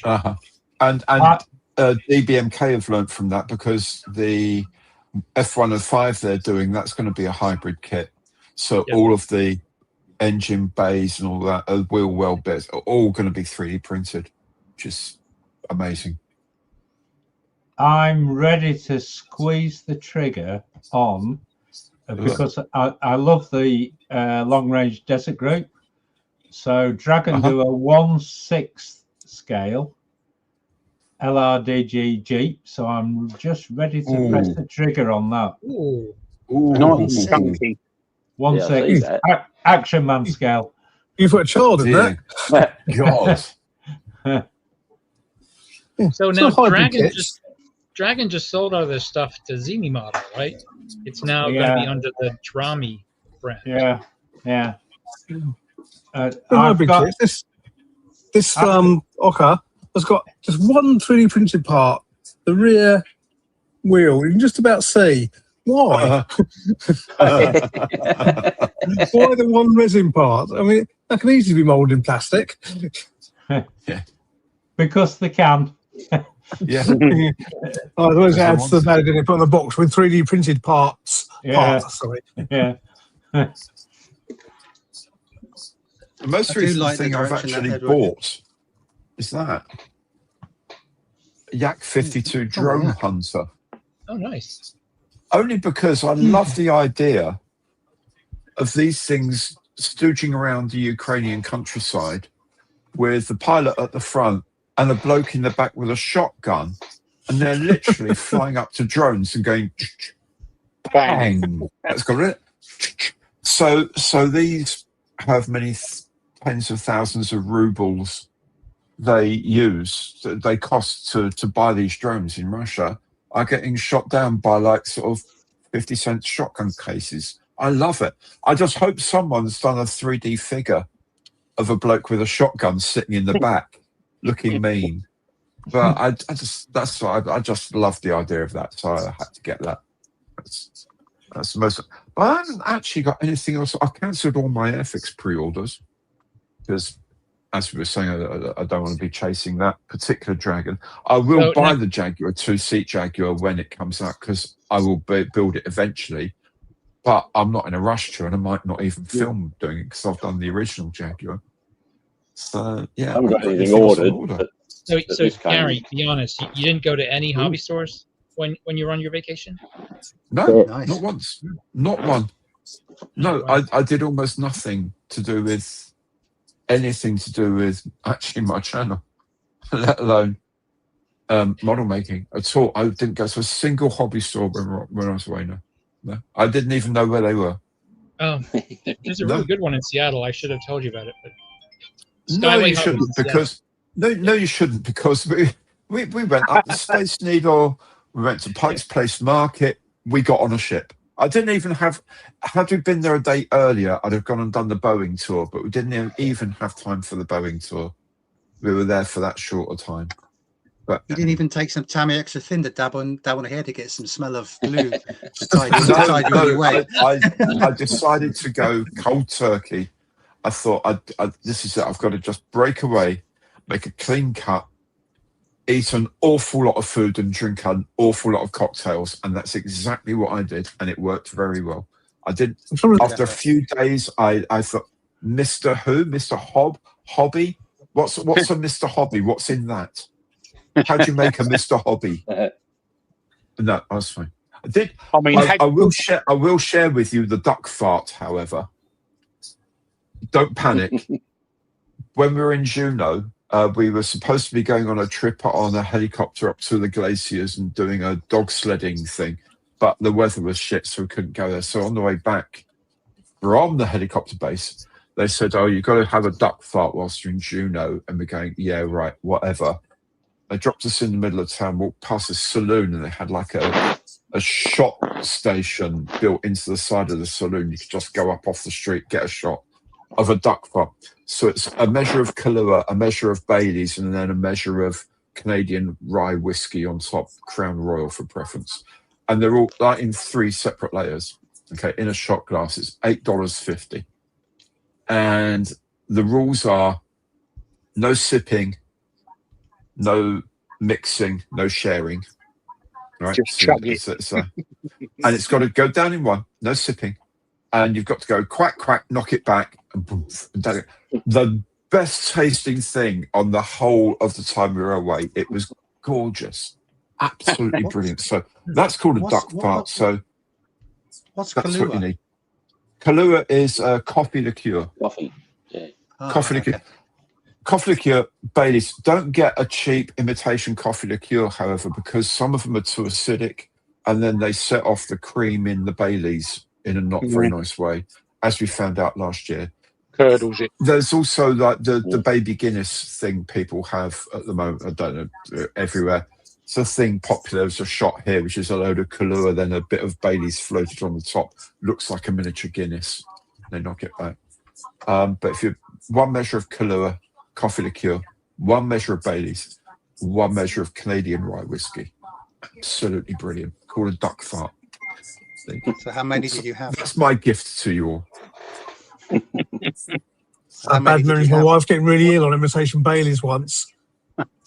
Speaker 3: And DBMK have learned from that because the F105 they're doing, that's going to be a hybrid kit. So all of the engine bays and all that, wheel well bits are all going to be 3D printed, which is amazing.
Speaker 6: I'm ready to squeeze the trigger on because I love the long-range desert group. So Dragon do a 1/6 scale LRDG Jeep. So I'm just ready to press the trigger on that.
Speaker 2: Ooh. Nice.
Speaker 6: 1/6 Action Man scale.
Speaker 4: You've got a child in that.
Speaker 3: God.
Speaker 5: So now Dragon just sold all their stuff to Zini model, right? It's now going to be under the Drami brand.
Speaker 6: Yeah.
Speaker 4: This Ocker has got just one 3D printed part, the rear wheel. You can just about see why. Why the one resin part? I mean, that can easily be moulded in plastic.
Speaker 6: Because they can.
Speaker 3: Yeah.
Speaker 4: Otherwise, adds the value they put on the box with 3D printed parts.
Speaker 6: Yeah.
Speaker 3: The most recent thing I've actually bought is that Yak 52 drone hunter.
Speaker 5: Oh, nice.
Speaker 3: Only because I love the idea of these things stooging around the Ukrainian countryside with the pilot at the front and a bloke in the back with a shotgun, and they're literally flying up to drones and going Bang. That's got it. So these have many tens of thousands of rubles they cost to buy these drones in Russia are getting shot down by like sort of 50-cent shotgun cases. I love it. I just hope someone's done a 3D figure of a bloke with a shotgun sitting in the back looking mean. But I just love the idea of that, so I had to get that. That's the most. But I haven't actually got anything else. I cancelled all my Airfix pre-orders because, as we were saying, I don't want to be chasing that particular Dragon. I will buy the Jaguar, 2-seat Jaguar, when it comes out because I will build it eventually. But I'm not in a rush to, and I might not even film doing it because I've done the original Jaguar. So yeah,
Speaker 7: I haven't got anything ordered.
Speaker 5: So Gary, be honest, you didn't go to any hobby stores when you were on your vacation?
Speaker 3: No, not once. Not one. No, I did almost nothing to do with anything to do with actually my channel, let alone model making at all. I didn't go to a single hobby store when I was away. No, I didn't even know where they were.
Speaker 5: There's a really good one in Seattle. I should have told you about it. But
Speaker 3: no, you shouldn't because no, you shouldn't because we went up the Space Needle. We went to Pike's Place Market. We got on a ship. I didn't even have. Had we been there a day earlier, I'd have gone and done the Boeing tour. But we didn't even have time for the Boeing tour. We were there for that short a time. But
Speaker 1: you didn't even take some Tammy extra thin to dab on here to get some smell of glue to tide you on your way.
Speaker 3: I decided to go cold turkey. I thought, this is it. I've got to just break away, make a clean cut, eat an awful lot of food and drink an awful lot of cocktails. And that's exactly what I did. And it worked very well. I did. After a few days, I thought, Mr. Who? Mr. Hobby? What's a Mr. Hobby? What's in that? How do you make a Mr. Hobby? No, that's fine. I will share with you the duck fart, however. Don't panic. When we were in Juneau, we were supposed to be going on a trip on a helicopter up to the glaciers and doing a dog sledding thing, but the weather was shit, so we couldn't go there. So on the way back from the helicopter base, they said, "Oh, you've got to have a duck fart whilst you're in Juneau." And we're going, "Yeah, right, whatever." They dropped us in the middle of town, walked past a saloon, and they had like a shot station built into the side of the saloon. You could just go up off the street, get a shot of a duck fart. So it's a measure of Kahlua, a measure of Baileys, and then a measure of Canadian rye whiskey on top, Crown Royal for preference. And they're all like in 3 separate layers. Okay, in a shot glass, it's $8.50. And the rules are no sipping, no mixing, no sharing. Right?
Speaker 2: Just chug it.
Speaker 3: And it's got to go down in one, no sipping. And you've got to go quack, quack, knock it back, and boom, and down it. The best tasting thing on the whole of the time we were away. It was gorgeous. Absolutely brilliant. So that's called a duck fart. So
Speaker 1: what's
Speaker 3: that's
Speaker 1: Kahlua?
Speaker 3: what you need. Kahlua is coffee liqueur.
Speaker 7: Coffee. Yeah.
Speaker 3: Coffee liqueur. Okay. Coffee liqueur, Baileys. Don't get a cheap imitation coffee liqueur, however, because some of them are too acidic, and then they set off the cream in the Baileys in a not very nice way, as we found out last year.
Speaker 2: Curdles it.
Speaker 3: There's also like the baby Guinness thing people have at the moment. I don't know, everywhere. It's a thing popular. There's a shot here, which is a load of Kahlua, then a bit of Baileys floated on the top. Looks like a miniature Guinness. They knock it back. But if you 1 measure of Kahlua, coffee liqueur, 1 measure of Baileys, 1 measure of Canadian rye whiskey. Absolutely brilliant. Called a duck fart.
Speaker 1: So how many did you have?
Speaker 3: That's my gift to you all.
Speaker 4: I had bad memories. My wife getting really ill on imitation Baileys once.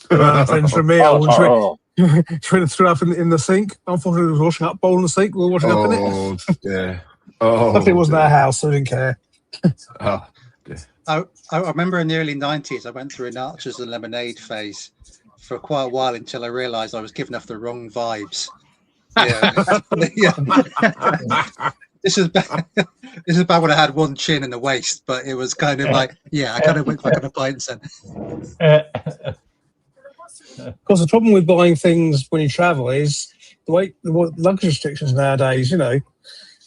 Speaker 4: Friends from me, she went threw up in the sink. Unfortunately, it was washing up bowl in the sink. We were washing up in it.
Speaker 3: Yeah.
Speaker 4: Luckily, it wasn't our house, so I didn't care.
Speaker 3: Oh, dear.
Speaker 1: I remember in the early 90s, I went through an Archers and Lemonade phase for quite a while until I realised I was giving off the wrong vibes. Yeah. This is about when I had 1 chin and a waist, but it was kind of like, I kind of went back on a pint and
Speaker 4: Of course, the problem with buying things when you travel is the luggage restrictions nowadays. You know,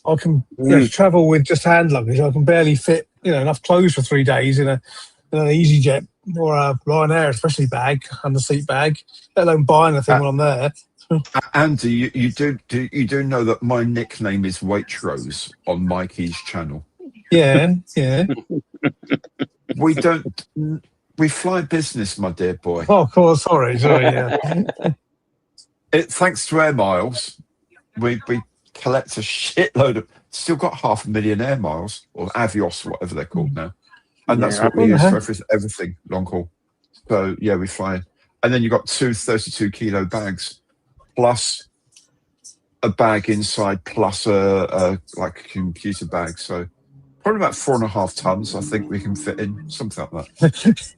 Speaker 4: I can travel with just hand luggage. I can barely fit, enough clothes for 3 days in an EasyJet or a Ryanair, especially bag, under seat bag. Let alone buy anything when I'm there.
Speaker 3: Andy, you do know that my nickname is Waitrose on Mikey's channel.
Speaker 4: Yeah.
Speaker 3: We fly business, my dear boy.
Speaker 4: Oh, of course. Sorry. Yeah.
Speaker 3: Thanks to Air Miles, we collect a shitload of. Still got 500,000 Air Miles, or Avios, whatever they're called now, and that's what we use for everything long haul. So yeah, we fly, and then you got 2 32-kilo bags, plus a bag inside, plus a computer bag. So probably about 4.5 tons, I think we can fit in, something like that.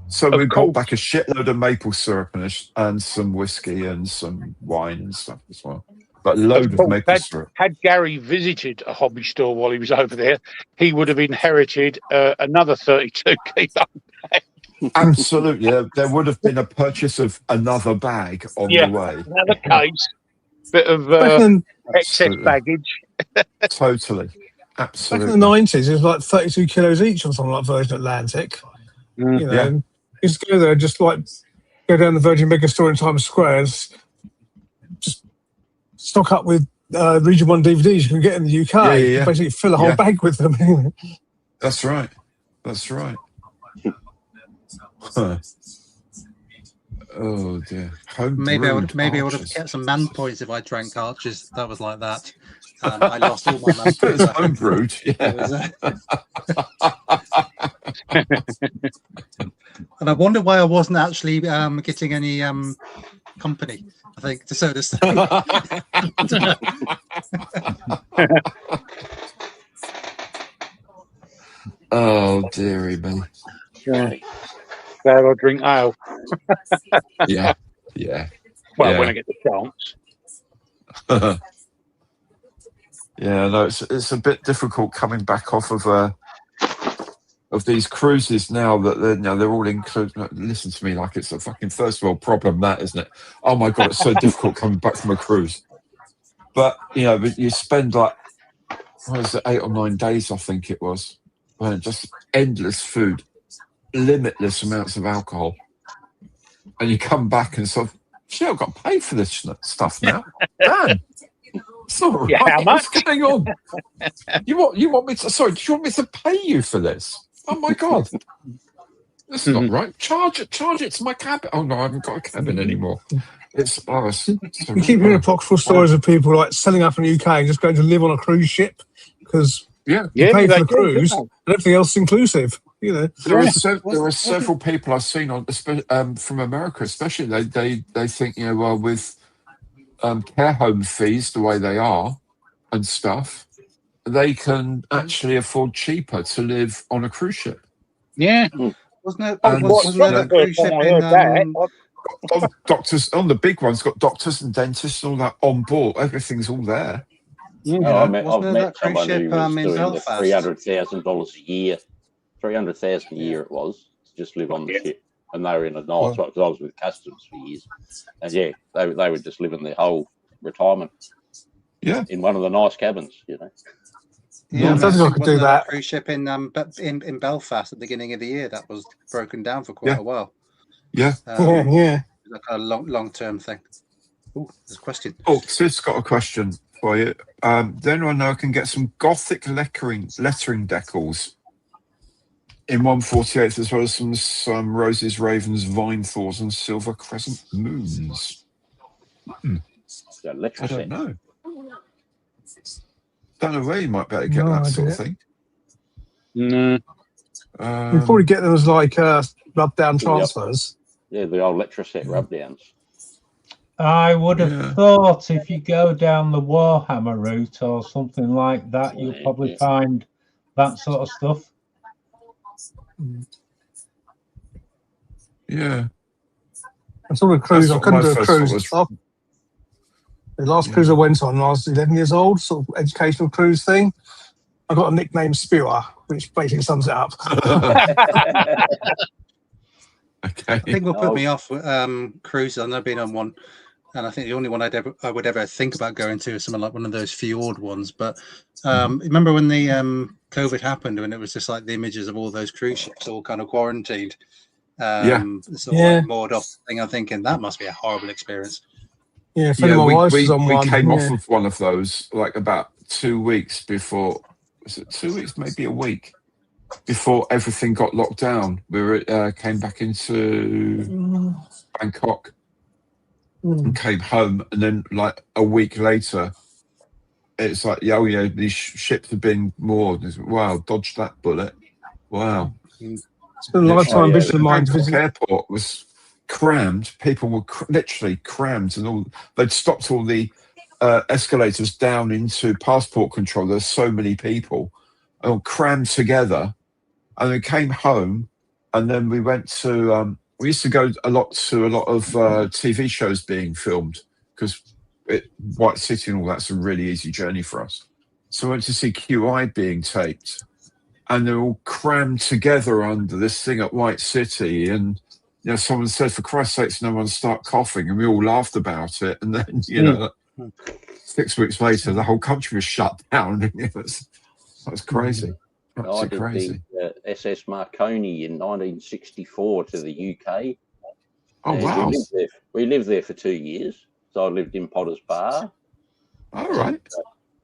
Speaker 3: So we got back a shitload of maple syrup and some whiskey and some wine and stuff as well. But a load of maple syrup.
Speaker 2: Had Gary visited a hobby store while he was over there, he would have inherited another 32 kilo bag.
Speaker 3: Absolutely. There would have been a purchase of another bag on the way.
Speaker 2: Another case. Bit of excess baggage.
Speaker 3: Totally. Absolutely.
Speaker 4: Back in the 90s, it was like 32 kilos each on something like Virgin Atlantic. You just go there, go down the Virgin Mega Store in Times Square and just stock up with Region 1 DVDs you can get in the UK.
Speaker 3: Yeah.
Speaker 4: Basically fill a whole bag with them.
Speaker 3: That's right. Huh. Oh dear.
Speaker 1: Maybe I would have kept some man points if I drank Archers. That was like that. I lost all my man points.
Speaker 3: Homebrewed.
Speaker 1: And I wonder why I wasn't actually getting any company. I think so to say.
Speaker 3: Oh dearie me.
Speaker 2: Glad I drink ale.
Speaker 3: Yeah.
Speaker 2: Well, when I get the chance.
Speaker 3: Yeah, no, it's a bit difficult coming back off of these cruises now that they're all included. Listen to me, like it's a fucking first world problem, that, isn't it? Oh my god, it's so difficult coming back from a cruise. But you spend like 8 or 9 days, I think it was, just endless food, limitless amounts of alcohol, and you come back and sort of, shit, I've got to pay for this stuff now. Damn. Sorry,
Speaker 2: how much?
Speaker 3: What's going on? You want me to? Sorry, do you want me to pay you for this? Oh my god, that's not right. Charge it to my cabin. Oh no, I haven't got a cabin anymore. It's
Speaker 4: you keep hearing apocryphal stories of people like selling up in the UK and just going to live on a cruise ship because you pay for the cruise and everything else is inclusive.
Speaker 3: There are several people I've seen from America, especially. They think with care home fees the way they are and stuff, they can actually afford cheaper to live on a cruise ship.
Speaker 2: Yeah.
Speaker 1: Wasn't there a cruise ship in
Speaker 3: doctors on the big ones, got doctors and dentists and all that on board. Everything's all there.
Speaker 7: I've met someone who was doing the $300,000 a year. $300,000 a year it was to just live on the ship. And they were in a nice one because I was with customs for years, and they would just live in their whole retirement. In one of the nice cabins,
Speaker 4: Yeah, I think I could do that.
Speaker 1: Cruise ship in Belfast at the beginning of the year that was broken down for quite a while.
Speaker 4: Yeah.
Speaker 1: Like a long-term thing. Oh, there's a question.
Speaker 3: Oh, Sid's got a question for you. Does anyone know I can get some Gothic lettering decals in 1/48, as well as some roses, ravens, vine thorns, and silver crescent moons? I don't know. Don't know where you might be able to get that sort of thing.
Speaker 2: No.
Speaker 4: You probably get them as like rub down transfers.
Speaker 7: Yeah, the old Letraset rub downs.
Speaker 6: I would have thought if you go down the Warhammer route or something like that, you'll probably find that sort of stuff.
Speaker 3: Yeah.
Speaker 4: I saw a cruise. I couldn't do a cruise. The last cruise I went on, I was 11 years old, sort of educational cruise thing. I got a nickname Spewer, which basically sums it up.
Speaker 3: Okay.
Speaker 1: I think what put me off cruises, I've never been on one, and I think the only one I would ever think about going to is something like one of those fjord ones. But remember when the COVID happened, and it was just like the images of all those cruise ships all kind of quarantined, sort of like moored off thing. I'm thinking that must be a horrible experience.
Speaker 4: Yeah,
Speaker 3: we came off of one of those like about 2 weeks before. Was it 2 weeks? Maybe a week before everything got locked down. We came back into Bangkok and came home, and then like a week later, it's like, these ships have been moored. Wow, dodged that bullet. Wow.
Speaker 4: It's been a lifetime vision of mine.
Speaker 3: Bangkok airport was crammed. People were literally crammed, and they'd stopped all the escalators down into passport control. There's so many people, all crammed together. And we came home, and then we went to. We used to go a lot of TV shows being filmed, because White City and all that's a really easy journey for us. So I went to see QI being taped, and they're all crammed together under this thing at White City. And someone said, "For Christ's sakes, no one start coughing," and we all laughed about it. And then 6 weeks later, the whole country was shut down. That was crazy.
Speaker 7: I did the SS Marconi in 1964 to the UK.
Speaker 3: Oh, wow.
Speaker 7: We lived there for 2 years. So I lived in Potters Bar.
Speaker 3: All right.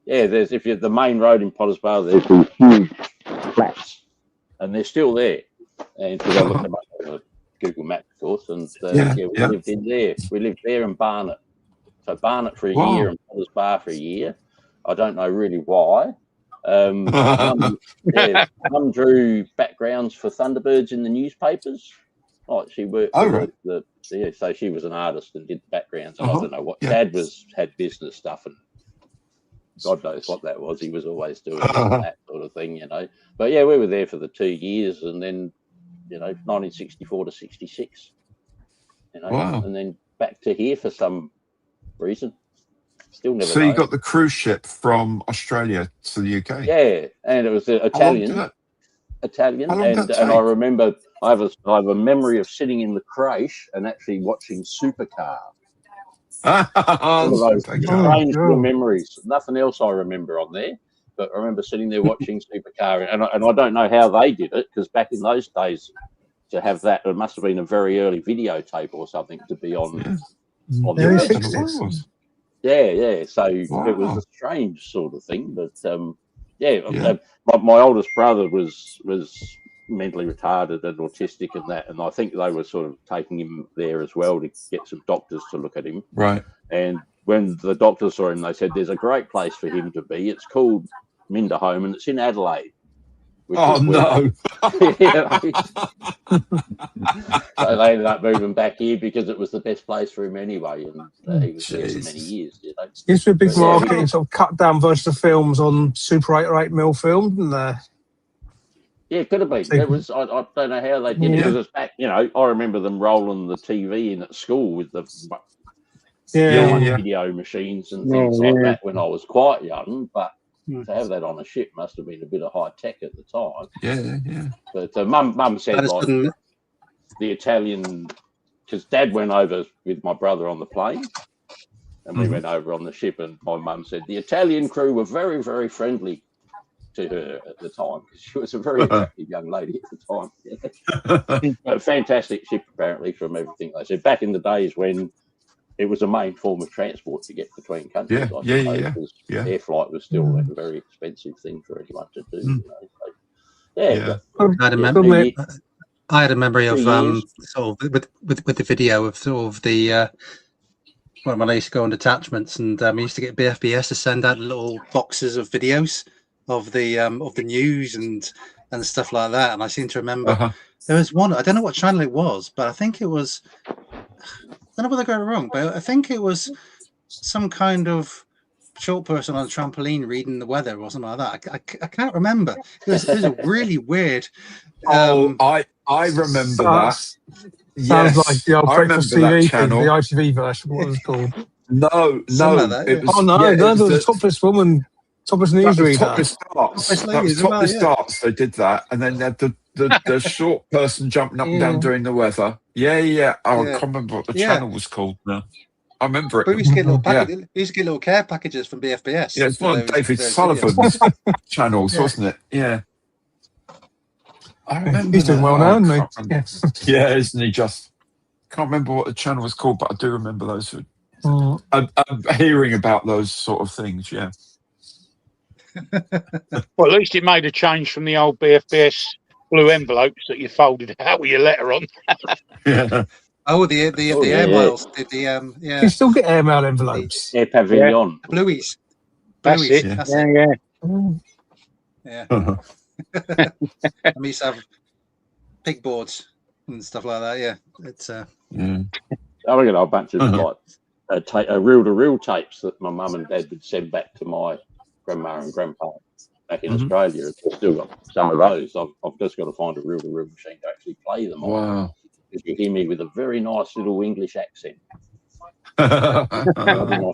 Speaker 7: If you're the main road in Potters Bar, there's these huge flats, and they're still there. And because I looked them up on Google Maps, of course, and we lived in there. We lived there in Barnet. So Barnet for a year and Potters Bar for a year. I don't know really why. Mum drew backgrounds for Thunderbirds in the newspapers. Like she worked so she was an artist and did the backgrounds. And I don't know what Dad had business stuff, and God knows what that was. He was always doing that sort of thing, But we were there for the 2 years, and then 1964 to 66, and then back to here for some reason. Still never.
Speaker 3: So you got the cruise ship from Australia to the UK?
Speaker 7: Yeah, and it was Italian, and I remember I have a memory of sitting in the creche and actually watching Supercar. One of those strange little memories. Nothing else I remember on there, but I remember sitting there watching Supercar, and I don't know how they did it, because back in those days, to have that, it must have been a very early videotape or something to be on the web. Yeah. So it was a strange sort of thing, but my oldest brother was mentally retarded and autistic and that, and I think they were sort of taking him there as well to get some doctors to look at him.
Speaker 3: Right.
Speaker 7: And when the doctors saw him, they said, "There's a great place for him to be. It's called Minderhome, and it's in Adelaide."
Speaker 3: Oh no!
Speaker 7: So they ended up moving back here because it was the best place for him anyway, and he was there for many years.
Speaker 4: Used to be a big marketing sort of cut down version of films on Super 8/8mm film, didn't there?
Speaker 7: Yeah, it could have been. It was. I don't know how they did it, because it's back. I remember them rolling the TV in at school with the video machines and things like that when I was quite young, but. To have that on a ship must have been a bit of high tech at the time.
Speaker 3: Yeah.
Speaker 7: But Mum said like the Italian, because Dad went over with my brother on the plane, and we went over on the ship, and my mum said the Italian crew were very, very friendly to her at the time, because she was a very attractive young lady at the time. But a fantastic ship, apparently, from everything they said. Back in the days when it was a main form of transport to get between countries. Air flight was still a very expensive thing for anyone to do.
Speaker 1: I had a memory of sort of with the video of sort of the when I used to go on detachments, and we used to get BFBS to send out little boxes of videos of the news and stuff like that. And I seem to remember there was one. I don't know what channel it was, but I think it was. I don't know whether I got it wrong, but I think it was some kind of short person on a trampoline reading the weather or something like that. I can't remember. It was a really weird.
Speaker 3: I remember that.
Speaker 4: Sounds like the old Breakfast TV thing, the ITV version. What was it called?
Speaker 3: No.
Speaker 4: It was, there was a topless woman, topless newsreader.
Speaker 3: Topless darts. They did that, and then they had the short person jumping up and down doing the weather. Yeah. I can't remember what the channel was called now. I remember it.
Speaker 1: But we used to get we used to get little care packages from BFBS.
Speaker 3: Yeah, it's one of David Sullivan's channels, wasn't it? Yeah. I remember
Speaker 4: he's doing well now, isn't he?
Speaker 3: Yeah, isn't he? Just can't remember what the channel was called, but I do remember those. I'm hearing about those sort of things. Yeah.
Speaker 2: Well, at least it made a change from the old BFBS blue envelopes that you folded out with your letter on.
Speaker 3: Yeah.
Speaker 1: Oh, the air miles.
Speaker 4: You still get airmail envelopes.
Speaker 7: Air Pavilion.
Speaker 1: The Blueies.
Speaker 2: That's it.
Speaker 1: That's
Speaker 2: it.
Speaker 1: Yeah. I used to have pig boards and stuff like that. Yeah, it's.
Speaker 7: I reckon a bunch of like reel-to-reel tapes that my mum and dad would send back to my grandma and grandpa back in Australia. I've still got some of those. I've just got to find a reel-to-reel machine to actually play them on.
Speaker 3: Wow.
Speaker 7: Because you hear me with a very nice little English accent. My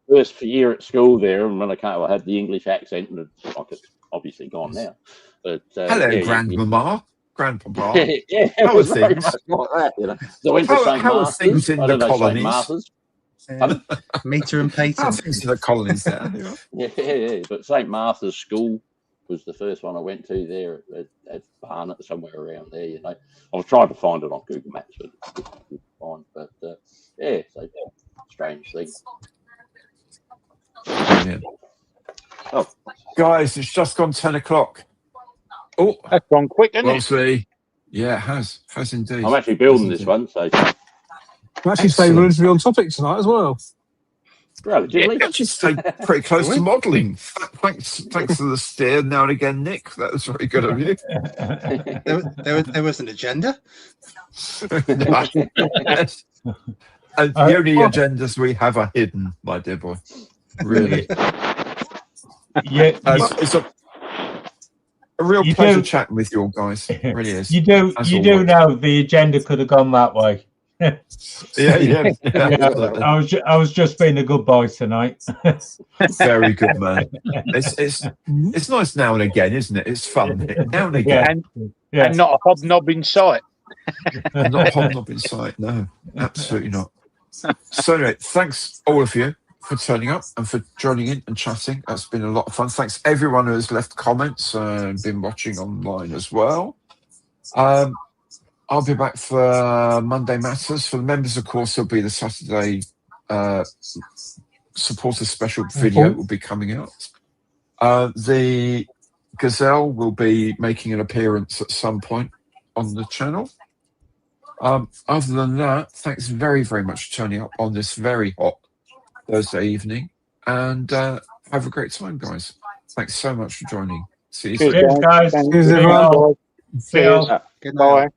Speaker 7: first year at school there, and when I came, I had the English accent, and it's obviously gone now. But
Speaker 3: hello, Grandmama, Grandpapa.
Speaker 7: Yeah,
Speaker 3: how
Speaker 7: it was
Speaker 3: are things?
Speaker 7: Like that, you know. So I went to St.
Speaker 3: How are things in the colonies?
Speaker 1: Meter and Peyton.
Speaker 3: How are things in the colonies there?
Speaker 7: Yeah. But St. Martha's School was the first one I went to there at Barnet, somewhere around there. You know, I was trying to find it on Google Maps, but strange thing.
Speaker 3: Brilliant. Oh, guys, it's just gone 10 o'clock. Oh,
Speaker 2: that's gone quick, isn't
Speaker 3: it? Yeah, it has indeed.
Speaker 7: I'm actually building this one, so
Speaker 4: I'm actually staying relatively on topic tonight as well.
Speaker 7: Relatively.
Speaker 3: You actually stayed pretty close to modelling. Thanks to the steer now and again, Nick. That was very good of you.
Speaker 1: There was an agenda.
Speaker 3: And the only agendas we have are hidden, my dear boy. Really.
Speaker 6: Yeah,
Speaker 3: it's a real pleasure chatting with you all, guys. It really is.
Speaker 6: You do know the agenda could have gone that way.
Speaker 3: Yeah.
Speaker 6: I was just being a good boy tonight.
Speaker 3: Very good, man. It's nice now and again, isn't it? It's fun now and again,
Speaker 2: and not a hobnob in sight.
Speaker 3: Not a hobnob in sight. No, absolutely not. So anyway, thanks all of you for turning up and for joining in and chatting. That's been a lot of fun. Thanks everyone who has left comments and been watching online as well. I'll be back for Monday Matters. For the members, of course, there'll be the Saturday supporter special video will be coming out. The Gazelle will be making an appearance at some point on the channel. Other than that, thanks very, very much for turning up on this very hot Thursday evening. And have a great time, guys. Thanks so much for joining. See you soon.
Speaker 6: Cheers, guys.
Speaker 4: Cheers, everyone.
Speaker 2: Cheers. Goodbye.